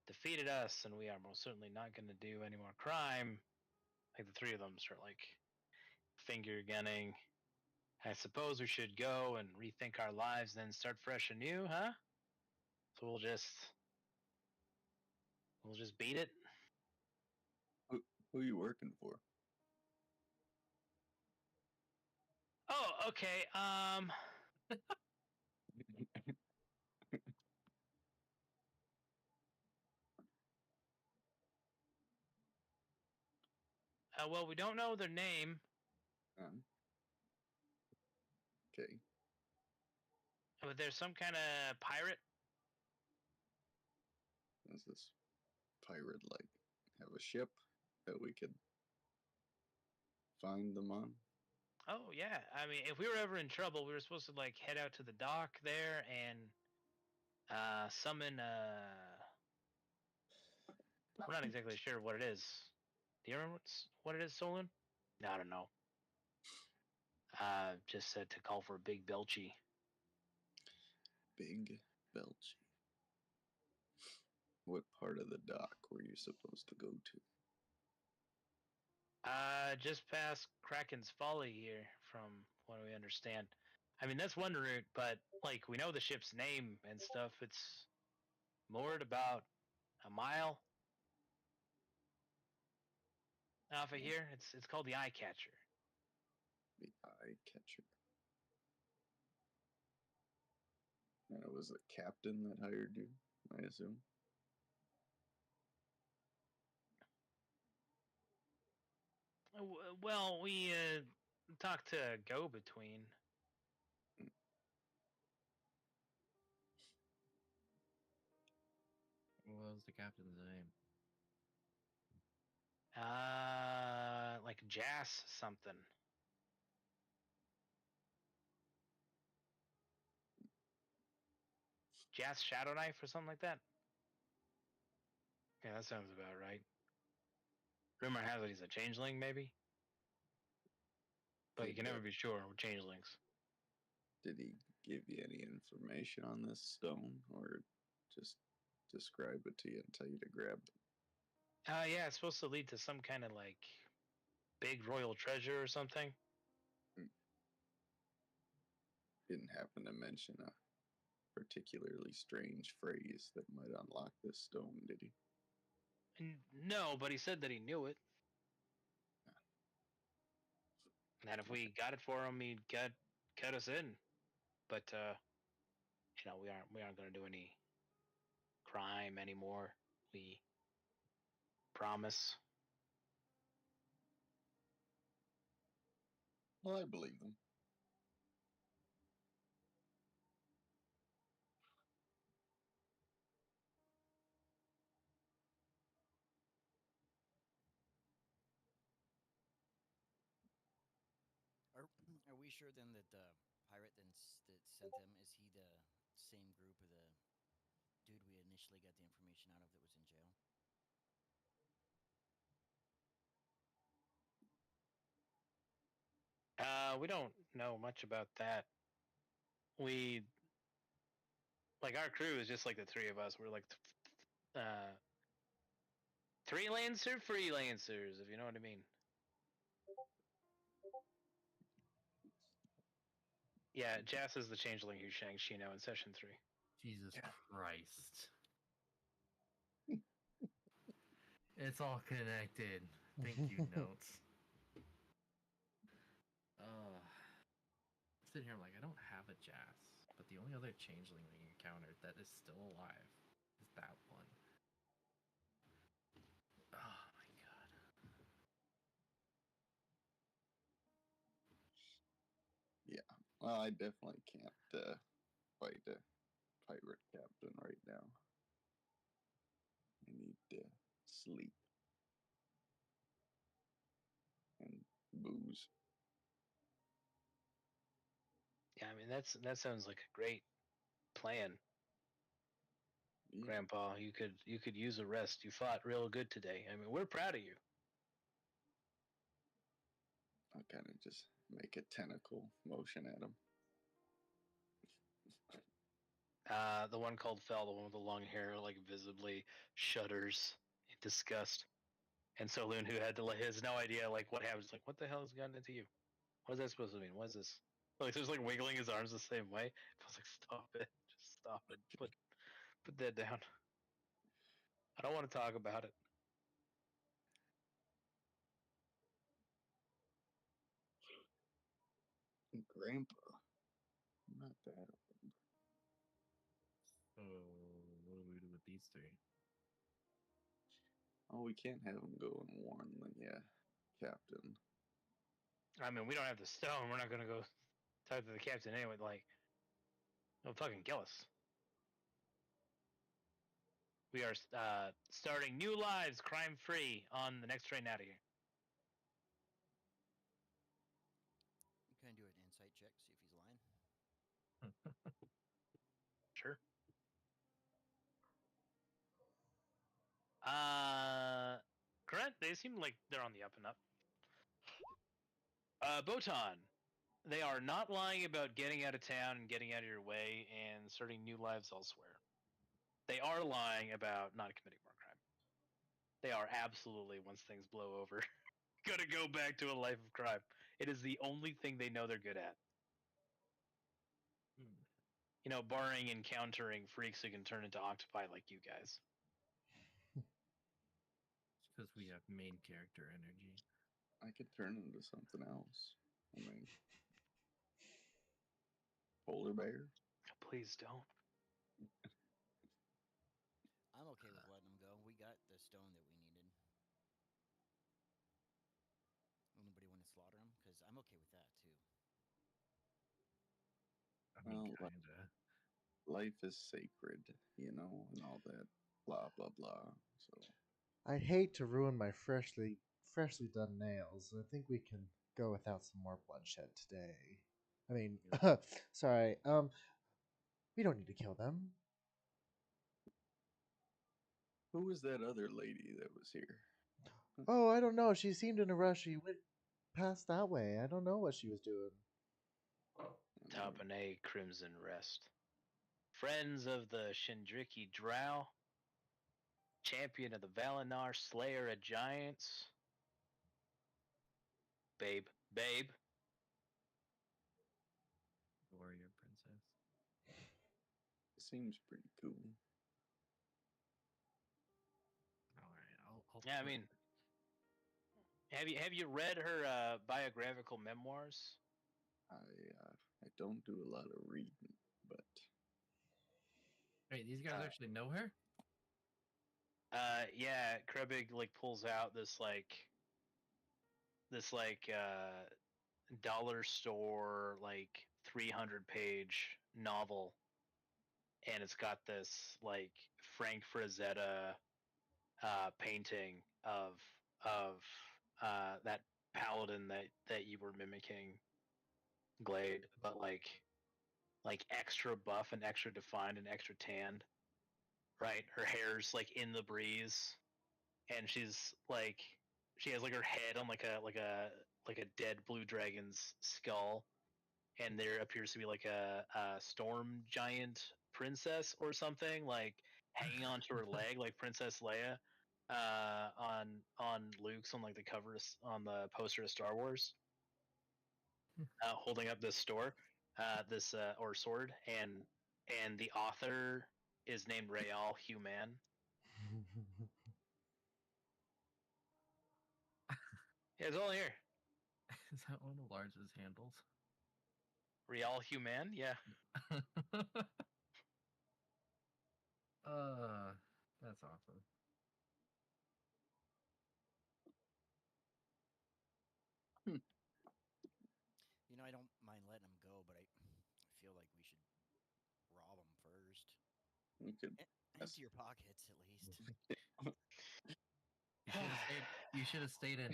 defeated us, and we are most certainly not going to do any more crime, like the three of them start like finger gunning. I suppose we should go and rethink our lives, then start fresh anew, huh? So we'll just beat it. Who are you working for? Oh, okay. Well, we don't know their name. Okay. But there's some kind of pirate. Does this pirate like have a ship that we could find them on? Oh yeah, I mean, if we were ever in trouble, we were supposed to like head out to the dock there and summon. We're not exactly sure what it is. Do you remember what it is, Solon? No, I don't know. Just said to call for a big belchy. Big Belch. What part of the dock were you supposed to go to? Just past Kraken's Folly here, from what we understand. I mean, that's one route, but like we know the ship's name and stuff. It's moored about a mile off of here. It's called the Eye Catcher. The Eye Catcher. And it was the captain that hired you, I assume. Well, we talked to Go Between. What was the captain's name? Like Jas something. Jas Shadow Knife or something like that. Yeah, that sounds about right. Rumor has it he's a changeling, maybe. But you can never be sure with changelings. Did he give you any information on this stone, or just describe it to you and tell you to grab it? Yeah, it's supposed to lead to some kind of like big royal treasure or something. Didn't happen to mention a particularly strange phrase that might unlock this stone, did he? No, but he said that he knew it. And if we got it for him, he'd cut us in. But we aren't going to do any crime anymore. We promise. Well, I believe him. Are we sure then that the pirate that sent them, is he the same group of the dude we initially got the information out of that was in jail? We don't know much about that. We like our crew is just like the three of us. We're like freelancers, if you know what I mean. Yeah, Jas is the changeling who shanked Shino in session 3. Jesus Christ. It's all connected. Thank you, notes. Sitting here, I'm like, I don't have a Jas, but the only other changeling we encountered that is still alive is that one. Oh my god. Yeah. Well, I definitely can't fight a pirate captain right now. I need to sleep and booze. Yeah, I mean that sounds like a great plan, Yeah. Grandpa. You could use a rest. You fought real good today. I mean, we're proud of you. I'll kind of just make a tentacle motion at him. The one called Fel, the one with the long hair, like visibly shudders in disgust. And Saloon, who has no idea like what happens, like what the hell has gotten into you? What is that supposed to mean? What is this? Like there's like wiggling his arms the same way. I was like, stop it, just stop it. Put that down. I don't want to talk about it. Grandpa, I'm not that old. So, what do we do with these three? Oh, we can't have him go and warn the captain. I mean, we don't have the stone. We're not gonna go talk to the captain anyway. Like, they'll fucking kill us. We are starting new lives, crime free, on the next train out of here. Can I do an insight check, see if he's lying? Sure. Correct. They seem like they're on the up and up. Botan, they are not lying about getting out of town and getting out of your way and starting new lives elsewhere. They are lying about not committing more crime. They are absolutely, once things blow over, gonna go back to a life of crime. It is the only thing they know they're good at. You know, barring encountering freaks who can turn into octopi like you guys. It's because we have main character energy. I could turn into something else. I mean, polar bear. Please don't. I'm okay with letting him go. We got the stone that we needed. Anybody want to slaughter him? Because I'm okay with that too. I mean, Well, kinda. Life is sacred, and all that blah blah blah. So I hate to ruin my freshly done nails. I think we can go without some more bloodshed today. I mean, sorry. We don't need to kill them. who was that other lady that was here? Oh, I don't know. She seemed in a rush. She went past that way. I don't know what she was doing. Tapane Crimson Rest. Friends of the Shindraki Drow. Champion of the Valinor, Slayer of Giants. Babe. Warrior princess. Seems pretty cool. All right, I'll Yeah, I put- mean, have you read her biographical memoirs? I don't do a lot of reading, but wait, these guys actually know her? Yeah, Krebig like pulls out this dollar store 300-page novel, and it's got this like Frank Frazetta painting of that paladin that you were mimicking, Glade, but like extra buff and extra defined and extra tanned. Right, her hair's like in the breeze, and she has like her head on like a dead blue dragon's skull, and there appears to be like a storm giant princess or something like hanging onto her leg, like Princess Leia, on Luke's on like the cover on the poster of Star Wars, holding up this store, this or sword, and the author is named Rayal Human. Yeah, it's all here. Is that one of Lars's handles? Real Human, yeah. That's awesome. You know, I don't mind letting them go, but I feel like we should rob them first. we could. Empty your pockets, at least. You should have stayed in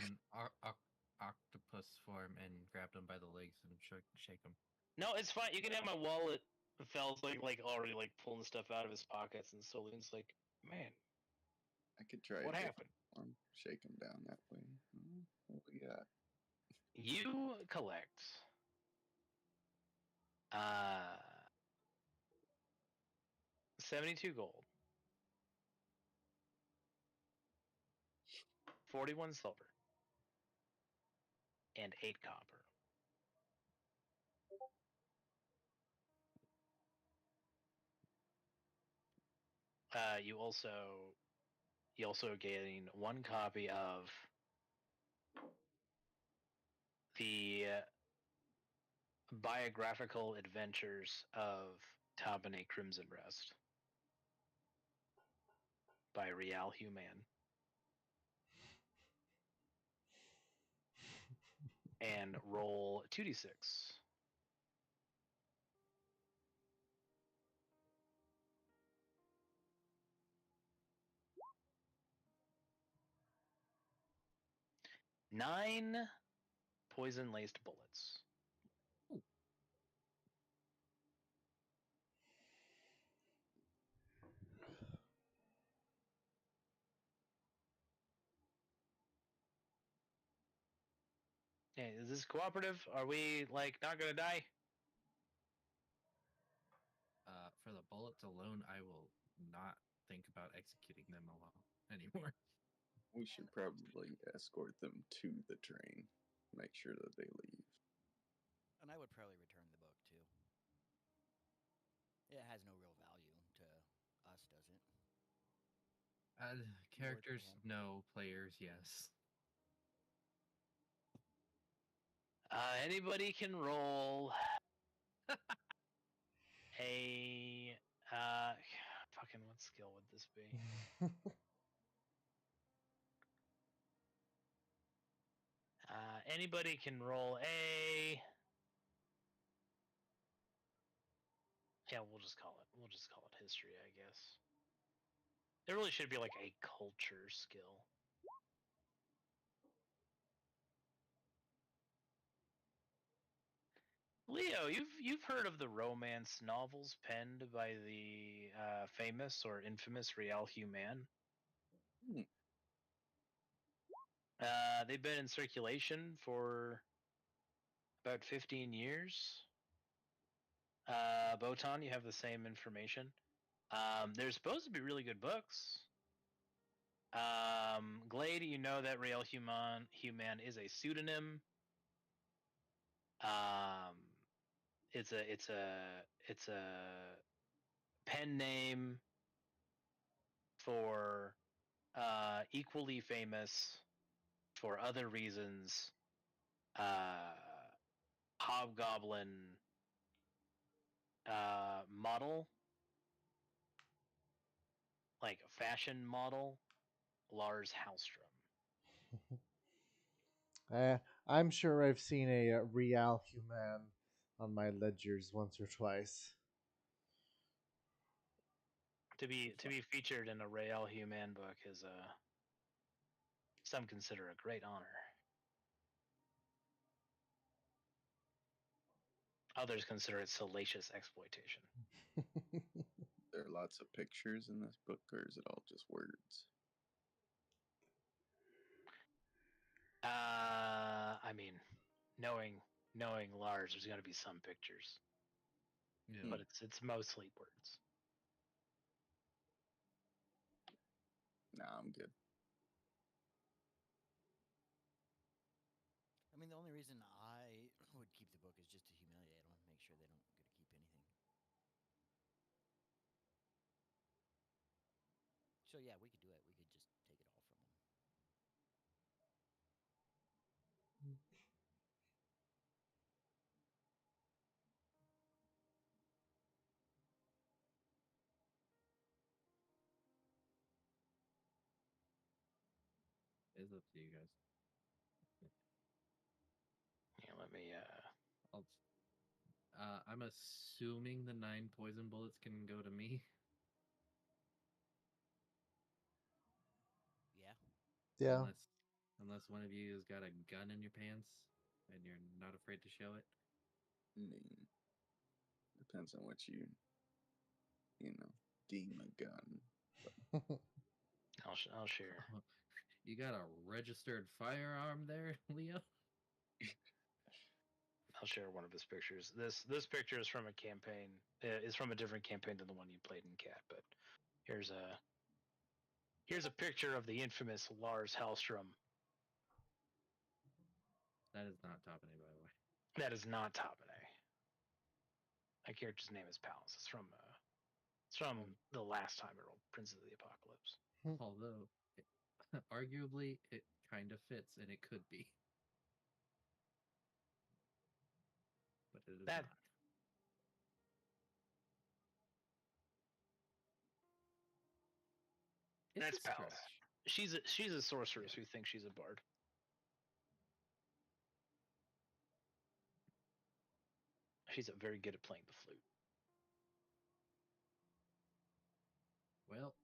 octopus form and grabbed him by the legs and shake him. No, it's fine. You can have my wallet. Fel's like already like pulling stuff out of his pockets, and Solin's like, man, I could try. what a happened? different one. Shake him down that way. What we got? You collect uh 72 gold, 41 silver, and 8 copper. You also gain 1 copy of the biographical adventures of Tabane Crimson Rest by Real Human. And roll 2d6. Nine poison-laced bullets. Hey, is this cooperative? Are we like not gonna die? For the bullets alone, I will not think about executing them alone anymore. We should probably escort them to the train. Make sure that they leave. And I would probably return the book, too. It has no real value to us, does it? Characters, him. no. Players, yes. Anybody can roll a fucking what skill would this be? Anybody can roll a. Yeah, we'll just call it history, I guess. It really should be like a culture skill. Leo, you've heard of the romance novels penned by the famous or infamous Real Human? Hmm. They've been in circulation for about 15 years. Botan, you have the same information. They're supposed to be really good books. Glade, you know that Real Human is a pseudonym. It's a pen name for equally famous for other reasons hobgoblin model, like a fashion model, Lars Hallstrom. I'm sure I've seen a Real Human on my ledgers once or twice. To be featured in a Real Human book is some consider a great honor. Others consider it salacious exploitation. There are lots of pictures in this book, or is it all just words? I mean, knowing Lars, there's going to be some pictures, Yeah. but it's mostly words. Nah, I'm good. I mean, the only reason I would keep the book is just to humiliate them, make sure they don't get to keep anything. So yeah, we could do it. We could just take it all from them. It's up to you guys. Yeah, let me. I'm assuming the 9 poison bullets can go to me. Yeah. Yeah. Unless one of you has got a gun in your pants and you're not afraid to show it. I mean, depends on what you deem a gun. I'll share. You got a registered firearm there, Leo? I'll share one of his pictures. This picture is from a campaign. Is from a different campaign than the one you played in Cat. But here's a picture of the infamous Lars Hallstrom. That is not top A, by the way. That is not top A. My character's name is Palace. It's from the last time I rolled Princes of the Apocalypse. Although, arguably, it kind of fits, and it could be. But it is That- not. It's That's a Palace. stretch. She's a sorceress Yeah. who thinks she's a bard. She's very good at playing the flute. Well,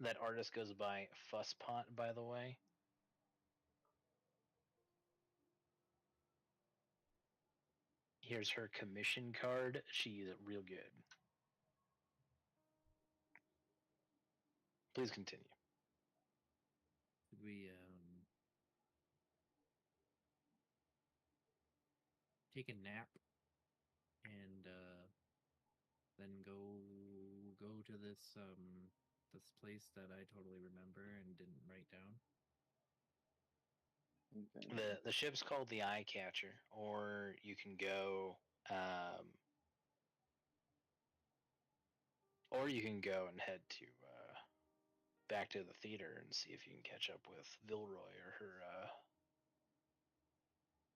That artist goes by Fusspot, by the way. Here's her commission card. She's real good. Please continue. Should we take a nap and then go to this place that I totally remember and didn't write down? Okay. The ship's called the Eye Catcher, or you can go and head to back to the theater and see if you can catch up with Vilroy or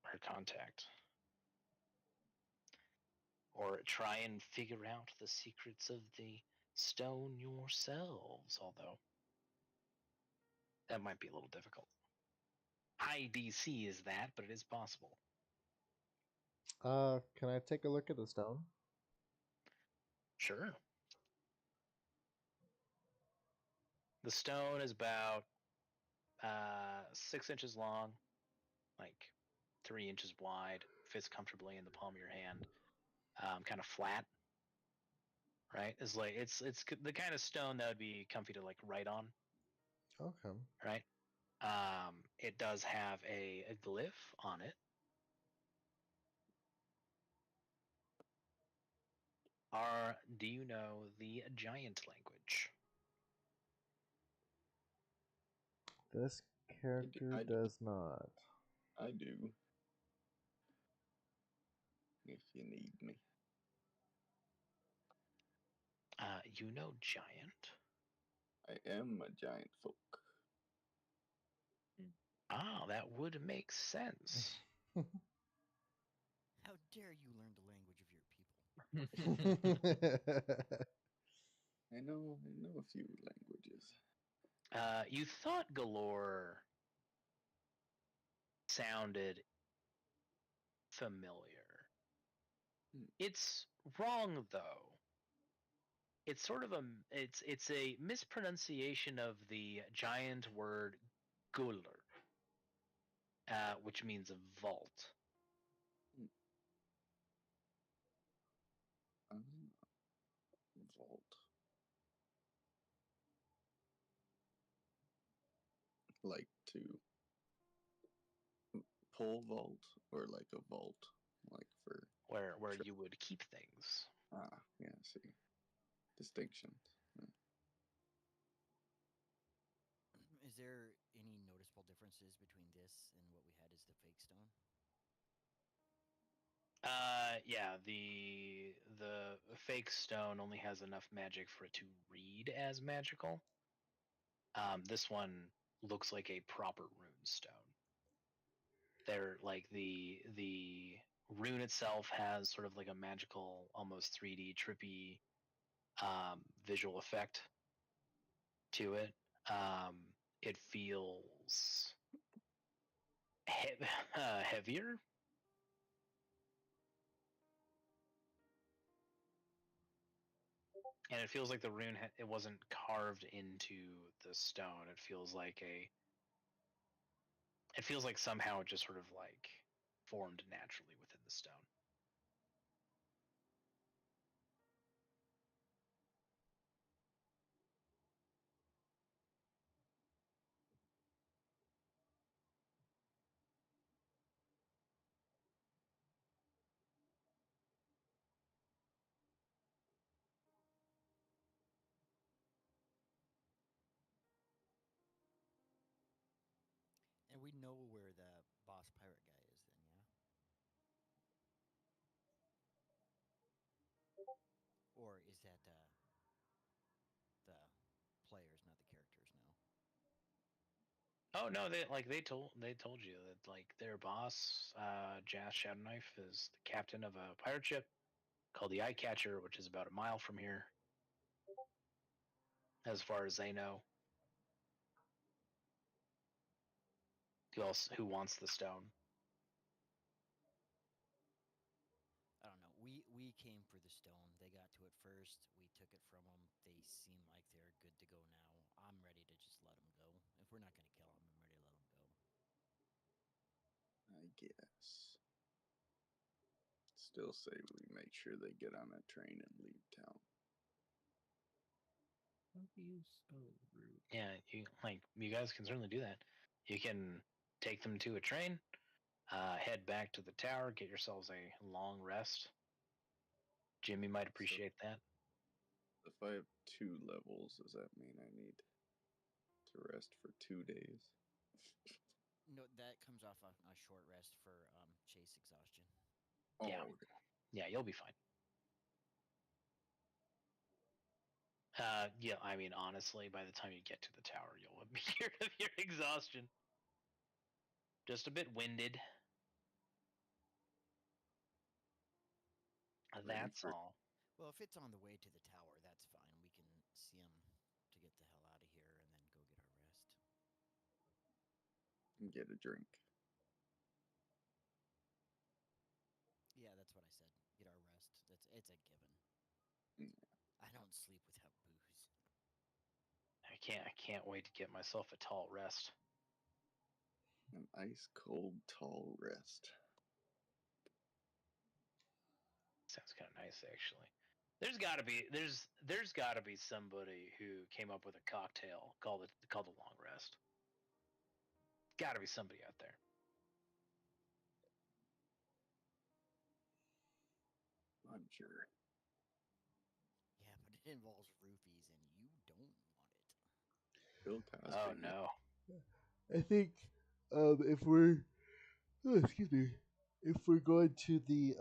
her contact, or try and figure out the secrets of the stone yourselves. Although that might be a little difficult. High DC is that, but it is possible. Can I take a look at the stone? Sure. The stone is about 6 inches long, like 3 inches wide. Fits comfortably in the palm of your hand. Kind of flat, right? It's like it's the kind of stone that would be comfy to like write on, Okay. right? It does have a glyph on it. Do you know the giant language? This character I do. does not. I do. If you need me. You know giant? I am a giant folk. Ah, that would make sense. How dare you learn the language of your people? I know a few languages. You thought Galore sounded familiar. It's wrong though. It's sort of it's a mispronunciation of the giant word guller, which means vault. Vault. Like to pole vault or like a vault, like for Where you would keep things. yeah, see distinctions. Is there any noticeable differences between this and what we had as the fake stone? Yeah, the fake stone only has enough magic for it to read as magical. This one looks like a proper rune stone. They're like the rune itself has sort of like a magical, almost 3D trippy visual effect to it. It feels heavier. And it feels like the rune it wasn't carved into the stone. It feels like somehow it just sort of like formed naturally within the stone. And we know where the boss pirate guy is then, yeah? Or is that the players, not the characters now? Oh no, they told you that like their boss, Jazz Shadowknife, is the captain of a pirate ship called the Eye Catcher, which is about a mile from here, as far as they know. Who wants the stone? I don't know. We came for the stone. They got to it first. We took it from them. They seem like they're good to go now. I'm ready to just let them go. If we're not going to kill them, I'm ready to let them go. I guess. Still say we make sure they get on a train and leave town. How do you spell rude? Yeah, you guys can certainly do that. You can take them to a train, head back to the tower, get yourselves a long rest. Jimmy might appreciate that. If I have 2 levels, does that mean I need to rest for 2 days? No, that comes off a short rest for chase exhaustion. Yeah. Oh, okay. Yeah, you'll be fine. Yeah, I mean, honestly, by the time you get to the tower, you'll be cured of your exhaustion. Just a bit winded. That's all. Well, if it's on the way to the tower, that's fine. We can see them to get the hell out of here and then go get our rest. And get a drink. Yeah, that's what I said. Get our rest. It's a given. Mm. I don't sleep without booze. I can't wait to get myself a tall rest. An ice cold tall rest. Sounds kind of nice, actually. There's got to be somebody who came up with a cocktail called the long rest. Got to be somebody out there. I'm sure. Yeah, but it involves roofies, and you don't want it. Bill Cosby. Oh no. I think if we're excuse me, if we're going to the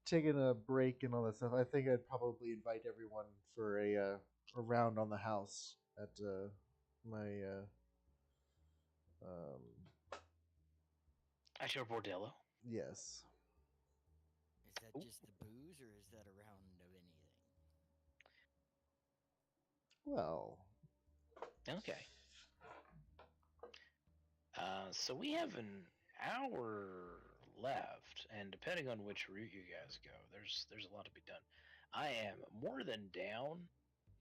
taking a break and all that stuff, I think I'd probably invite everyone for a round on the house at my um At your bordello. yes. Is that Ooh. just the booze, or is that a round of anything? Well, Okay. So we have an hour left, and depending on which route you guys go, there's a lot to be done. I am more than down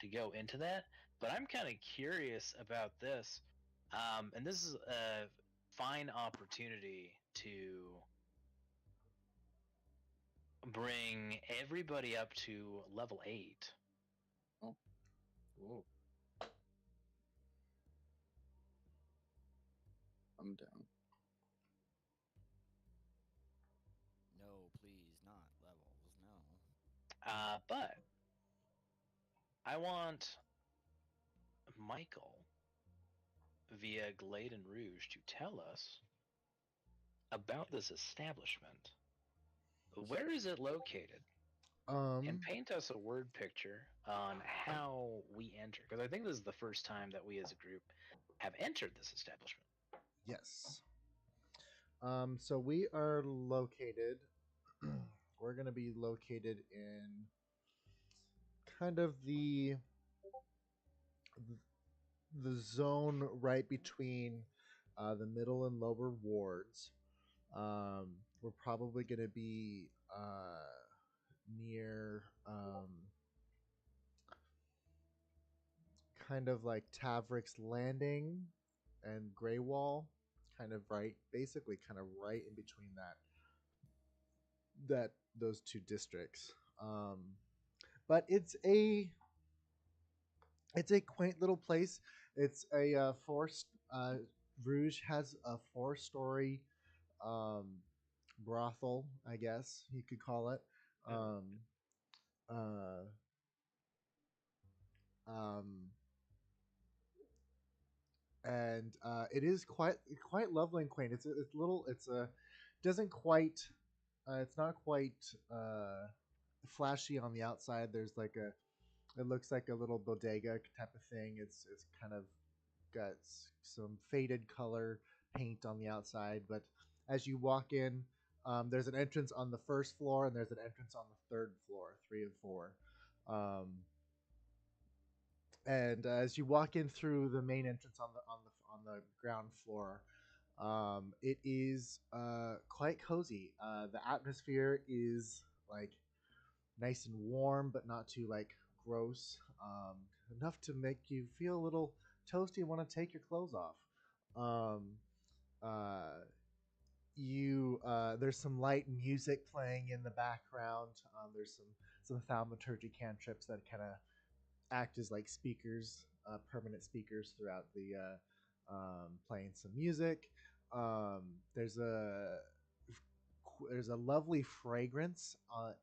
to go into that, but I'm kind of curious about this, and this is a fine opportunity to bring everybody up to level 8. Whoa. I'm down. No, please, not levels. No. But I want Michael via Glade and Rouge to tell us about this establishment. Where is it located? And paint us a word picture on how we enter. Because I think this is the first time that we as a group have entered this establishment. yes. So we are located. We're going to be located in kind of the zone right between the middle and lower wards. We're probably going to be near kind of like Tavrick's Landing and Grey Wall, kind of right, basically kind of right in between that those two districts. But it's a quaint little place. It's a Rouge has a 4-story brothel, I guess you could call it. Um, uh, um, and it is quite lovely and quaint. It's little. It's a doesn't quite. It's not quite flashy on the outside. There's like a. It looks like a little bodega type of thing. It's kind of got some faded color paint on the outside, but as you walk in, there's an entrance on the first floor and there's an entrance on the third floor, 3 and 4. And as you walk in through the main entrance on the ground floor, it is quite cozy. The atmosphere is like nice and warm, but not too like gross. Enough to make you feel a little toasty and want to take your clothes off. Um, uh, you There's some light music playing in the background. There's some thaumaturgy cantrips that kind of act as like speakers, permanent speakers throughout the playing some music. There's a lovely fragrance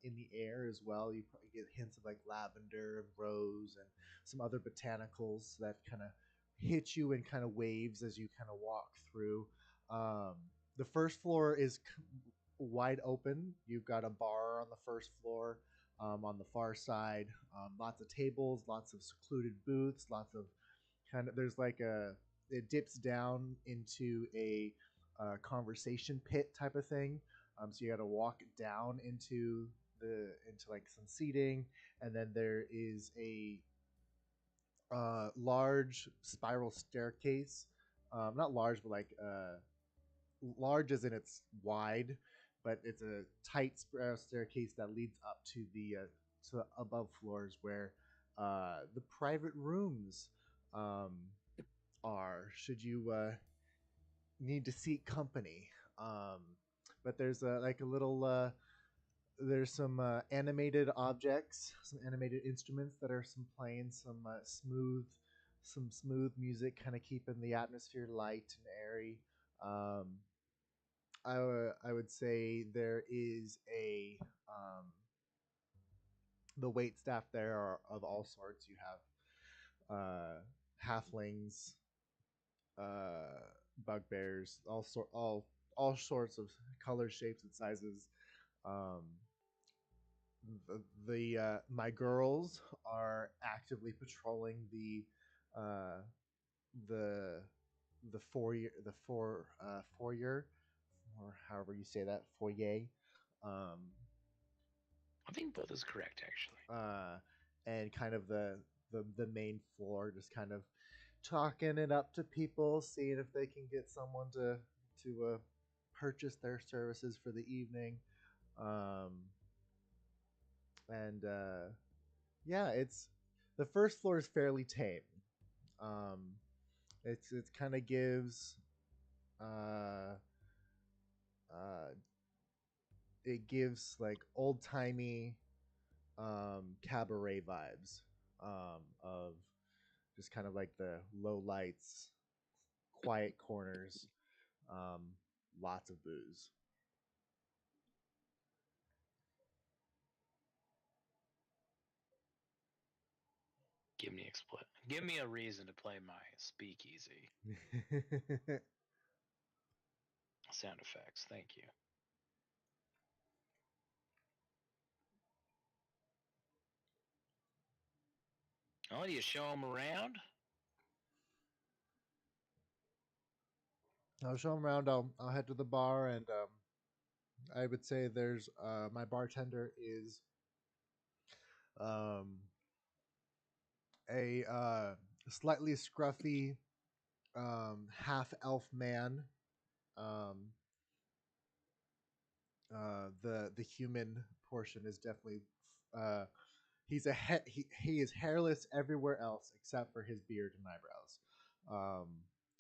in the air as well. You probably get hints of like lavender and rose and some other botanicals that kind of hit you in kind of waves as you kind of walk through. The first floor is wide open. You've got a bar on the first floor. On the far side, lots of tables, lots of secluded booths, lots of kind of there's like it dips down into a conversation pit type of thing. So you got to walk down into like some seating, and then there is a large spiral staircase. Not large, but like large as in it's wide, but it's a tight spiral staircase that leads up to the above floors where the private rooms are should you need to seek company. Um, but there's like a little there's some animated objects, some animated instruments that are playing some smooth music, kind of keeping the atmosphere light and airy. Um, I would say there is a the wait staff there are of all sorts. You have halflings, uh, bugbears, all sorts of colors, shapes, and sizes. Um, my girls are actively patrolling uh, the foyer, or however you say that, foyer. Um, I think both is correct, actually. and kind of the main floor, just kind of talking it up to people, seeing if they can get someone to purchase their services for the evening. And yeah, it's the first floor is fairly tame. Um, it kind of gives uh, uh, it gives like old timey cabaret vibes of just kind of like the low lights, quiet corners, um, lots of booze. Give me a reason to play my speakeasy sound effects. Thank you. Oh, do you show them around? I'll show them around. I'll head to the bar, and I would say there's my bartender is um, a slightly scruffy half elf man. Um, the human portion is definitely uh, he is hairless everywhere else except for his beard and eyebrows.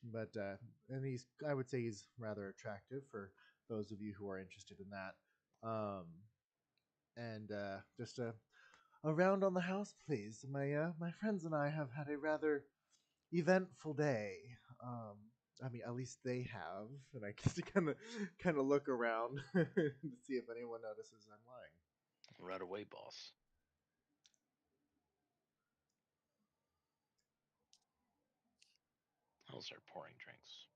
But and he's I would say he's rather attractive for those of you who are interested in that. And just a round on the house, please. My friends and I have had a rather eventful day. I mean, at least they have, and I just kind of look around to see if anyone notices I'm lying. Right away, boss. I'll start pouring drinks.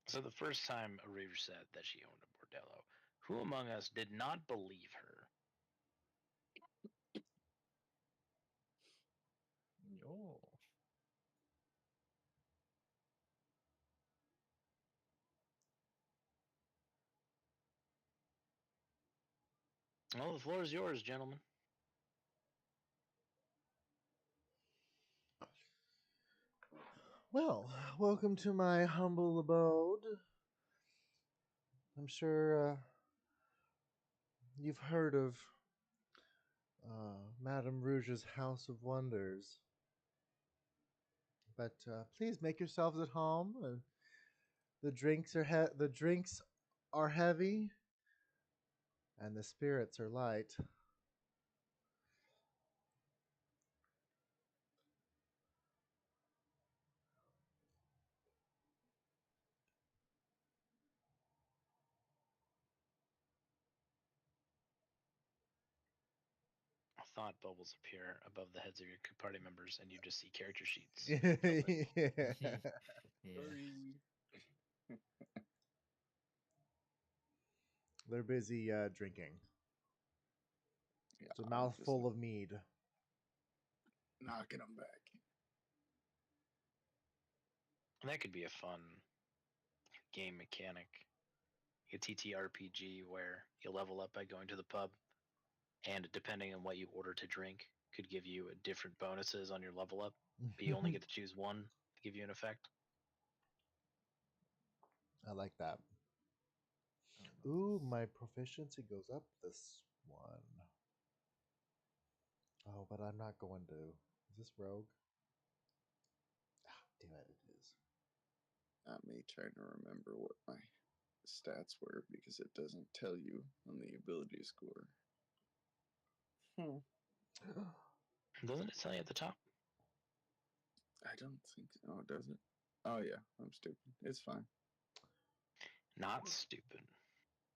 So the first time Areva said that she owned a bordello, who among us did not believe her? Oh. Well, the floor is yours, gentlemen. Well, welcome to my humble abode. I'm sure you've heard of Madame Rouge's House of Wonders. But please make yourselves at home. The drinks are heavy, and the spirits are light. Thought bubbles appear above the heads of your party members, and you just see character sheets. Yeah. Yeah. They're busy drinking. Yeah, It's a I'm mouthful just of mead. knocking them back. And that could be a fun game mechanic. A TTRPG where you level up by going to the pub, and depending on what you order to drink, could give you different bonuses on your level up, but you only get to choose one to give you an effect. I like that. Ooh, my proficiency goes up this one. Oh, but I'm not going to. Is this rogue? Ah, damn it, it is. Not me trying to remember what my stats were because it doesn't tell you on the ability score. Doesn't it tell you at the top? I don't think. Oh, does it? Oh yeah, I'm stupid. It's fine. Not stupid.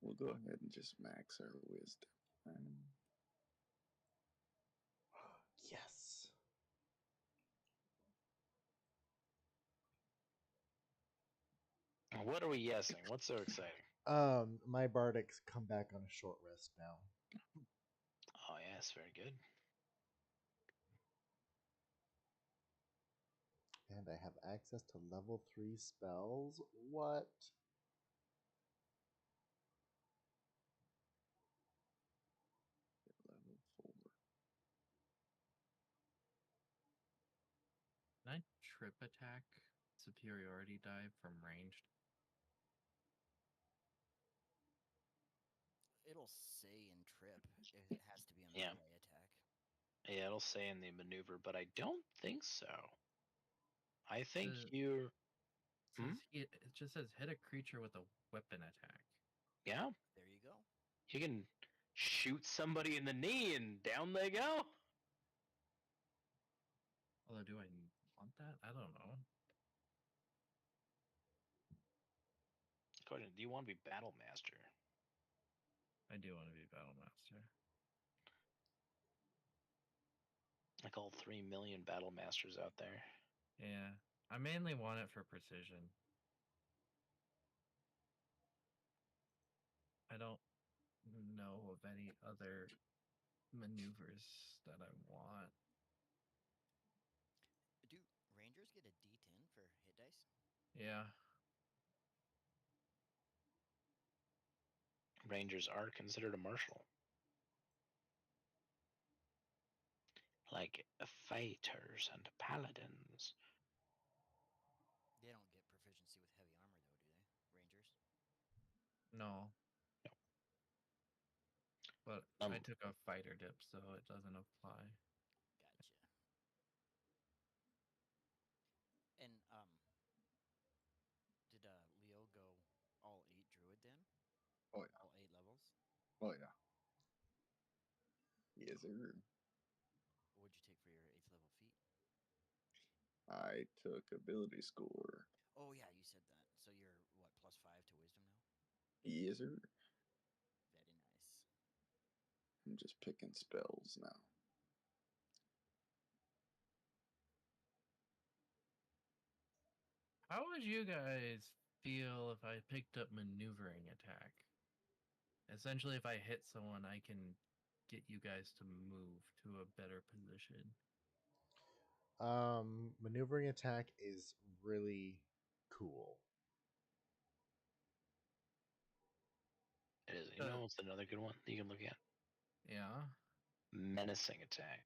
We'll go ahead and just max our wisdom. Yes. What are we yesing? What's so exciting? My bardic's come back on a short rest now. Oh yes, very good. And I have access to level 3 spells. What? Level 4. Can I trip attack superiority dive from ranged? It'll say in trip if it has to be a Yeah. melee attack. Yeah, it'll say in the maneuver, but I don't think so. I think The- you're. It says it just says hit a creature with a weapon attack. Yeah, There you go. you can shoot somebody in the knee and down they go. Although, do I want that? I don't know. Question: do you want to be battle master? I do want to be battle master. Like all 3 million battle masters out there. Yeah, I mainly want it for precision. I don't know of any other maneuvers that I want. Do rangers get a D10 for hit dice? Yeah, Rangers are considered a martial. Like fighters and paladins. They don't get proficiency with heavy armor, though, do they? Rangers? no. No. But I took a fighter dip, so it doesn't apply. Gotcha. And did Leo go all 8 druid then? Oh yeah. All 8 levels? Oh yeah. Yes, sir. What'd you take for your 8th level feat? I took ability score. Oh yeah, you said that. So you're what, +5 to wisdom now? Yes, sir. Very nice. I'm just picking spells now. How would you guys feel if I picked up maneuvering attack? Essentially, if I hit someone, I can get you guys to move to a better position. Maneuvering attack is really cool. It is. You know what's another good one that you can look at? Yeah. Menacing attack.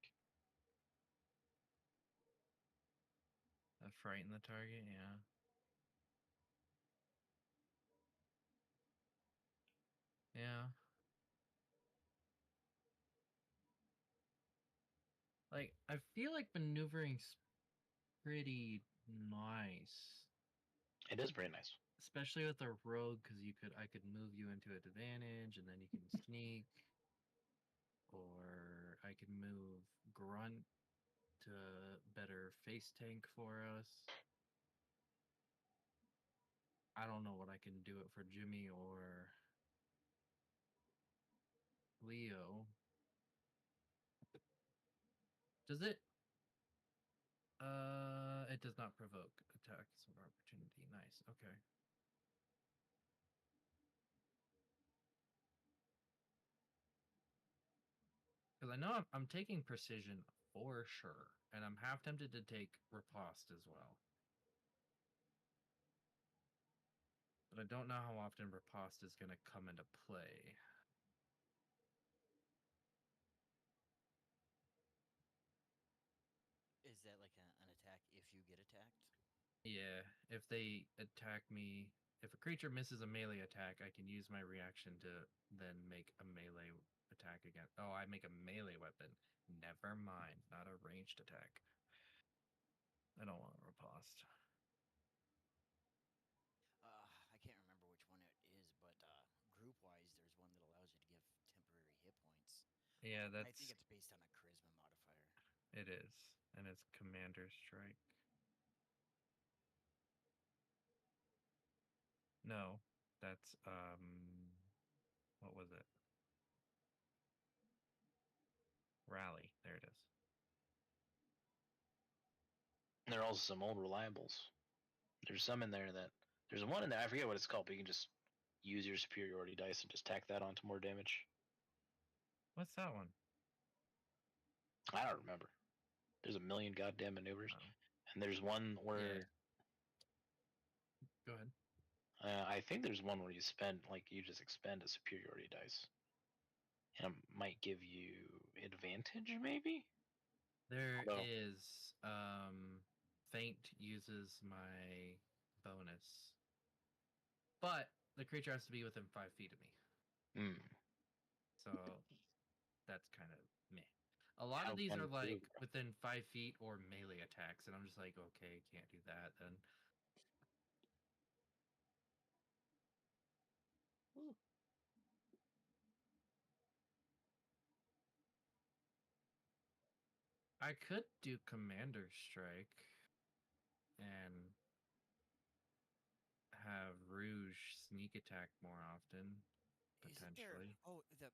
Frighten the target, yeah. Yeah. Like, I feel like maneuvering's pretty nice. It is pretty nice. Especially with a rogue, because I could move you into advantage, and then you can sneak. Or I could move Grunt to better face tank for us. I don't know what I can do it for Jimmy or Leo. Does it? It does not provoke attacks of opportunity. Nice. Okay. Because I know I'm taking precision for sure, and I'm half tempted to take riposte as well. But I don't know how often riposte is going to come into play. Is that like an attack if you get attacked? Yeah, if they attack me if a creature misses a melee attack, I can use my reaction to then make a melee attack again. Oh, I make a melee weapon. Never mind, not a ranged attack. I don't want a riposte. I can't remember which one it is, but group-wise, there's one that allows you to give temporary hit points. Yeah, And I that's think it's based on a charisma modifier. it is, and it's Commander Strike. No, that's what was it? Rally. There it is. And there are also some old reliables. There's some in there that there's one in there. I forget what it's called, but you can just use your superiority dice and just tack that onto more damage. What's that one? I don't remember. There's a million goddamn maneuvers, Oh. and there's one where Yeah. Go ahead. I think there's one where you spend you just expend a superiority dice, and it might give you advantage, maybe. There Although- is Feint uses my bonus, but the creature has to be within 5 feet of me. Hmm. So that's kind of meh. A lot Have of these one are too, like bro. within 5 feet or melee attacks, and I'm just like, okay, can't do that then. I could do Commander Strike and have Rouge sneak attack more often, Isn't there? potentially. Oh, what is it?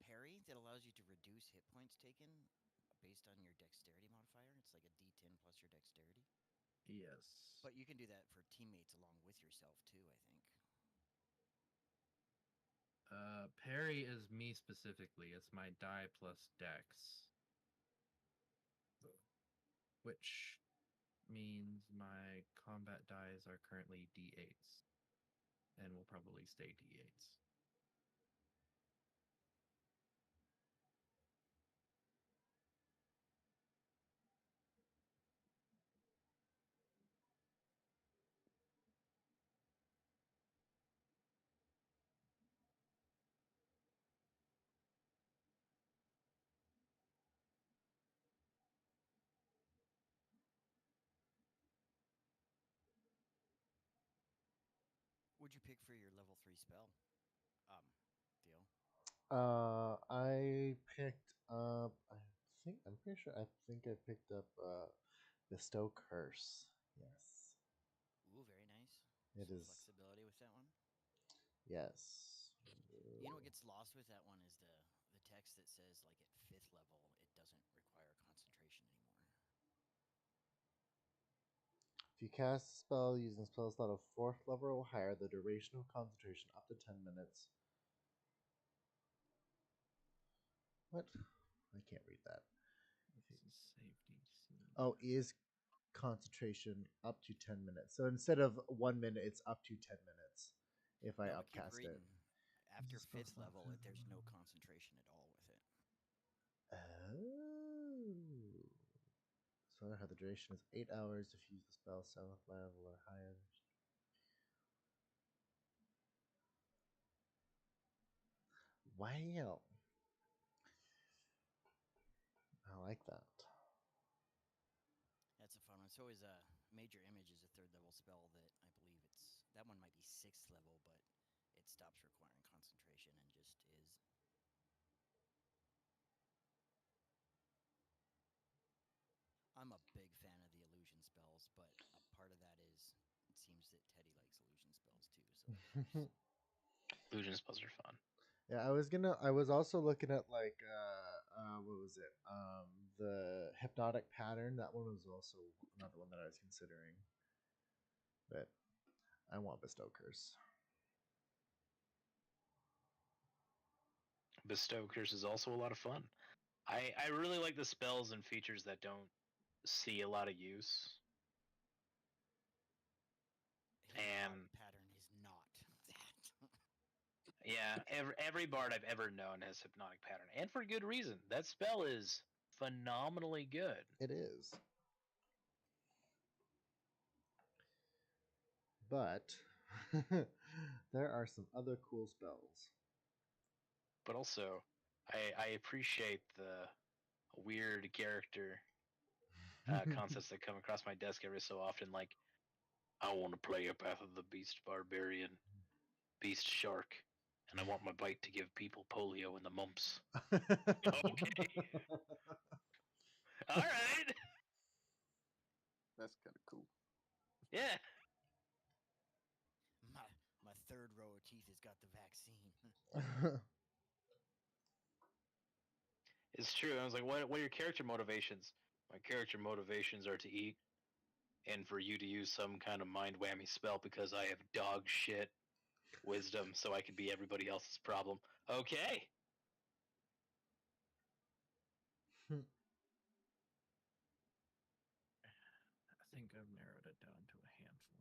Parry that allows you to reduce hit points taken based on your dexterity modifier. It's like a D10 plus your dexterity. Yes. But you can do that for teammates along with yourself too, I think. Parry is me specifically. It's my die plus dex. Which means my combat dies are currently D8s. And will probably stay D8s. What'd you pick for your level 3 spell? Theo? I picked up. I'm pretty sure. I think I picked up Bestow Curse. Yes. Ooh, very nice. It Some is. flexibility with that one. Yes. You know what gets lost with that one is the text that says like at 5th level it doesn't require concentration anymore. If you cast a spell using spell slot of 4th level or higher, the duration of concentration up to 10 minutes. What? I can't read that. Safety. Oh, is concentration up to 10 minutes. So instead of 1 minute, it's up to 10 minutes if I No, but keep upcast it. reading. After This is supposed 5th to- level, there's no concentration at all with it. Oh. So the duration is 8 hours if you use the spell 7th level or higher. Wow. I like that. That's a fun one. So is Major Image is a 3rd level spell that I believe that one might be 6th level, but it stops requiring concentration and just is. I'm a big fan of the illusion spells, but a part of that is it seems that Teddy likes illusion spells too. So Illusion spells are fun. Yeah, I was also looking at like what was it? The hypnotic pattern. That one was also another one that I was considering. But I want Bestow Curse. Bestow Curse is also a lot of fun. I really like the spells and features that don't see a lot of use. hypnotic pattern is not that. Yeah, every bard I've ever known has hypnotic pattern, and for good reason. That spell is phenomenally good. It is. But There are some other cool spells. But also, I appreciate the weird character concepts that come across my desk every so often. Like, I want to play a Path of the Beast Barbarian, Beast Shark, and I want my bite to give people polio and the mumps. Okay. All right. That's kind of cool. Yeah. My third row of teeth has got the vaccine. It's true. I was like, what are your character motivations? My character motivations are to eat and for you to use some kind of mind whammy spell because I have dog shit wisdom so I can be everybody else's problem. Okay. I think I've narrowed it down to a handful.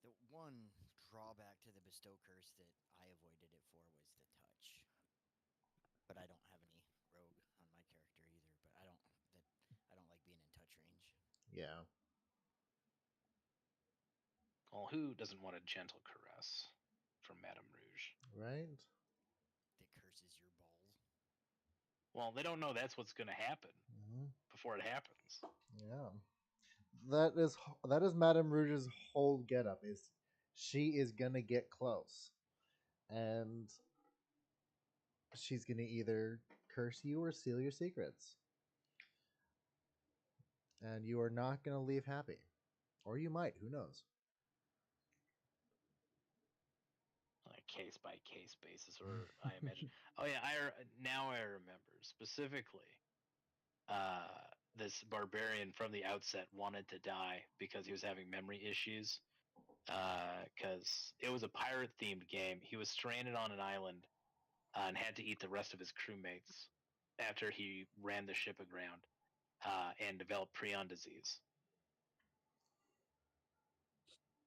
The one drawback to the bestow curse that I avoided it for was the touch. But I don't have any rogue on my character either. But I don't like being in touch range. Yeah. Well, who doesn't want a gentle caress from Madame Rouge? Right? That curses your balls. Well, they don't know that's what's going to happen Mhm. before it happens. Yeah. That is Madame Rouge's whole getup. Is she is gonna get close, and she's gonna either curse you or steal your secrets, and you are not gonna leave happy, or you might. Who knows? On a case by case basis, or I imagine. Oh yeah, now I remember specifically. This barbarian from the outset wanted to die because he was having memory issues. Because it was a pirate themed game. He was stranded on an island and had to eat the rest of his crewmates after he ran the ship aground and developed prion disease.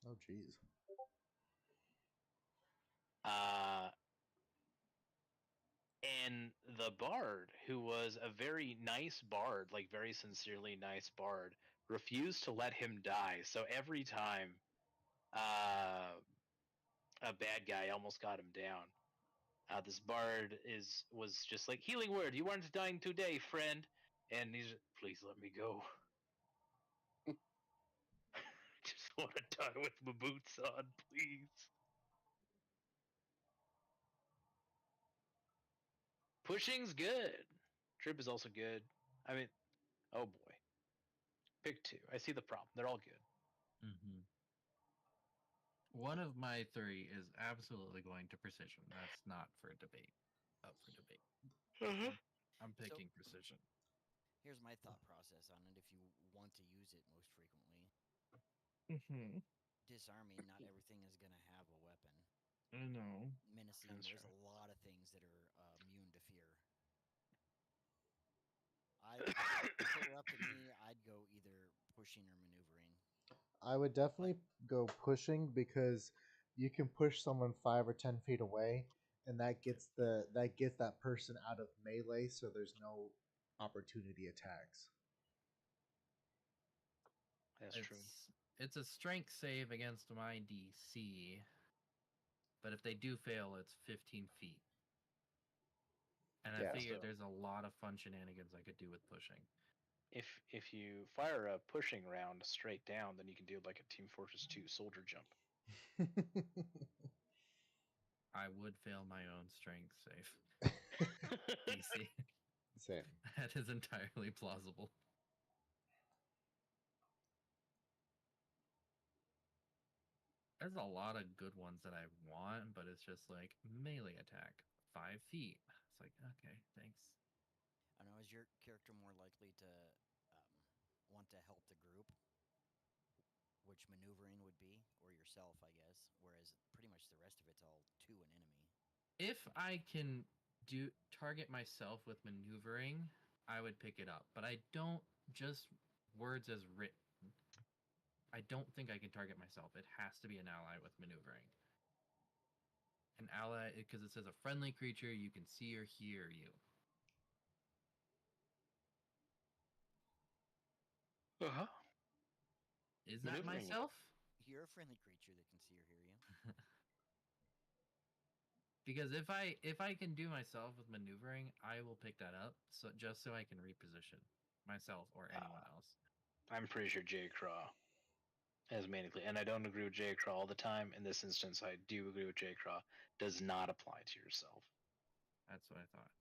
Oh, jeez. And the bard, who was a very nice bard, like very sincerely nice bard, refused to let him die. So every time a bad guy almost got him down, this bard was just like, healing word, you weren't dying today, friend. And he's, please let me go. Just want to die with my boots on, please. Pushing's good. Trip is also good. I mean, oh boy. Pick two. I see the problem. They're all good. Mm-hmm. One of my three is absolutely going to precision. That's not for debate. Up for debate. I'm picking precision. Here's my thought process on it if you want to use it most frequently. Mm-hmm. Disarming, not everything is going to have a weapon. I know. Menacing, That's there's right. a lot of things that are immune to fear. If it were up to me, I'd go either pushing or maneuvering. I would definitely go pushing because you can push someone 5 or 10 feet away, and that gets that person out of melee, so there's no opportunity attacks. That's true. It's a strength save against my DC, but if they do fail, it's 15 feet. And I Yeah. figured So- there's a lot of fun shenanigans I could do with pushing. If you fire a pushing round straight down, then you can do like a Team Fortress 2 soldier jump. I would fail my own strength save. DC. Same. That is entirely plausible. There's a lot of good ones that I want, but it's just like melee attack, 5 feet. It's like, okay, thanks. I know, is your character more likely to want to help the group, which maneuvering would be, or yourself, I guess, whereas pretty much the rest of it's all to an enemy. If I can target myself with maneuvering, I would pick it up. But I don't just words as written. I don't think I can target myself. It has to be an ally with maneuvering. An ally, because it says a friendly creature you can see or hear you. Uh-huh. Is that Maneuvering. myself? you're a friendly creature that can see or hear you. Because if I can do myself with maneuvering, I will pick that up. So just so I can reposition myself or anyone else. I'm pretty sure J. Craw has manically, and I don't agree with J. Craw all the time. In this instance, I do agree with J. Craw. Does not apply to yourself. That's what I thought.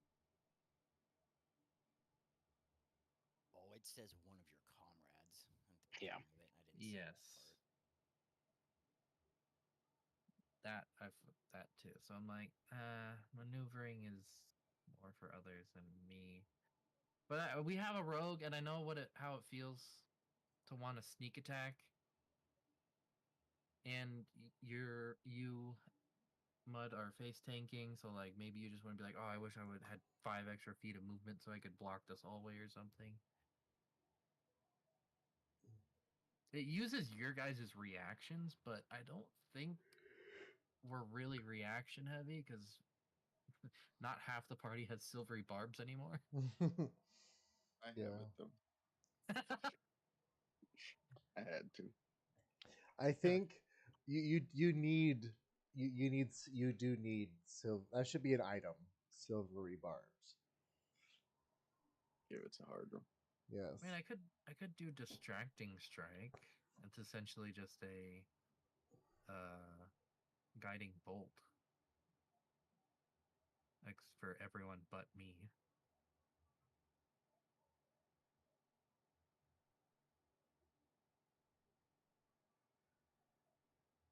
Oh, it says one of your comrades. At the Yeah. beginning of it, I didn't see that Yes. part. That too. So I'm like, maneuvering is more for others than me. But we have a rogue, and I know how it feels to want to sneak attack. And you Mud are face tanking, so like maybe you just want to be like, oh, I wish I would had 5 extra feet of movement so I could block this hallway or something. It uses your guys' reactions, but I don't think we're really reaction heavy because not half the party has silvery barbs anymore. I have Yeah. it though. I had to. I think you do need silver. That should be an item. Silvery barbs. Give it to Hardro. Yes. I mean, I could do distracting strike. It's essentially just a guiding bolt. Like for everyone but me.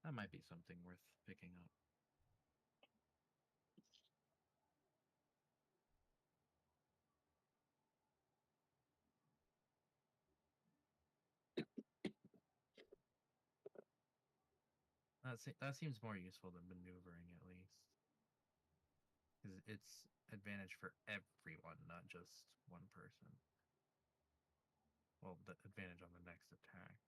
That might be something worth picking up. That seems more useful than maneuvering, at least. Because it's advantage for everyone, not just one person. Well, the advantage on the next attack.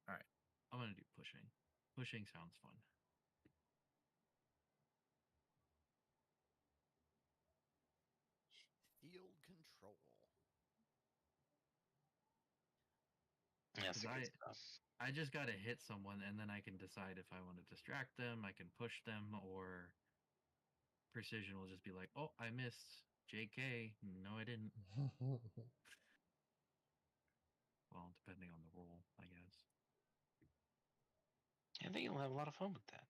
Alright, I'm gonna do pushing. Pushing sounds fun. Field control. That's a good I- stuff. I just gotta hit someone, and then I can decide if I want to distract them, I can push them, or precision will just be like, oh, I missed. JK. No, I didn't. Well, depending on the roll, I guess. I think you'll have a lot of fun with that.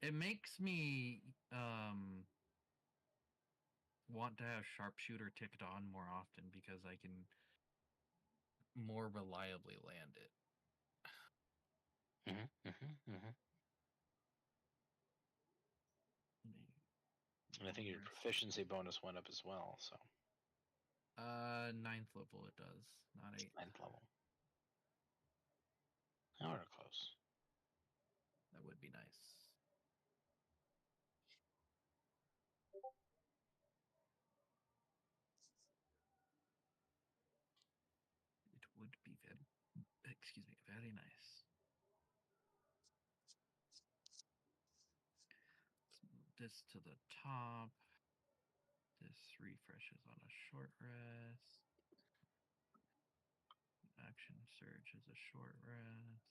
It makes me want to have sharpshooter ticked on more often because I can more reliably land it. And I think your proficiency bonus went up as well, so. 9th level it does, not 8th. 9th level. Now we're close. That would be nice. It would be very nice. Let's move this to the top. This refreshes on a short rest. Action surge is a short rest.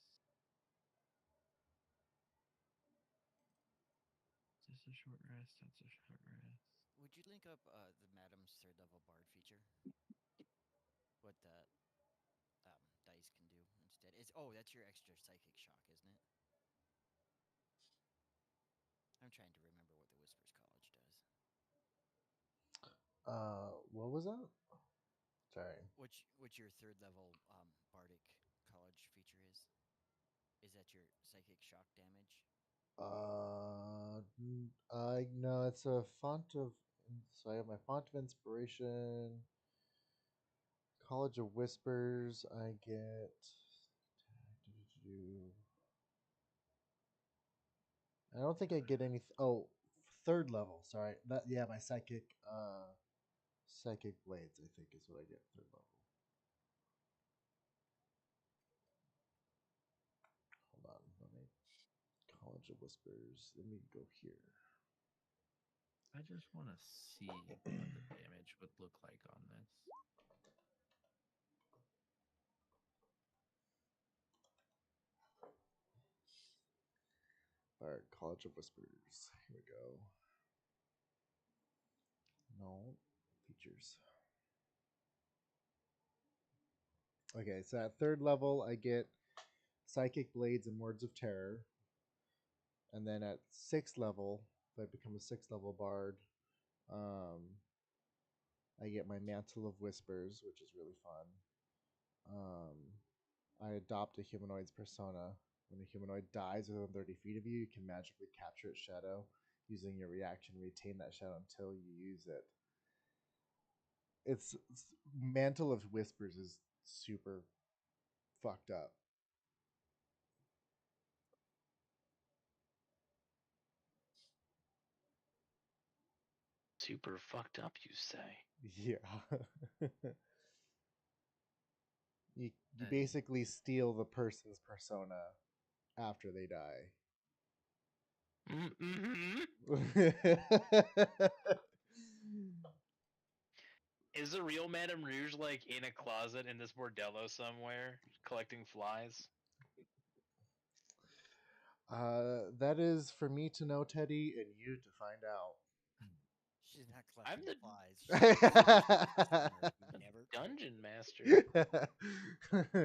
Is this a short rest? That's a short rest. Would you link up the Madam's 3rd level bard feature? What that dice can do instead? That's your extra psychic shock, isn't it? I'm trying to remember what the Whispers College does. What was that? Sorry. Which your 3rd level bardic college feature is? Is that your psychic shock damage? I no, it's a font of. So I have my font of inspiration. College of Whispers. I get. I don't think I get any. Oh, 3rd level. Sorry. My psychic blades. I think is what I get 3rd level. Hold on. Let me of Whispers. Let me go here. I just want to see what the damage would look like on this. Alright, College of Whispers. Here we go. No. Features. Okay, so at 3rd level, I get Psychic Blades and Words of Terror. And then at 6th level, if I become a 6th level bard, I get my Mantle of Whispers, which is really fun. I adopt a humanoid's persona. When a humanoid dies within 30 feet of you, you can magically capture its shadow using your reaction. Retain that shadow until you use it. It's Mantle of Whispers is super fucked up. Super fucked up, you say? Yeah. you Hey. basically steal the person's persona after they die. Is the real Madame Rouge like in a closet in this bordello somewhere, collecting flies? That is for me to know, Teddy, and you to find out. She's not I'm collecting the flies. She's a customer who never dungeon quit. master.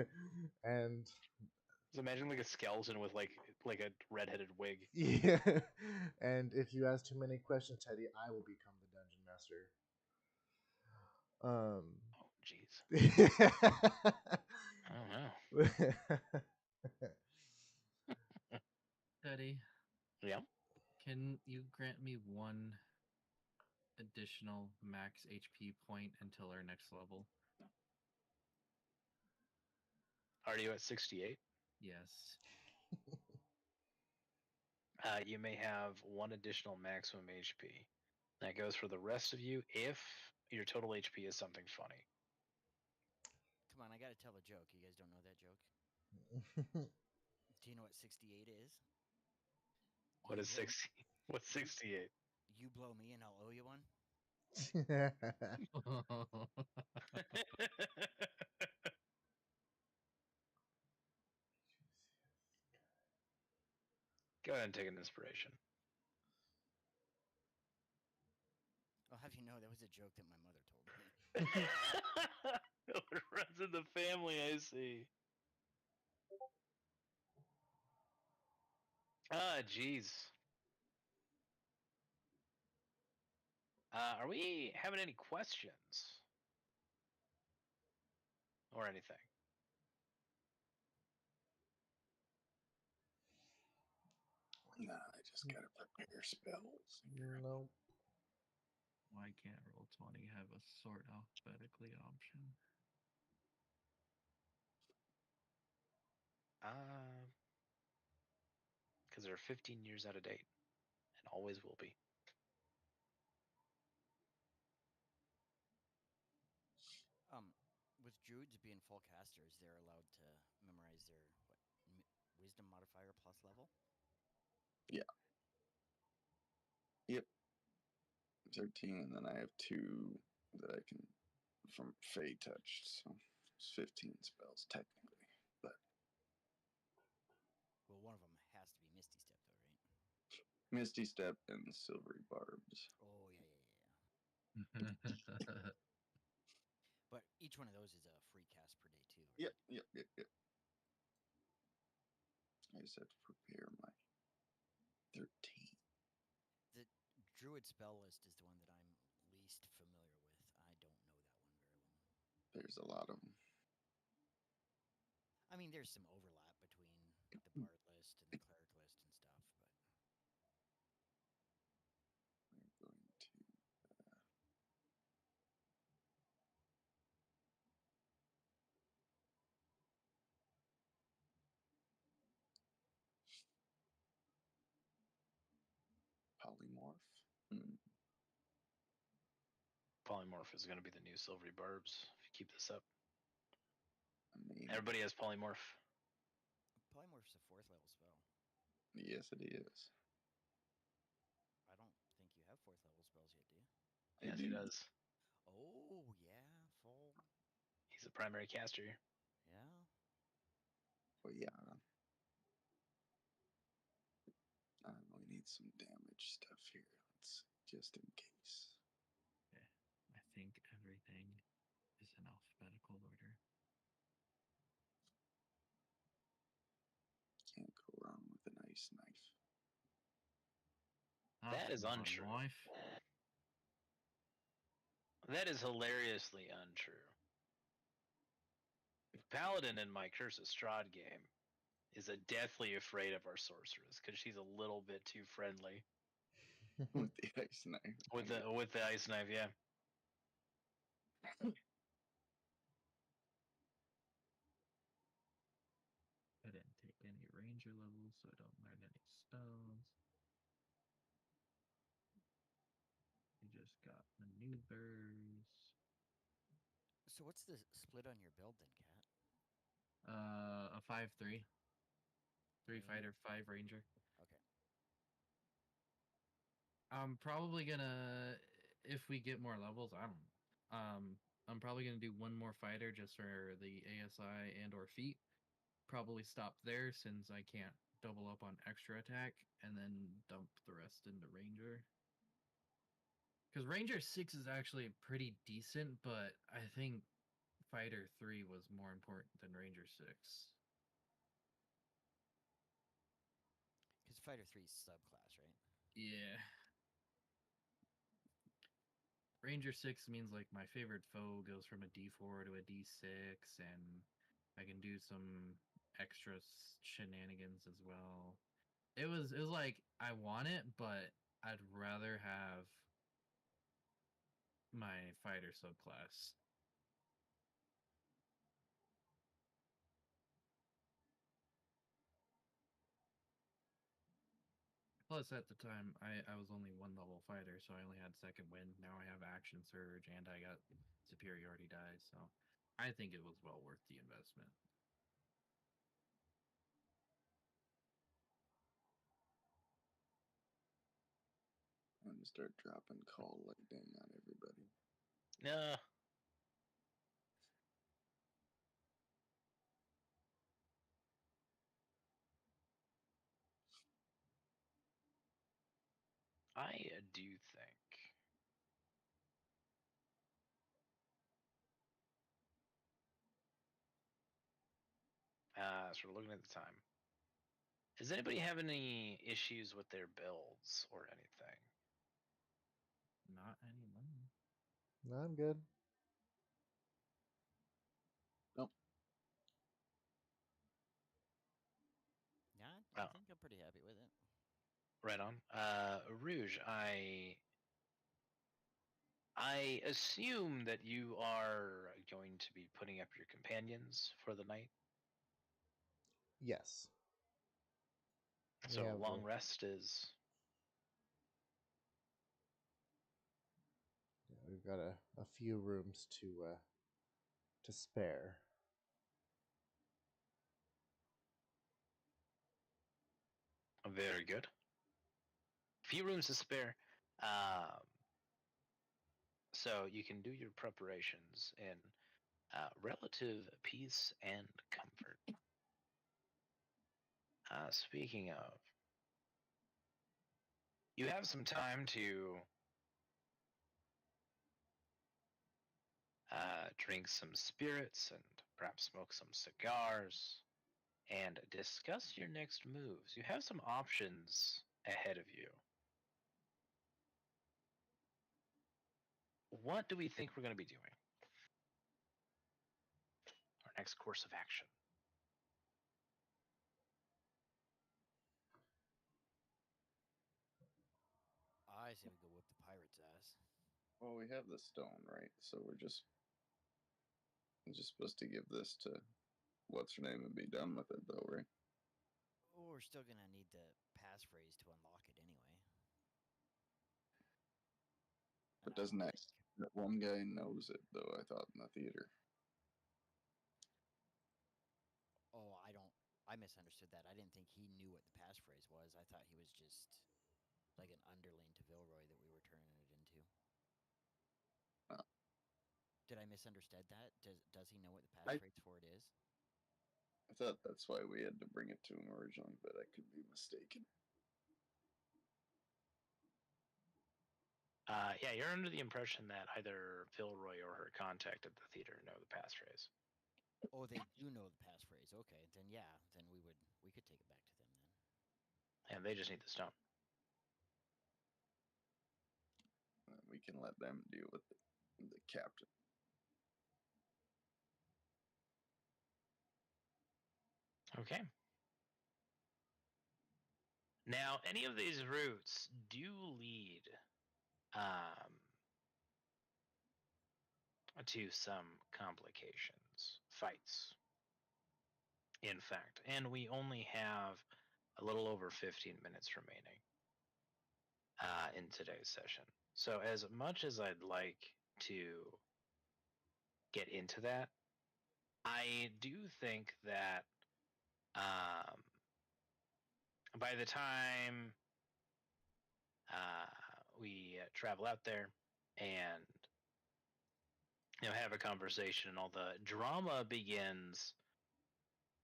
And Just imagine like a skeleton with like a redheaded wig. yeah, and if you ask too many questions, Teddy, I will become the dungeon master. Oh, jeez. I don't know. Teddy, Yeah. can you grant me one additional max HP point until our next level? Are you at 68? Yes. You may have one additional maximum HP. That goes for the rest of you if your total HP is something funny. Come on, I gotta tell a joke. You guys don't know that joke? Do you know what 68 is? What You is blow- 60? What's 68? You blow me and I'll owe you one? Go ahead and take an inspiration. I'll have you know that was a joke that my mother told me. It runs in the family, I see. Ah, jeez. Are we having any questions? Or anything? Nah, I just gotta prepare spells. Nope. Why can't Roll20 have a sort alphabetically option? Because they're 15 years out of date. And always will be. With druids being full casters, they're allowed to memorize their wisdom modifier plus level. Yeah. Yep. 13, and then I have 2 that I can from Fey touched, so it's 15 spells technically. But Well, one of them has to be Misty Step, though, right? Misty Step and Silvery Barbs. Oh yeah. But each one of those is a free cast per day too. Right? Yep. I just have to prepare my 13. The druid spell list is the one that I'm least familiar with. I don't know that one very well. There's a lot of them. I mean, there's some overlap between the bard list and the cleric list and stuff, but We're going to polymorph. Polymorph is going to be the new Silvery Barbs if you keep this up. I mean, Everybody has Polymorph. polymorph's a 4th level spell. Yes, it is. I don't think you have 4th level spells yet, do you? I Yes, he do. does. Oh yeah, full. He's a primary caster. Yeah. But yeah, we need some damage stuff here. Let's just in case. Okay. I think everything is in alphabetical order. Can't go wrong with an ice knife. That is my untrue. life. That is hilariously untrue. Paladin in my Curse of Strahd game is a deathly afraid of our sorceress because she's a little bit too friendly With the ice knife. with the ice knife. Yeah. I didn't take any ranger levels, so I don't learn any spells. You just got maneuvers. So what's the split on your build then, Cat? A 5-3. 3 Range? fighter, 5 ranger. Okay. I'm probably gonna, if we get more levels, I don't. I'm probably gonna do one more fighter just for the ASI and or feat. Probably stop there since I can't double up on extra attack, and then dump the rest into ranger. Because ranger 6 is actually pretty decent, but I think fighter 3 was more important than ranger 6. Because Fighter 3 is subclass, right? Yeah. Ranger 6 means like my favorite foe goes from a D4 to a D6, and I can do some extra shenanigans as well. It was like I want it, but I'd rather have my fighter subclass. Plus, at the time, I was only 1 level fighter, so I only had second wind. Now I have action surge, and I got superiority dice, so I think it was well worth the investment. I'm gonna start dropping call lightning on everybody. No. I do think. So we're looking at the time. Does anybody have any issues with their builds or anything? Not anymore. No, I'm good. Yeah, I Oh. think I'm pretty happy with it. Right on. Rouge, I assume that you are going to be putting up your companions for the night. Yes. We So have long rest is. yeah, we've got a few rooms to spare. Very good. Few rooms to spare. So you can do your preparations in relative peace and comfort. Speaking of, you have some time to drink some spirits and perhaps smoke some cigars and discuss your next moves. You have some options ahead of you. What do we think we're going to be doing? Our next course of action. I say we go whip the pirate's ass. Well, we have the stone, right? So we're just supposed to give this to what's her name and be done with it, though, right? Oh, we're still gonna need the passphrase to unlock it anyway. But And I doesn't don't that one guy knows it, though? I thought in the theater. Oh, I don't. I misunderstood that. I didn't think he knew what the passphrase was. I thought he was just like an underling to Vilroy that we were turning it into. Uh. Did I misunderstand that? Does he know what the I- passphrase for it is? I thought that's why we had to bring it to him originally, but I could be mistaken. Yeah, you're under the impression that either Vilroy or her contact at the theater know the passphrase. Oh, they do know the passphrase. Okay, then yeah, then we could take it back to them then. And they just need the stone. We can let them deal with the captain. Okay. Now, any of these routes do lead to some complications, fights, in fact. And we only have a little over 15 minutes remaining in today's session. So, as much as I'd like to get into that, I do think that by the time we travel out there and have a conversation and all the drama begins,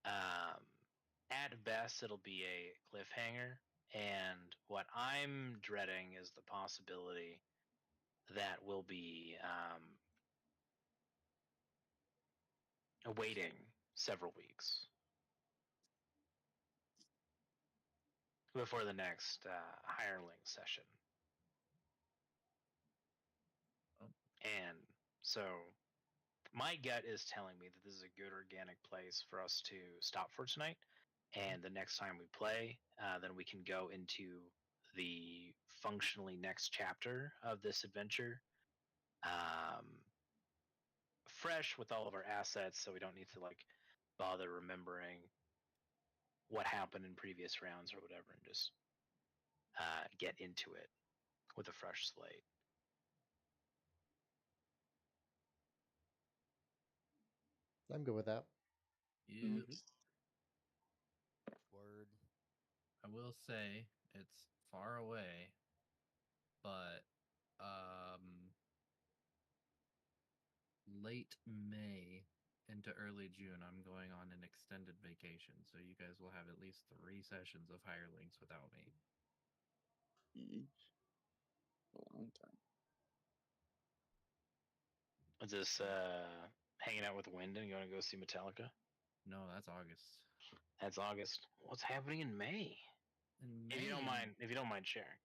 at best it'll be a cliffhanger, and what I'm dreading is the possibility that we'll be waiting several weeks before the next hireling session. And so my gut is telling me that this is a good organic place for us to stop for tonight. And the next time we play, then we can go into the functionally next chapter of this adventure, fresh with all of our assets, so we don't need to like bother remembering what happened in previous rounds or whatever, and just get into it with a fresh slate. I'm good with that. Yep. Word. I will say it's far away, but late May into early June, I'm going on an extended vacation, so you guys will have at least 3 sessions of hirelings without me. Each. A long time. Is this hanging out with Wind and going to go see Metallica? No, that's August. That's August. What's happening in May? In If you don't mind, sharing.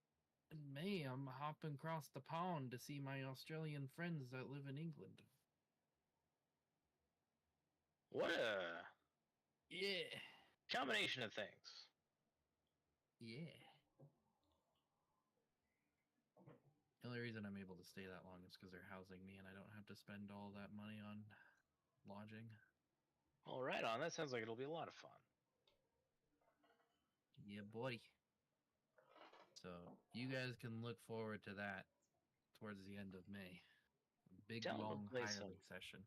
In May, I'm hopping across the pond to see my Australian friends that live in England. What a Yeah. combination of things. Yeah. The only reason I'm able to stay that long is because they're housing me and I don't have to spend all that money on lodging. All right, on. That sounds like it'll be a lot of fun. Yeah, boy. So you guys can look forward to that towards the end of May. Big Tell 'em to long play hireling session.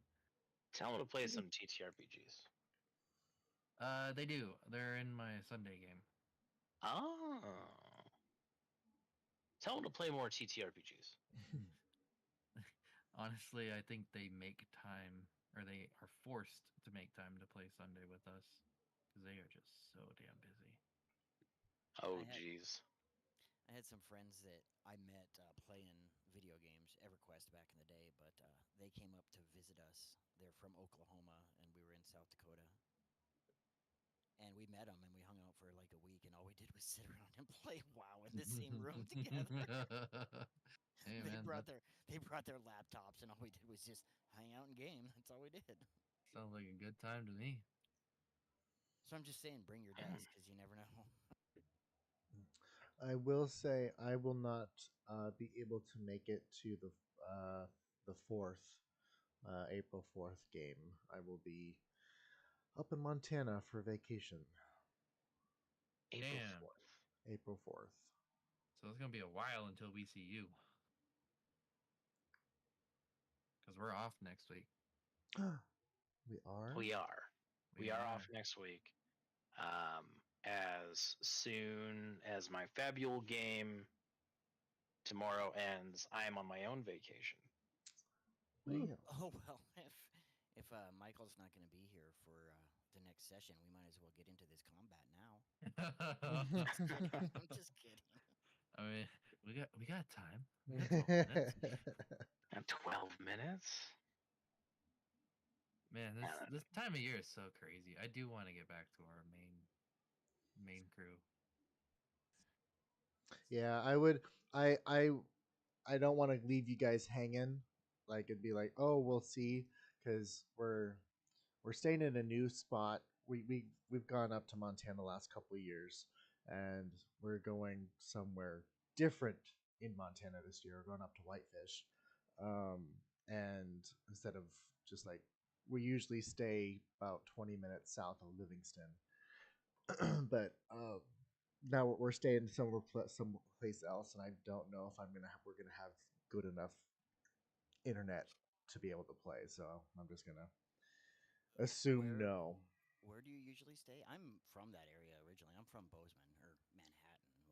Tell them to play some TTRPGs. They do. They're in my Sunday game. Oh. Tell them to play more TTRPGs. Honestly, I think they make time, or they are forced to make time to play Sunday with us because they are just so damn busy. Oh, I had- jeez. I had some friends that I met playing video games, EverQuest back in the day, but they came up to visit us. They're from Oklahoma, and we were in South Dakota. And we met them, and we hung out for like a week, and all we did was sit around and play WoW in the same room together. Hey, they man, brought their laptops, and all we did was just hang out and game. That's all we did. sounds like a good time to me. So I'm just saying, bring your dice because you never know. I will say I will not be able to make it to the fourth April 4th game. I will be up in Montana for vacation. April Damn. 4th. April 4th. So it's gonna be a while until we see you, because we're off next week. We are. We are. We are off next week. As soon as my Fabule game tomorrow ends, I am on my own vacation. Well, Oh well, if Michael's not going to be here for the next session, we might as well get into this combat now. I'm just kidding. I mean, we got time. We got 12 minutes. 12 minutes? Man, this time of year is so crazy. I do want to get back to our main crew. yeah, I would. I don't want to leave you guys hanging. Like it'd be like, oh, we'll see, because we're staying in a new spot. We've gone up to Montana the last couple of years, and we're going somewhere different in Montana this year. We're going up to Whitefish, and instead of just like we usually stay about 20 minutes south of Livingston, but now we're staying somewhere someplace else, and I don't know if we're gonna have good enough internet to be able to play. So I'm just gonna assume Where no. where do you usually stay? I'm from that area originally. I'm from Bozeman or Manhattan,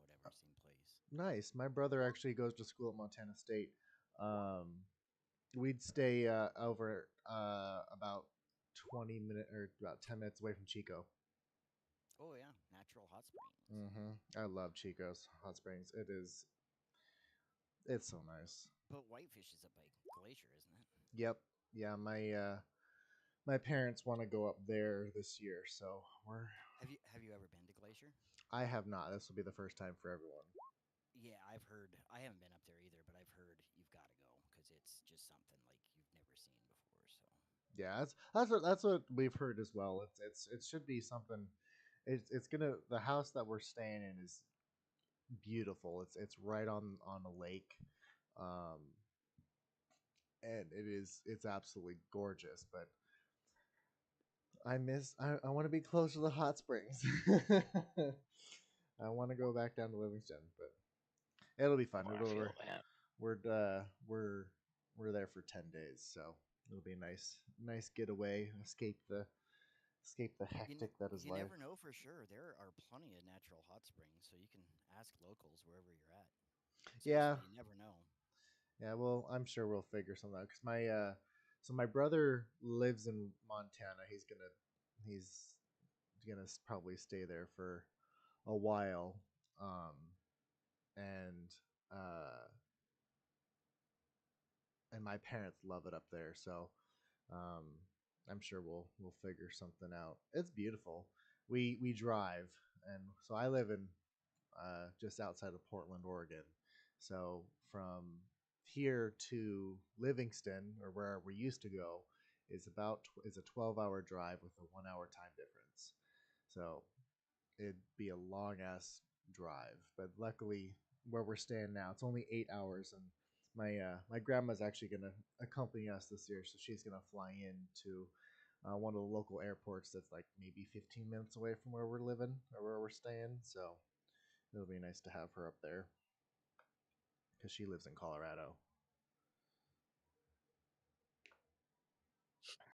whatever same place. Nice. My brother actually goes to school at Montana State. We'd stay over about 20 minutes or about 10 minutes away from Chico. Oh yeah, natural hot springs. I love Chico's hot springs. It's so nice. But Whitefish is up by Glacier, isn't it? Yep. Yeah. My parents want to go up there this year, so we're. Have you ever been to Glacier? I have not. This will be the first time for everyone. Yeah, I've heard. I haven't been up there either, but I've heard you've got to go because it's just something like you've never seen before. So Yeah, that's what we've heard as well. It should be something. It's gonna the house that we're staying in is beautiful. It's right on a lake, um, and it's absolutely gorgeous. But I want to be close to the hot springs. I want to go back down to Livingston, but it'll be fun. Oh, I feel that. We're there for 10 days, so it'll be a nice getaway. Escape the hectic that is you life. never know for sure. There are plenty of natural hot springs, so you can ask locals wherever you're at. Yeah, Seriously, you never know. yeah. Well, I'm sure we'll figure something out because my brother lives in Montana. He's gonna probably stay there for a while, and uh, and my parents love it up there. So um, I'm sure we'll figure something out. It's beautiful. We drive, and so I live in just outside of Portland, Oregon. So from here to Livingston, or where we used to go, is a 12-hour drive with a 1 hour time difference. So it'd be a long ass drive. But luckily, where we're staying now, it's only 8 hours, and my grandma's actually gonna accompany us this year, so she's gonna fly in to one of the local airports that's like maybe 15 minutes away from where we're living or where we're staying. So it'll be nice to have her up there because she lives in Colorado.